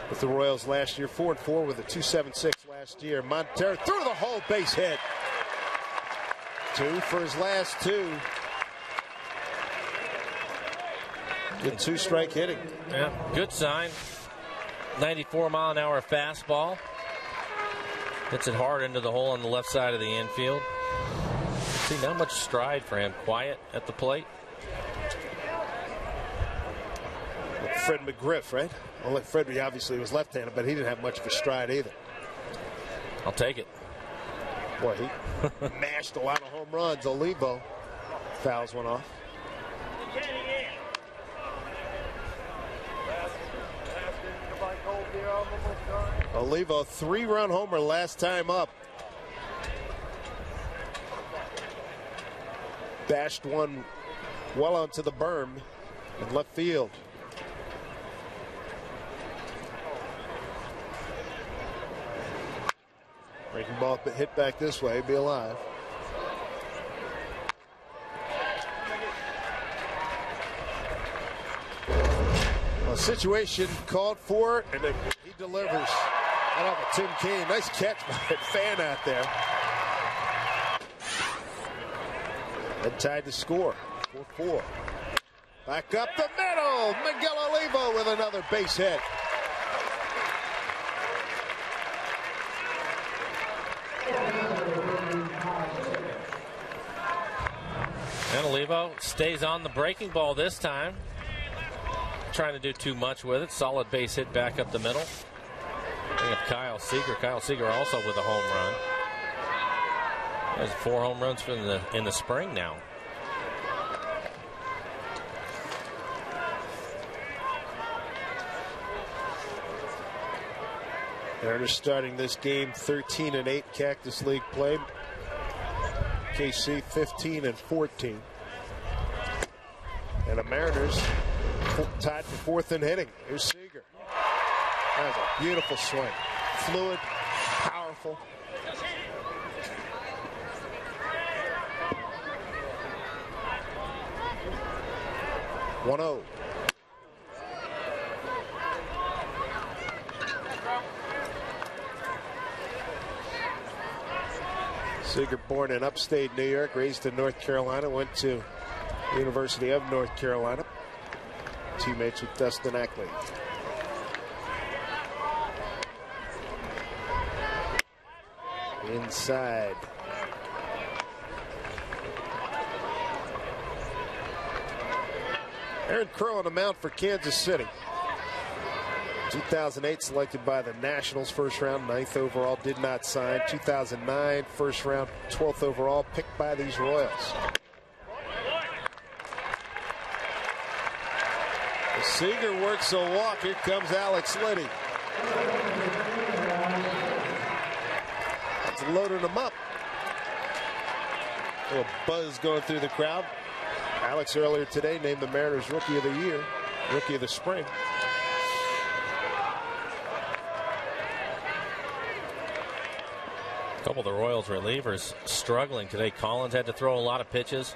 With the Royals last year, 4-4 with a 2.76 last year. Montero through the hole, base hit. 2 for his last 2. Good 2-strike hitting. Yeah, good sign. 94-mile-an-hour fastball. Hits it hard into the hole on the left side of the infield. See, not much stride for him. Quiet at the plate. Fred McGriff, right? Well, like Fred, obviously was left-handed, but he didn't have much of a stride either. I'll take it. Boy, he mashed a lot of home runs. Olivo fouls one off. Olivo, 3-run homer last time up. Bashed one well onto the berm in left field. Breaking ball hit back this way, be alive. A situation called for, and he delivers. Out of a Tim Kaine. Nice catch by that fan out there. And tied the score, 4-4. Back up the middle. Miguel Olivo with another base hit. Olivo stays on the breaking ball this time. Trying to do too much with it. Solid base hit back up the middle. Bring up Kyle Seager. Kyle Seager also with a home run. There's 4 home runs in the spring now. Mariners starting this game 13-8 Cactus League play. KC 15-14. And the Mariners tied for 4th in hitting. Here's Seager. That was a beautiful swing. Fluid, powerful. One-0. Seager, born in upstate New York, raised in North Carolina, went to the University of North Carolina. Teammates with Dustin Ackley. Inside. Aaron Crow on the mound for Kansas City. 2008 selected by the Nationals, first round, 9th overall, did not sign. 2009 first round, 12th overall, picked by these Royals. Seager works a walk. Here comes Alex Liddy. It's loading him up. A little buzz going through the crowd. Alex earlier today named the Mariners Rookie of the Year, Rookie of the Spring. A couple of the Royals relievers struggling today. Collins had to throw a lot of pitches.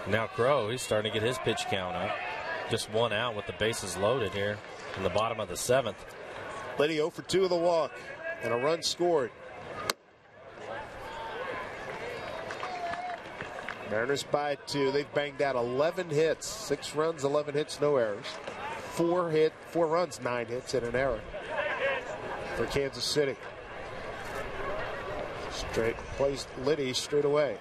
Now Crow, he's starting to get his pitch count up. Just 1 out with the bases loaded here in the bottom of the 7th. Liddy 0 for 2 of the walk and a run scored. Mariners by 2. They've banged out 11 hits, 6 runs, 11 hits, no errors. 4 runs, 9 hits, and an error for Kansas City. Straight plays Liddy straight away.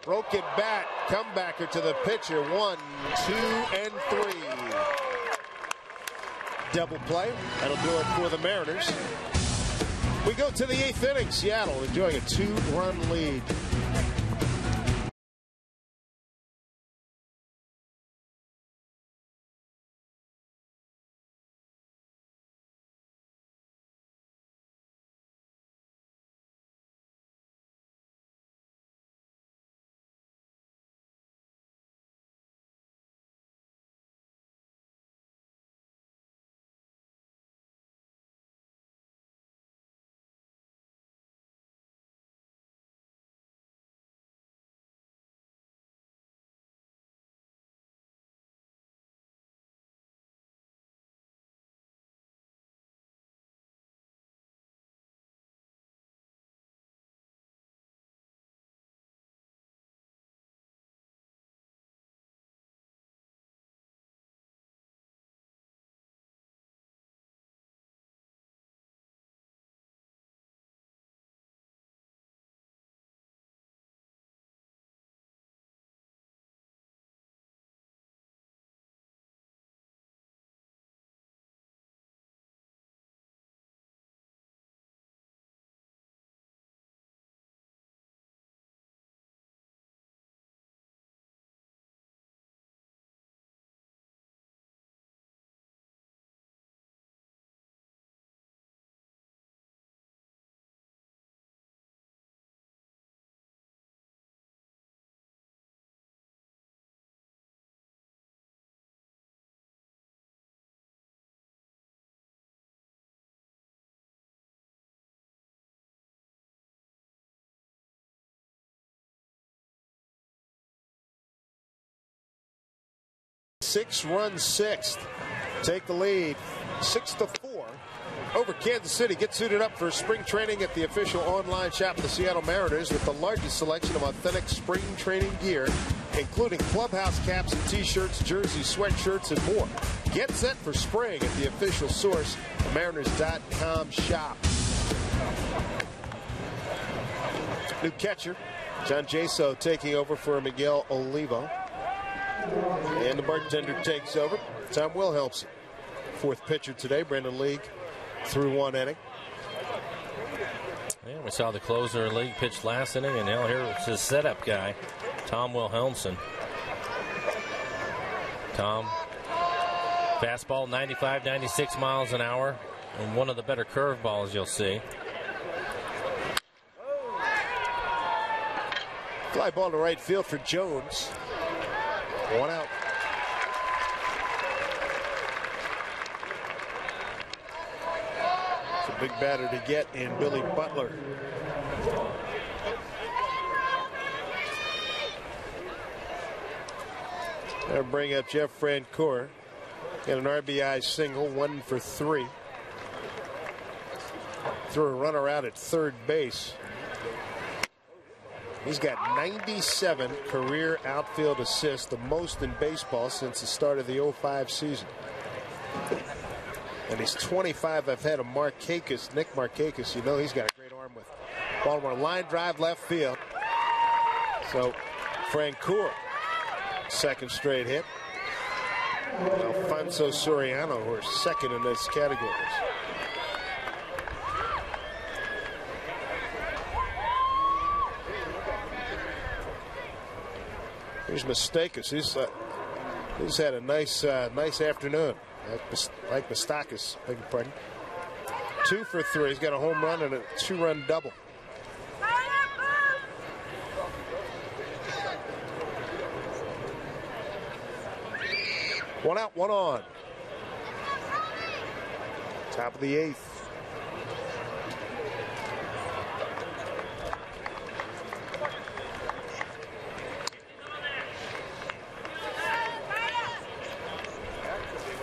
Broken bat, comebacker to the pitcher. 1, 2, and 3. Double play. That'll do it for the Mariners. We go to the 8th inning. Seattle enjoying a 2-run lead. Six-run 6th. Take the lead 6-4 over Kansas City. Get suited up for spring training at the official online shop of the Seattle Mariners with the largest selection of authentic spring training gear, including clubhouse caps and t-shirts, jerseys, sweatshirts, and more. Get set for spring at the official source, the Mariners.com shop. New catcher John Jaso taking over for Miguel Olivo. And the bartender takes over. Tom Wilhelmsen, fourth pitcher today. Brandon League through one inning. Yeah, we saw the closer League pitch last inning, and now here's his setup guy, Tom Wilhelmsen. Tom, fastball 95, 96 miles an hour, and one of the better curveballs you'll see. Fly ball to right field for Jones. One out. It's a big batter to get in Billy Butler. They'll bring up Jeff Francoeur. Got an RBI single, 1 for 3. Threw a runner out at third base. He's got 97 career outfield assists, the most in baseball since the start of the 05 season. And he's 25 ahead of Markakis, Nick Markakis. You know he's got a great arm with Baltimore. Line drive left field. So Francoeur, second straight hit. Alfonso Soriano, who are second in this category. Here's Mistakis. He's had a nice afternoon. Like Mistakis, beg your pardon. 2 for 3. He's got a home run and a 2-run double. One out, one on. Top of the 8th.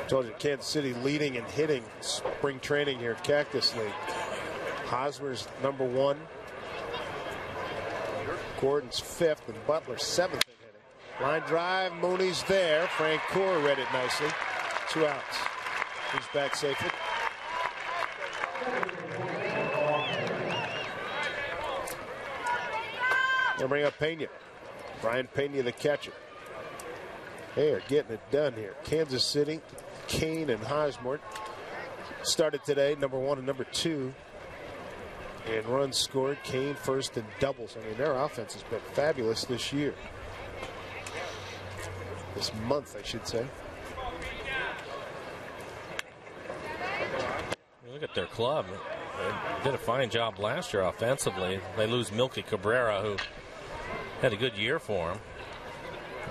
Told you, Kansas City leading in hitting spring training here at Cactus League. Hosmer's number 1. Gordon's 5th, and Butler 7th in hitting. Line drive, Mooney's there. Francoeur read it nicely. 2 outs. He's back safely. They'll bring up Pena. Brian Pena, the catcher. They are getting it done here. Kansas City, Kane and Hosmer started today, number 1 and number 2. And runs scored. Kane first and doubles. I mean, their offense has been fabulous this year. This month, I should say. Look at their club. They did a fine job last year offensively. They lose Milky Cabrera, who had a good year for them.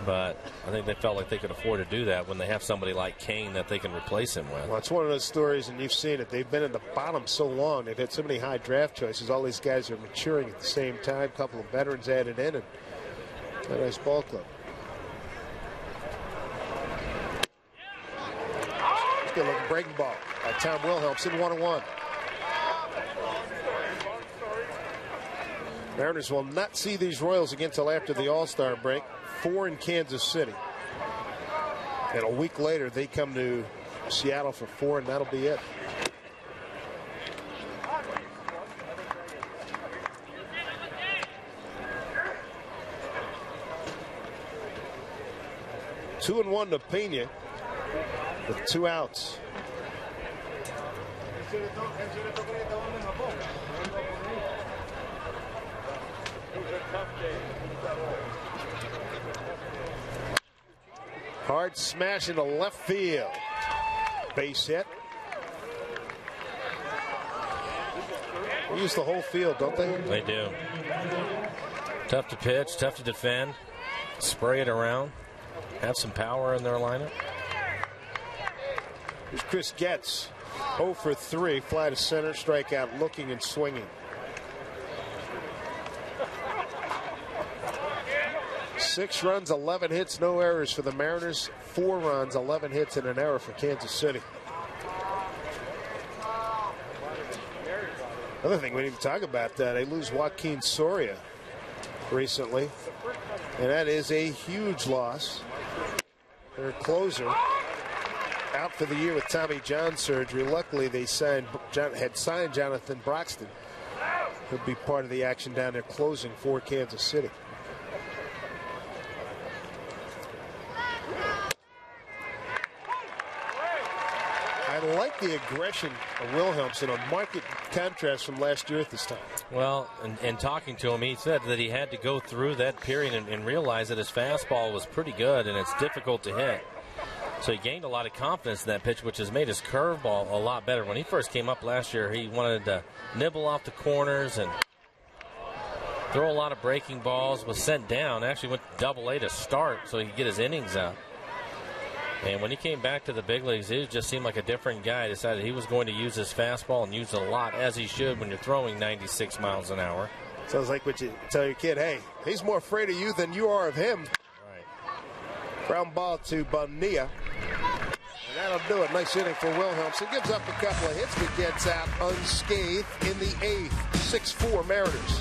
But I think they felt like they could afford to do that when they have somebody like Kane that they can replace him with. Well, it's one of those stories, and you've seen it. They've been in the bottom so long. They've had so many high draft choices. All these guys are maturing at the same time. A couple of veterans added in, and a nice ball club. Good looking breaking ball by Tom Wilhelmsen, 1-1. Mariners will not see these Royals again until after the All-Star break. 4 in Kansas City. And a week later, they come to Seattle for 4, and that'll be it. Two and 1 to Pena with 2 outs. Hard smash into left field. Base hit. They use the whole field, don't they? They do. Tough to pitch, tough to defend. Spray it around. Have some power in their lineup. Here's Chris Getz. 0 for 3. Fly to center, strikeout, looking and swinging. 6 runs, 11 hits, no errors for the Mariners. 4 runs, 11 hits, and an error for Kansas City. Another thing we didn't even talk about, they lose Joaquin Soria recently, and that is a huge loss. Their closer out for the year with Tommy John surgery. Luckily, they had signed Jonathan Broxton He'll be part of the action down there closing for Kansas City. I like the aggression of Wilhelmsen, a marked contrast from last year at this time. Well, in talking to him, he said that he had to go through that period and realize that his fastball was pretty good and it's difficult to hit. So he gained a lot of confidence in that pitch, which has made his curveball a lot better. When he first came up last year, he wanted to nibble off the corners and throw a lot of breaking balls, was sent down, actually went to Double-A to start so he could get his innings up. And when he came back to the big leagues, it just seemed like a different guy. Decided he was going to use his fastball and use it a lot, as he should when you're throwing 96 miles an hour. Sounds like what you tell your kid, hey, he's more afraid of you than you are of him. Right. Ground ball to Bonilla. And that'll do it. Nice inning for Wilhelmsen. Gives up a couple of hits, but gets out unscathed in the 8th. 6-4 Mariners.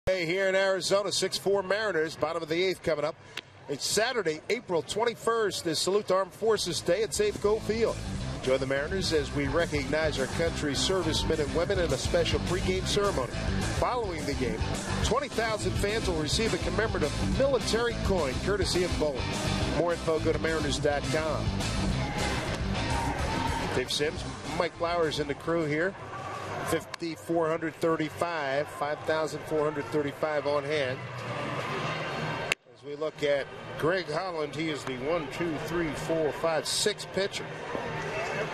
Here in Arizona, 6-4 Mariners, bottom of the 8th coming up. It's Saturday, April 21st, is Salute to Armed Forces Day at Safeco Field. Join the Mariners as we recognize our country's servicemen and women in a special pregame ceremony. Following the game, 20,000 fans will receive a commemorative military coin courtesy of Bowen. More info, go to mariners.com. Dave Sims, Mike Flowers and the crew here. 5,435, 5,435 on hand. As we look at Greg Holland, he is the 1, 2, 3, 4, 5, 6 pitcher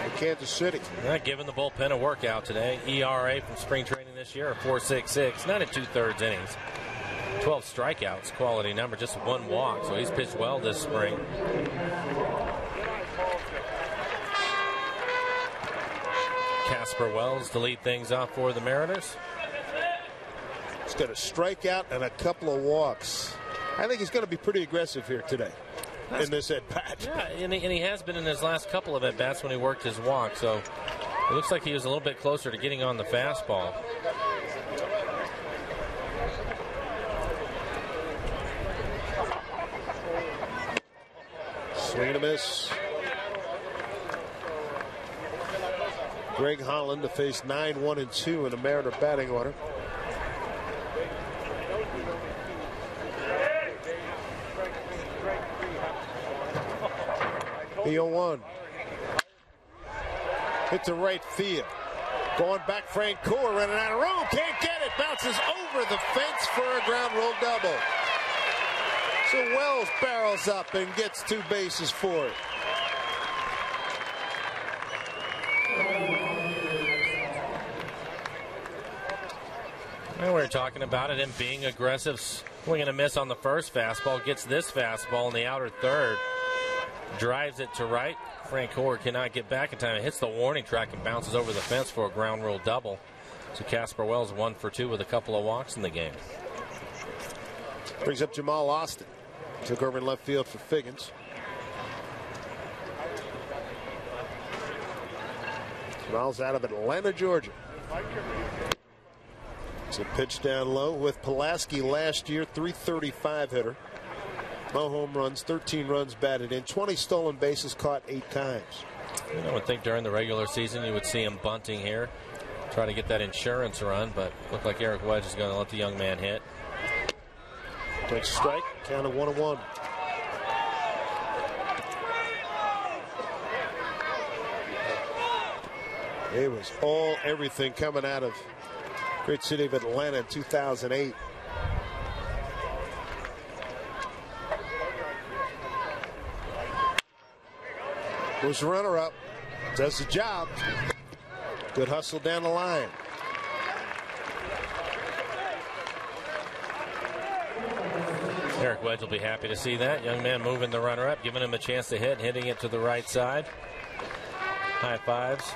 in Kansas City. Giving the bullpen a workout today. ERA from spring training this year, a 4.66, 9 2/3 innings. 12 strikeouts, quality number, just 1 walk, so he's pitched well this spring. Casper Wells to lead things off for the Mariners. He's got a strikeout and a couple of walks. I think he's going to be pretty aggressive here today in this at-bat. Yeah, and he has been in his last couple of at-bats when he worked his walk, so it looks like he was a little bit closer to getting on the fastball. Swing and a miss. Greg Holland to face 9, 1, and 2 in the Mariner batting order. The 0-1. Hit to right field. Going back, Francoeur running out of room. Can't get it. Bounces over the fence for a ground rule double. So Wells barrels up and gets 2 bases for it. Well, we were talking about it, him being aggressive, swinging a miss on the first fastball, gets this fastball in the outer third, drives it to right. Francoeur cannot get back in time. It hits the warning track and bounces over the fence for a ground rule double. So Casper Wells 1 for 2 with a couple of walks in the game. Brings up Jamal Austin. Took over in left field for Figgins. Smiles out of Atlanta, Georgia. It's a pitch down low with Pulaski last year, 335 hitter. No home runs, 13 runs batted in, 20 stolen bases, caught 8 times. I would think during the regular season you would see him bunting here, try to get that insurance run, but looked like Eric Wedge is going to let the young man hit. Takes a strike, count of 1-1. It was everything coming out of great city of Atlanta in 2008. Was runner-up, does the job. Good hustle down the line. Eric Wedge will be happy to see that. Young man moving the runner-up, giving him a chance to hit, hitting it to the right side. High fives.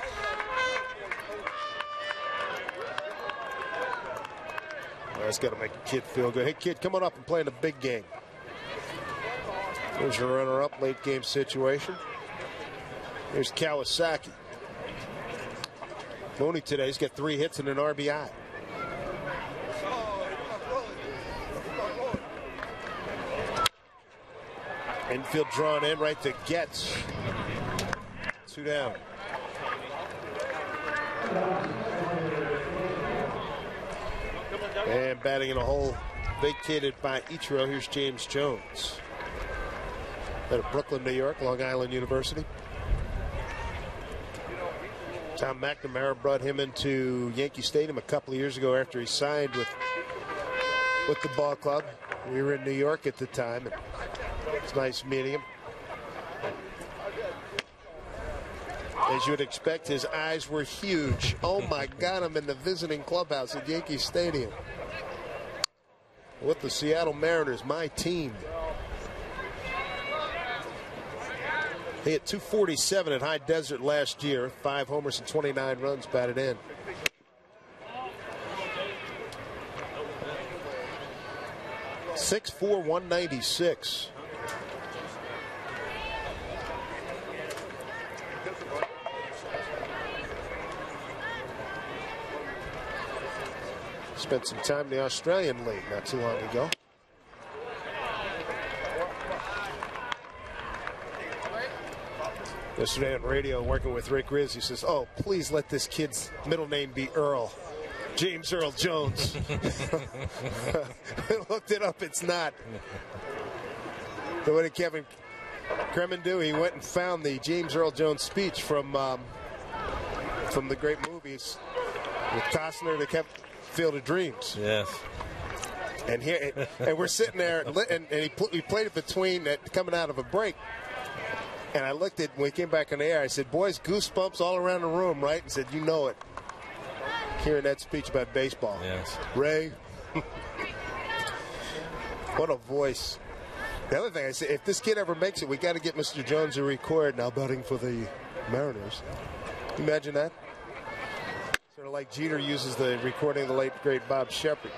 That's got to make a kid feel good. Hey, kid, come on up and play in the big game. There's your runner-up, late game situation. Here's Kawasaki. Mooney today, he's got 3 hits and an RBI. Infield drawn in right to Getz. 2 down. And batting in a hole vacated by Ichiro. Here's James Jones. Out of Brooklyn, New York, Long Island University. Tom McNamara brought him into Yankee Stadium a couple of years ago after he signed with the ball club. We were in New York at the time. And it's nice meeting him. As you would expect, his eyes were huge. Oh my God, I'm in the visiting clubhouse at Yankee Stadium with the Seattle Mariners, my team. He hit 247 at High Desert last year. 5 homers and 29 runs batted in. .6'4", 196. Spent some time in the Australian League not too long ago. Yesterday on radio, working with Rick Riz, he says, "Oh, please let this kid's middle name be Earl. James Earl Jones." I looked it up, it's not. So what did Kevin Kremen do? He went and found the James Earl Jones speech from the great movies with Costner that kept Field of Dreams. Yes. And here, and we're sitting there, and we played it between coming out of a break. And I looked at, when we came back on the air, I said, "Boys, goosebumps all around the room, right?" And said, "You know it." Hearing that speech about baseball. Yes. Ray. What a voice. The other thing I said, if this kid ever makes it, we got to get Mr. Jones to record now batting for the Mariners. Can you imagine that? Sort of like Jeter uses the recording of the late, great Bob Shepard.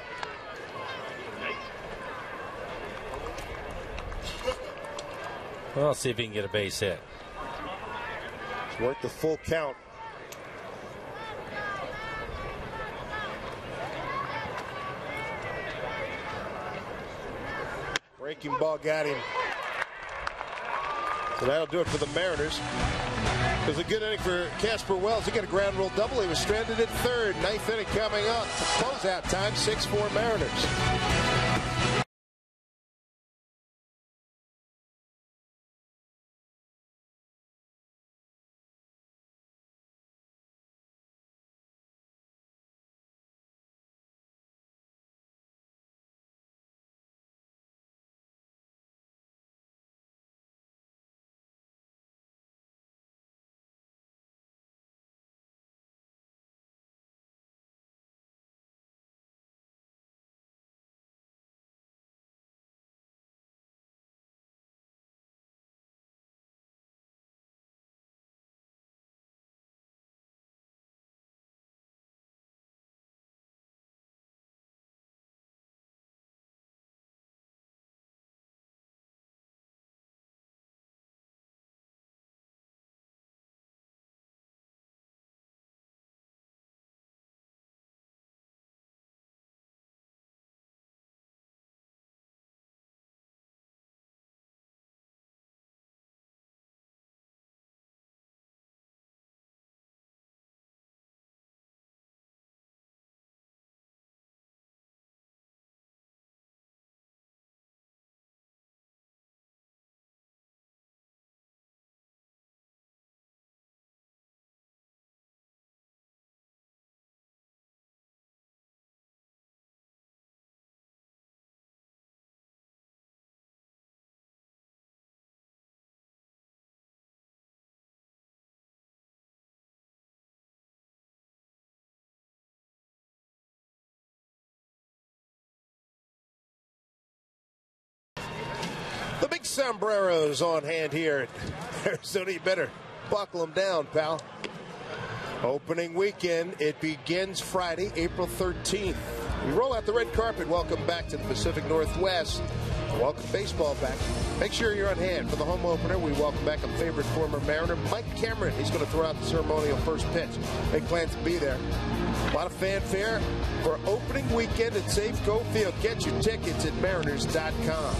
Well, let's see if he can get a base hit. He's worked the full count. Breaking ball got him. So that'll do it for the Mariners. It was a good inning for Casper Wells. He got a ground rule double. He was stranded at third. 9th inning coming up. Closeout time, 6-4 Mariners. sombreros on hand here at Arizona. You better buckle them down, pal. Opening weekend, it begins Friday, April 13th. We roll out the red carpet. Welcome back to the Pacific Northwest. Welcome baseball back. Make sure you're on hand for the home opener. We welcome back a favorite former Mariner, Mike Cameron. He's going to throw out the ceremonial first pitch. Big plans to be there. A lot of fanfare for opening weekend at Safeco Field. Get your tickets at mariners.com.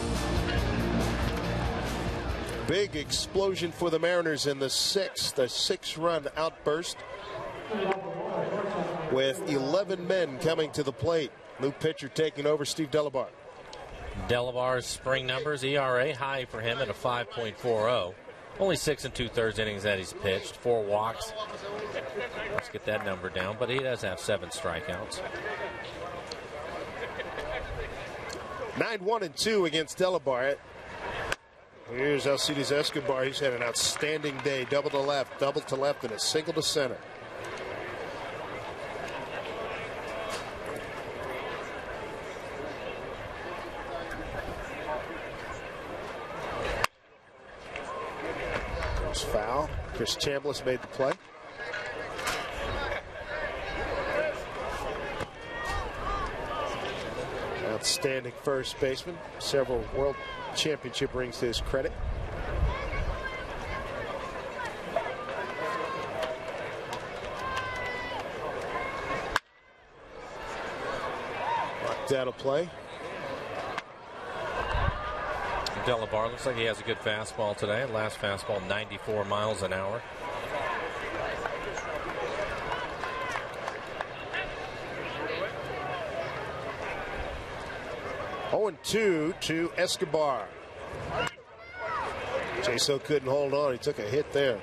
Big explosion for the Mariners in the sixth, a 6-run outburst with 11 men coming to the plate. New pitcher taking over, Steve Delabar. Delabar's spring numbers, ERA high for him at a 5.40. Only 6 2/3 innings that he's pitched, 4 walks. Let's get that number down, but he does have 7 strikeouts. 9-1-2 against Delabar. Here's Alcides Escobar. He's had an outstanding day. Double to left, and a single to center. Foul. Chris Chambliss made the play. Outstanding first baseman. Several World Championship rings to his credit. Locked out of play. Delabar looks like he has a good fastball today. Last fastball 94 miles an hour. Oh, 0-2 to Escobar. Jaso couldn't hold on. He took a hit there.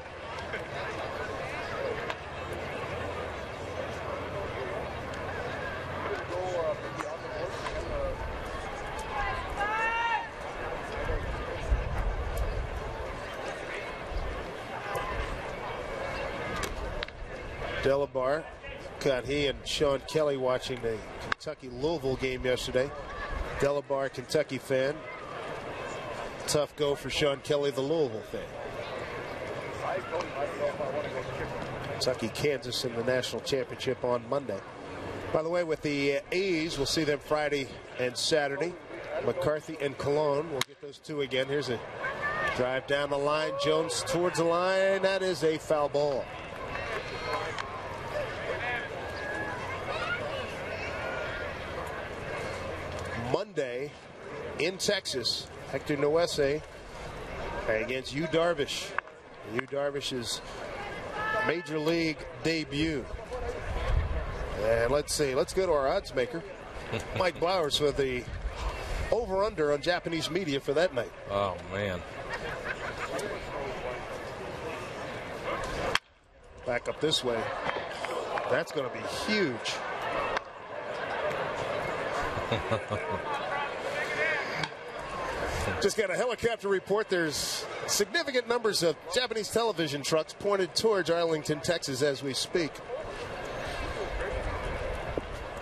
Delabar got he and Sean Kelly watching the Kentucky-Louisville game yesterday. Delabar, Kentucky fan. Tough go for Sean Kelly, the Louisville fan. Kentucky, Kansas in the national championship on Monday. By the way, with the A's, we'll see them Friday and Saturday. McCarthy and Cologne. We'll get those two again. Here's a drive down the line. Jones towards the line. That is a foul ball. Monday in Texas, Hector Noese against Yu Darvish. Yu Darvish's major league debut. And let's see, let's go to our odds maker, Mike Blowers, with the over-under on Japanese media for that night. Oh, man. Back up this way. That's going to be huge. Just got a helicopter report. There's significant numbers of Japanese television trucks pointed towards Arlington, Texas as we speak.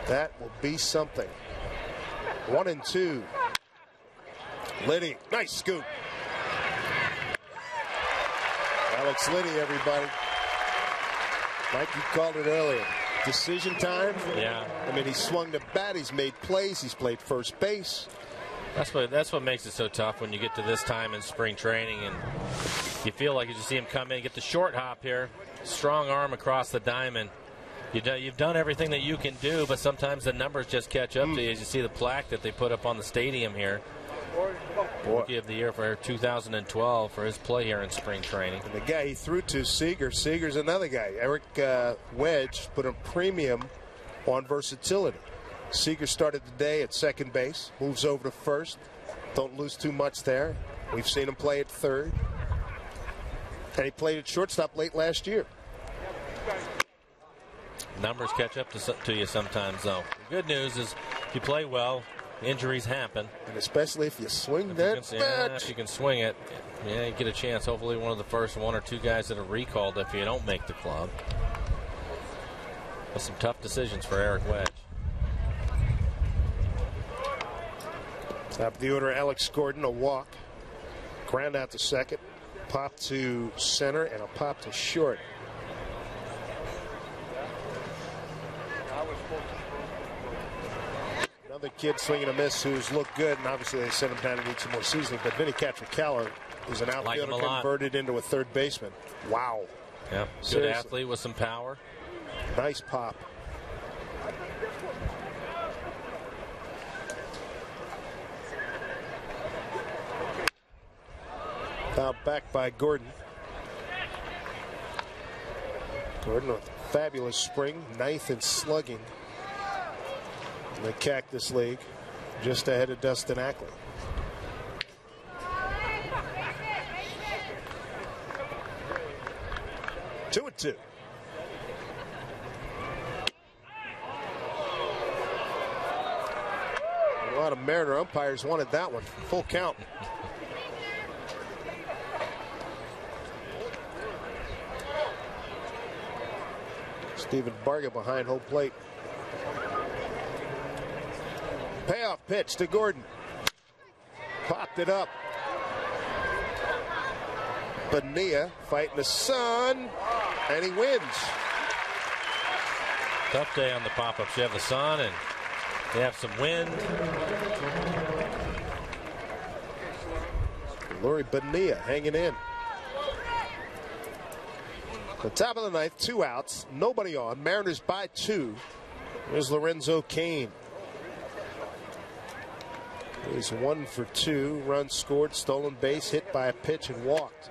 That will be something. 1-2. Liddy, nice scoop. Alex Liddy, everybody. Mike, you called it earlier. Decision time. Yeah. I mean, he swung the bat. He's made plays. He's played first base. That's what makes it so tough when you get to this time in spring training and you feel like you just see him come in and get the short hop here. Strong arm across the diamond. You've done everything that you can do, but sometimes the numbers just catch up to you as you see the plaque that they put up on the stadium here. Rookie of the year for 2012 for his play here in spring training. And the guy he threw to, Seager's another guy. Eric Wedge put a premium on versatility. Seager started the day at second base, moves over to first. Don't lose too much there. We've seen him play at third. And he played at shortstop late last year. Numbers catch up to you sometimes, though. The good news is if you play well, injuries happen. And especially if you swing that bat. If you can swing it, yeah, you get a chance. Hopefully one of the first 1 or 2 guys that are recalled if you don't make the club. But some tough decisions for Eric Wedge. Top of the order, Alex Gordon, a walk. Ground out to second, pop to center, and a pop to short. Another kid swinging a miss who's looked good, and obviously they sent him down to need some more seasoning. But Vinny Catricella is an outfielder converted into a third baseman. Wow. Yeah, good athlete with some power. Nice pop. Fouled back by Gordon. Gordon with a fabulous spring, 9th in slugging in the Cactus League, just ahead of Dustin Ackley. Two and two. A lot of Mariner umpires wanted that one. Full count. Stephen Barga behind home plate. Payoff pitch to Gordon. Popped it up. Bonilla fighting the sun, and he wins. Tough day on the pop-ups. You have the sun and you have some wind. Lori Bonilla hanging in. The top of the ninth, 2 outs, nobody on. Mariners by 2. There's Lorenzo Cain. He's 1 for 2. Runs scored, stolen base, hit by a pitch, and walked.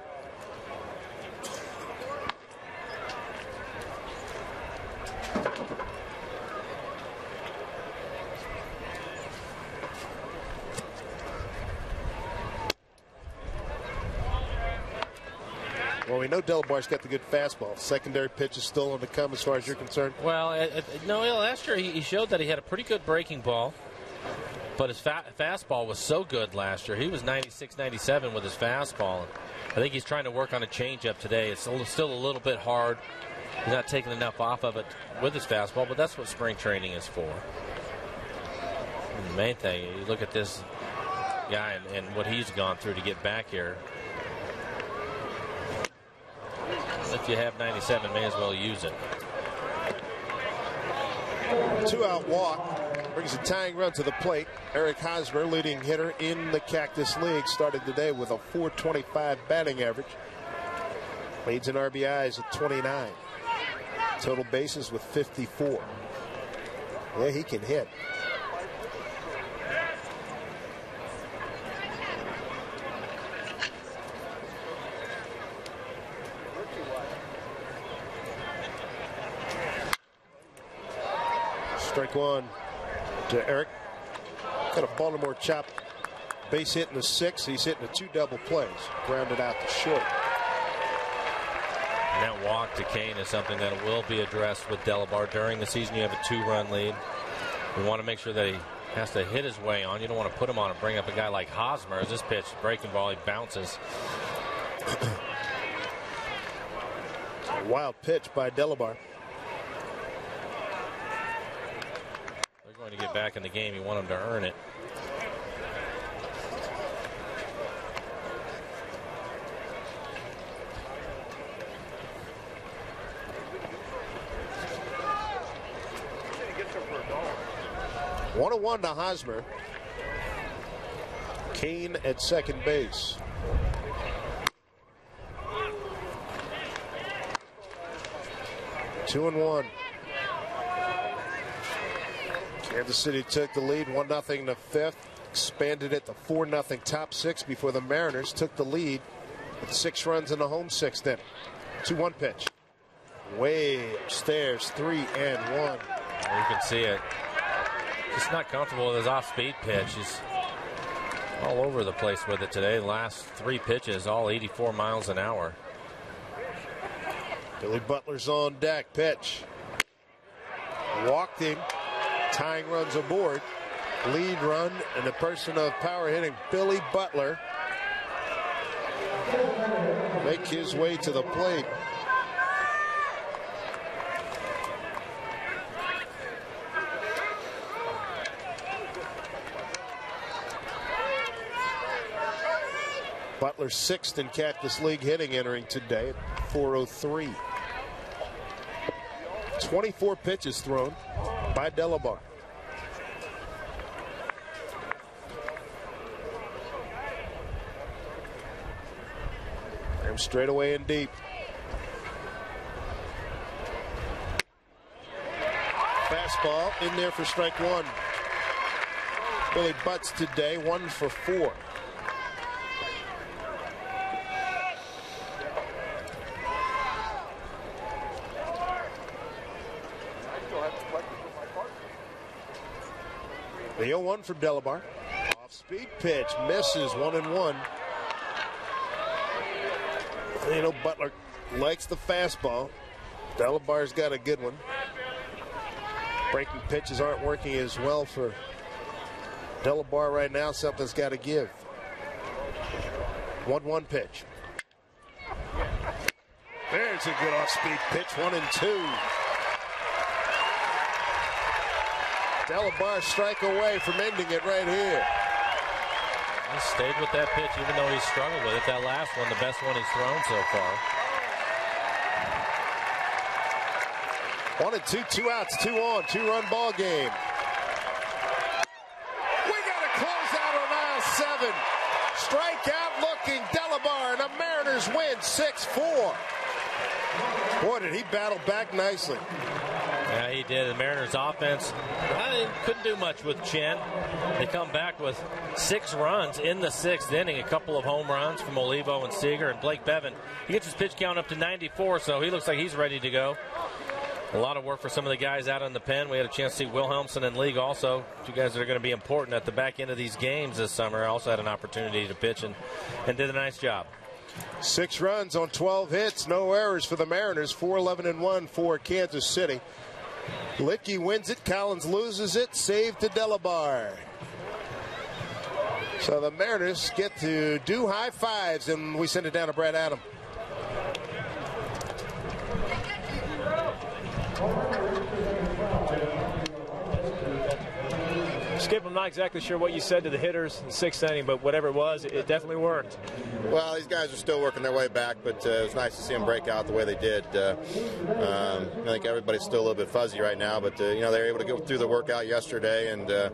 Well, we know Delabar's got the good fastball. Secondary pitch is still on the come as far as you're concerned. Well, no, last year he showed that he had a pretty good breaking ball, but his fastball was so good last year. He was 96, 97 with his fastball. I think he's trying to work on a changeup today. It's still a little bit hard. He's not taking enough off of it with his fastball, but that's what spring training is for. And the main thing, you look at this guy and what he's gone through to get back here. If you have 97, may as well use it. 2-out walk brings a tying run to the plate. Eric Hosmer, leading hitter in the Cactus League, started today with a .425 batting average. Leads in RBIs at 29. Total bases with 54. Yeah, he can hit. Strike one to Eric. Got a Baltimore chop. Base hit in the 6th. He's hitting the 2 double plays. Grounded out to short. And that walk to Cain is something that will be addressed with Delabar. During the season, you have a 2-run lead. You want to make sure that he has to hit his way on. You don't want to put him on and bring up a guy like Hosmer. As this pitch, breaking ball, he bounces. A wild pitch by Delabar. Going to get back in the game. You want him to earn it. $1-1 to Hosmer. Cain at second base. Two and one. Kansas City took the lead 1-0 in the 5th, expanded it to 4-0 top 6 before the Mariners took the lead with 6 runs in the home 6th inning. 2-1 pitch. Way upstairs, 3-1. You can see it. Just not comfortable with his off-speed pitch. He's all over the place with it today. The last 3 pitches, all 84 miles an hour. Billy Butler's on deck. Pitch. Walked him. Tying runs aboard. Lead run in the person of power hitting Billy Butler. Make his way to the plate. Butler 6th in Cactus League hitting entering today at .403. 24 pitches thrown by Delabar. And straight away and deep. Fastball in there for strike one. Billy Butts today 1 for 4. The 0-1 from Delabar. Off-speed pitch misses 1-1. You know, Butler likes the fastball. Delabar's got a good one. Breaking pitches aren't working as well for Delabar right now. Something's got to give. 1-1 pitch. There's a good off-speed pitch. 1-2. Delabar strike away from ending it right here. He stayed with that pitch even though he struggled with it. That last one, the best one he's thrown so far. 1-2, 2 outs, 2 on, 2-run ball game. We got a closeout on aisle 7. Strikeout looking Delabar, and the Mariners win 6-4. Boy, did he battle back nicely. Yeah, he did. The Mariners offense couldn't do much with Chen. They come back with 6 runs in the 6th inning. A couple of home runs from Olivo and Seager, and Blake Bevan. He gets his pitch count up to 94, so he looks like he's ready to go. A lot of work for some of the guys out in the pen. We had a chance to see Wilhelmsen and League also. 2 guys that are going to be important at the back end of these games this summer. Also had an opportunity to pitch and did a nice job. 6 runs on 12 hits, no errors for the Mariners. 4-11-1 for Kansas City. Litke wins it, Collins loses it, save to Delabar. So the Mariners get to do high fives, and we send it down to Brad Adam. Skip, I'm not exactly sure what you said to the hitters in the 6th inning, but whatever it was, it definitely worked. Well, these guys are still working their way back, but it was nice to see them break out the way they did. I think everybody's still a little bit fuzzy right now, but you know, they were able to go through the workout yesterday, and they're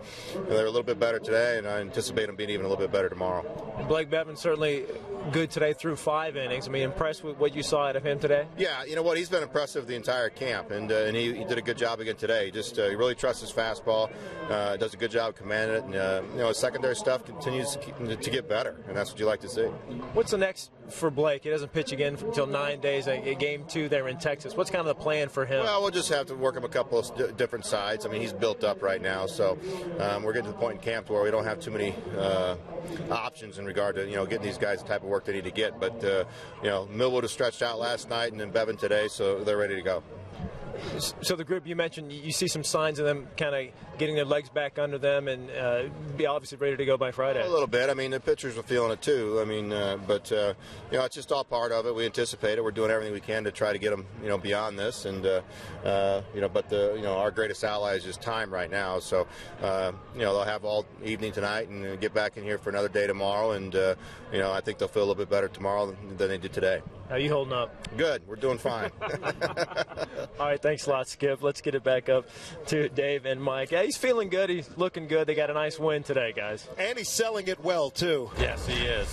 a little bit better today, and I anticipate them being even a little bit better tomorrow. Blake Bevan certainly good today through 5 innings. I mean, impressed with what you saw out of him today? Yeah, you know what? He's been impressive the entire camp, and he did a good job again today. He just he really trusts his fastball, does a good job commanding it, and you know, his secondary stuff continues to get better, and that's what you like to see. What's the next for Blake? He doesn't pitch again until 9 days. A game 2 there in Texas. What's kind of the plan for him? Well, we'll just have to work him a couple of different sides. I mean, he's built up right now, so we're getting to the point in camp where we don't have too many options in regard to, you know, getting these guys the type of work they need to get. But you know, Millwood was stretched out last night, and then Bevan today, so they're ready to go. So the group you mentioned, you see some signs of them kind of getting their legs back under them and be obviously ready to go by Friday. A little bit. I mean, the pitchers are feeling it too. I mean, but you know, it's just all part of it. We anticipate it. We're doing everything we can to try to get them, you know, beyond this. And you know, but you know, our greatest ally is just time right now. So you know, they'll have all evening tonight and get back in here for another day tomorrow. And you know, I think they'll feel a little bit better tomorrow than they did today. How are you holding up? Good. We're doing fine. All right, thanks a lot, Skip. Let's get it back up to Dave and Mike. Yeah, he's feeling good. He's looking good. They got a nice win today, guys. And he's selling it well, too. Yes, he is.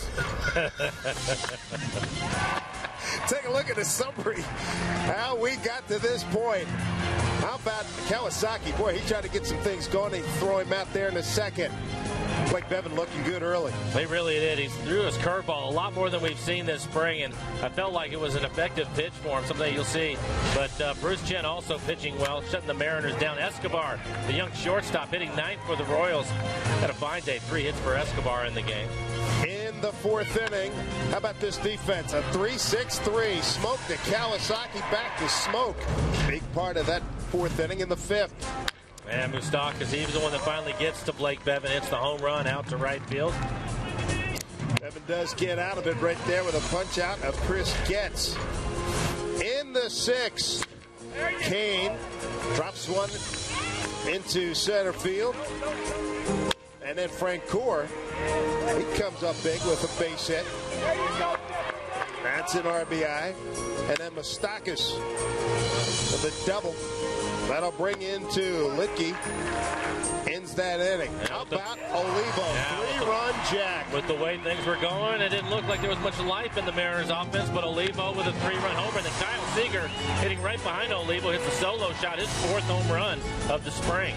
Take a look at the summary, how we got to this point. How about Kawasaki? Boy, he tried to get some things going. They throw him out there in the 2nd. Blake Bevan looking good early. He really did. He threw his curveball a lot more than we've seen this spring, and I felt like it was an effective pitch for him, something you'll see. But Bruce Chen also pitching well, shutting the Mariners down. Escobar, the young shortstop, hitting 9th for the Royals. Had a fine day. 3 hits for Escobar in the game. In the 4th inning, how about this defense? A 3-6-3. Smoke to Kawasaki, back to Smoke. Big part of that 4th inning in the 5th. And Moustakas, he was the one that finally gets to Blake Bevan. Hits the home run out to right field. Bevan does get out of it right there with a punch out of Chris Getz. In the 6th, Kane drops one into center field. And then Frank Coeur, he comes up big with a base hit. That's an RBI. And then Moustakas with a double. That'll bring into Litke. Ends that inning. How about Olivo? Three-run jack. With the way things were going, it didn't look like there was much life in the Mariners offense, but Olivo with a three-run homer. And then Kyle Seager hitting right behind Olivo hits a solo shot, his 4th home run of the spring.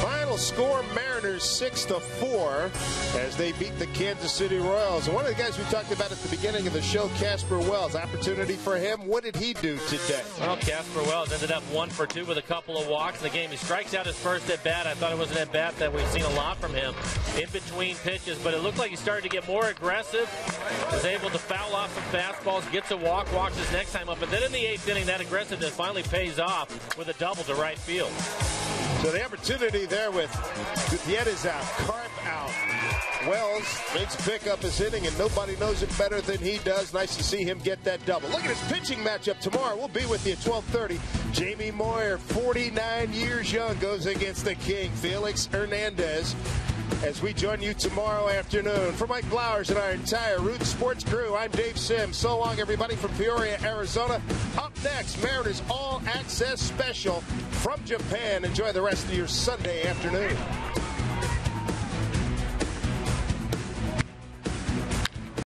Final score, Mariners 6-4 as they beat the Kansas City Royals. And one of the guys we talked about at the beginning of the show, Casper Wells, opportunity for him. What did he do today? Well, Casper Wells ended up 1 for 2 with a couple of walks in the game. He strikes out his first at bat. I thought it was an at bat that we've seen a lot from him in between pitches, but it looked like he started to get more aggressive, was able to foul off some fastballs, gets a walk, walks his next time up. But then in the 8th inning, that aggressiveness finally pays off with a double to right field. So the opportunity there with Gutierrez out, Carp out. Wells makes pick up his inning, and nobody knows it better than he does. Nice to see him get that double. Look at his pitching matchup tomorrow. We'll be with you at 12:30. Jamie Moyer, 49 years young, goes against the King, Felix Hernandez, as we join you tomorrow afternoon. For Mike Flowers and our entire Root Sports crew, I'm Dave Sims. So long, everybody, from Peoria, Arizona. Up next, Mariners All Access Special from Japan. Enjoy the rest of your Sunday afternoon.